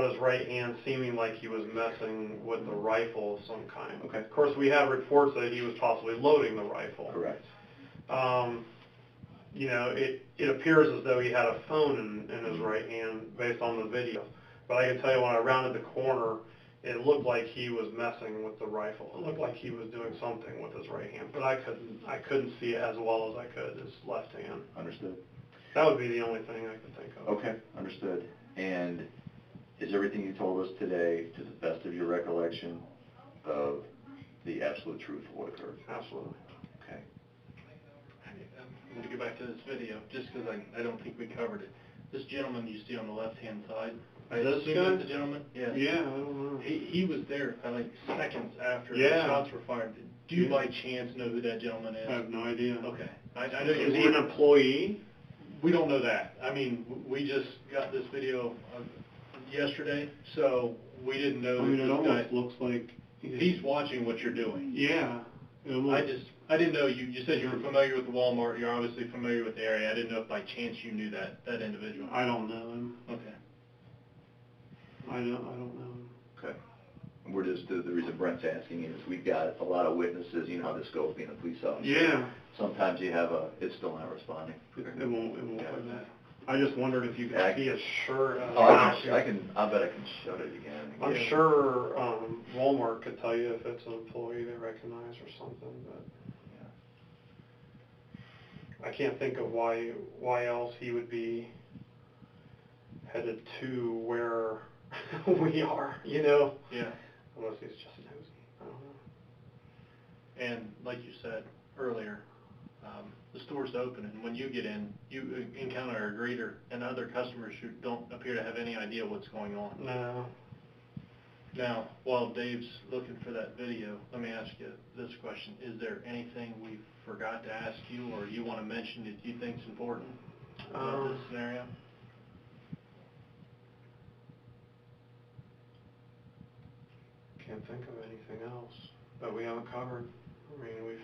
Speaker 4: his right hand seeming like he was messing with the rifle of some kind.
Speaker 1: Okay.
Speaker 4: Of course, we had reports that he was possibly loading the rifle.
Speaker 1: Correct.
Speaker 4: It appears as though he had a phone in his right hand based on the video. But I can tell you when I rounded the corner, it looked like he was messing with the rifle. It looked like he was doing something with his right hand, but I couldn't see it as well as I could his left hand.
Speaker 1: Understood.
Speaker 4: That would be the only thing I could think of.
Speaker 1: Okay, understood. And is everything you told us today, to the best of your recollection, of the absolute truth of what occurred?
Speaker 4: Absolutely.
Speaker 1: Okay.
Speaker 3: I'm going to go back to this video, just because I don't think we covered it. This gentleman you see on the left-hand side, I
Speaker 4: This
Speaker 3: assume
Speaker 4: guy?
Speaker 3: that's the gentleman? Yes.
Speaker 4: Yeah, I don't know.
Speaker 3: He was there, like, seconds after the
Speaker 4: Yeah.
Speaker 3: shots were fired. Do you
Speaker 4: Yeah.
Speaker 3: by chance know who that gentleman is?
Speaker 4: I have no idea.
Speaker 3: Okay. I know
Speaker 4: Is he an employee?
Speaker 3: We don't know that. I mean, we just got this video yesterday, so we didn't know
Speaker 4: I mean,
Speaker 3: that
Speaker 4: it
Speaker 3: this
Speaker 4: almost
Speaker 3: guy,
Speaker 4: looks like
Speaker 3: he's watching what you're doing.
Speaker 4: Yeah. It almost-
Speaker 3: I didn't know, you said you were familiar with the Walmart, you're obviously familiar with the area. I didn't know if by chance you knew that individual.
Speaker 4: I don't know him.
Speaker 3: Okay.
Speaker 4: I don't know him.
Speaker 1: Okay. And we're just, the reason Brent's asking is we've got a lot of witnesses, you know how this goes being a police officer.
Speaker 4: Yeah.
Speaker 1: Sometimes you have it's still not responding.
Speaker 4: It won't
Speaker 1: Yeah.
Speaker 4: like that. I just wondered if you could
Speaker 1: Yeah,
Speaker 4: see his shirt.
Speaker 1: Oh, I bet I can shut it again.
Speaker 4: I'm
Speaker 1: Yeah.
Speaker 4: sure Walmart could tell you if it's an employee they recognize or something, but I can't think of why else he would be headed to where we are,
Speaker 3: Yeah.
Speaker 4: unless he's just nosy. I don't know.
Speaker 3: And like you said earlier, the store's open, and when you get in, you encounter a greeter and other customers who don't appear to have any idea what's going on.
Speaker 4: No.
Speaker 3: Now, while Dave's looking for that video, let me ask you this question. Is there anything we forgot to ask you, or you want to mention that you think is important about this scenario?
Speaker 4: Can't think of anything else that we haven't covered. I mean,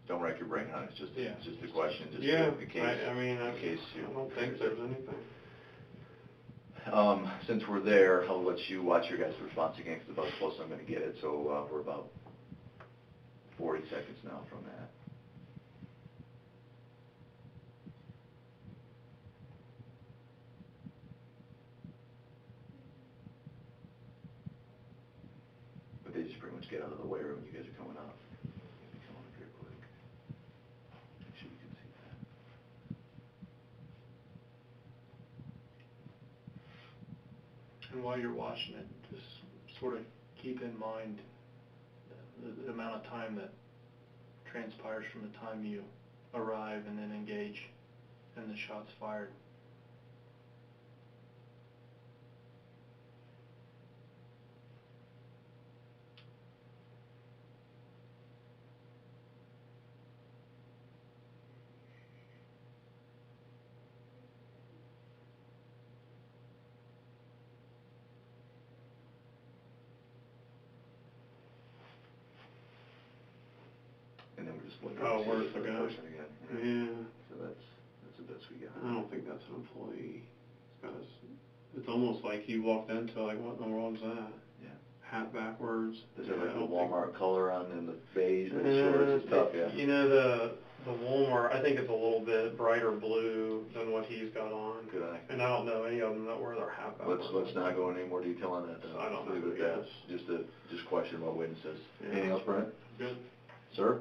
Speaker 1: Don't rack your brain on it, it's just,
Speaker 3: Yeah.
Speaker 1: it's just a question, just
Speaker 4: Yeah,
Speaker 1: in case.
Speaker 4: I mean,
Speaker 1: in case you.
Speaker 4: I don't think there's anything.
Speaker 1: Since we're there, I'll let you watch your guys' response again, because about as close I'm gonna get it, so, we're about 40 seconds now from that. But they just pretty much get out of the way when you guys are coming up. Come on up here quick. Make sure you can see that.
Speaker 3: And while you're watching it, just sort of keep in mind the amount of time that transpires from the time you arrive and then engage and the shot's fired.
Speaker 1: And then we're just looking.
Speaker 4: Oh,
Speaker 1: to see
Speaker 4: where's
Speaker 1: if
Speaker 4: the guy?
Speaker 1: person again.
Speaker 4: Yeah,
Speaker 1: So that's the best we got.
Speaker 4: I don't think that's an employee. He's got his, it's almost like he walked into like, what in the world is that?
Speaker 1: Yeah.
Speaker 4: Hat backwards.
Speaker 1: Does it
Speaker 4: Yeah, I
Speaker 1: have the
Speaker 4: don't think-
Speaker 1: Walmart color on and the beige and the shorts and stuff, yeah?
Speaker 4: You know, the Walmart, I think it's a little bit brighter blue than what he's got on.
Speaker 1: Good eye.
Speaker 4: And I don't know any of them that wear their hat backwards.
Speaker 1: Let's not go into any more detail on that then.
Speaker 4: I don't know
Speaker 1: Leave
Speaker 4: who
Speaker 1: it
Speaker 4: he
Speaker 1: at that.
Speaker 4: is.
Speaker 1: Just question about witnesses.
Speaker 4: Yeah.
Speaker 1: Anything else, Brent?
Speaker 3: Good.
Speaker 1: Sir?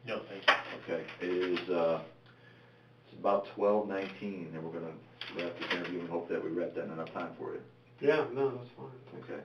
Speaker 2: No, thank you.
Speaker 1: Okay, it is, it's about 12:19, and we're gonna wrap this interview and hope that we wrap that in enough time for you.
Speaker 4: Yeah, no, that's fine.
Speaker 1: Okay.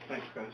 Speaker 4: Thanks, guys.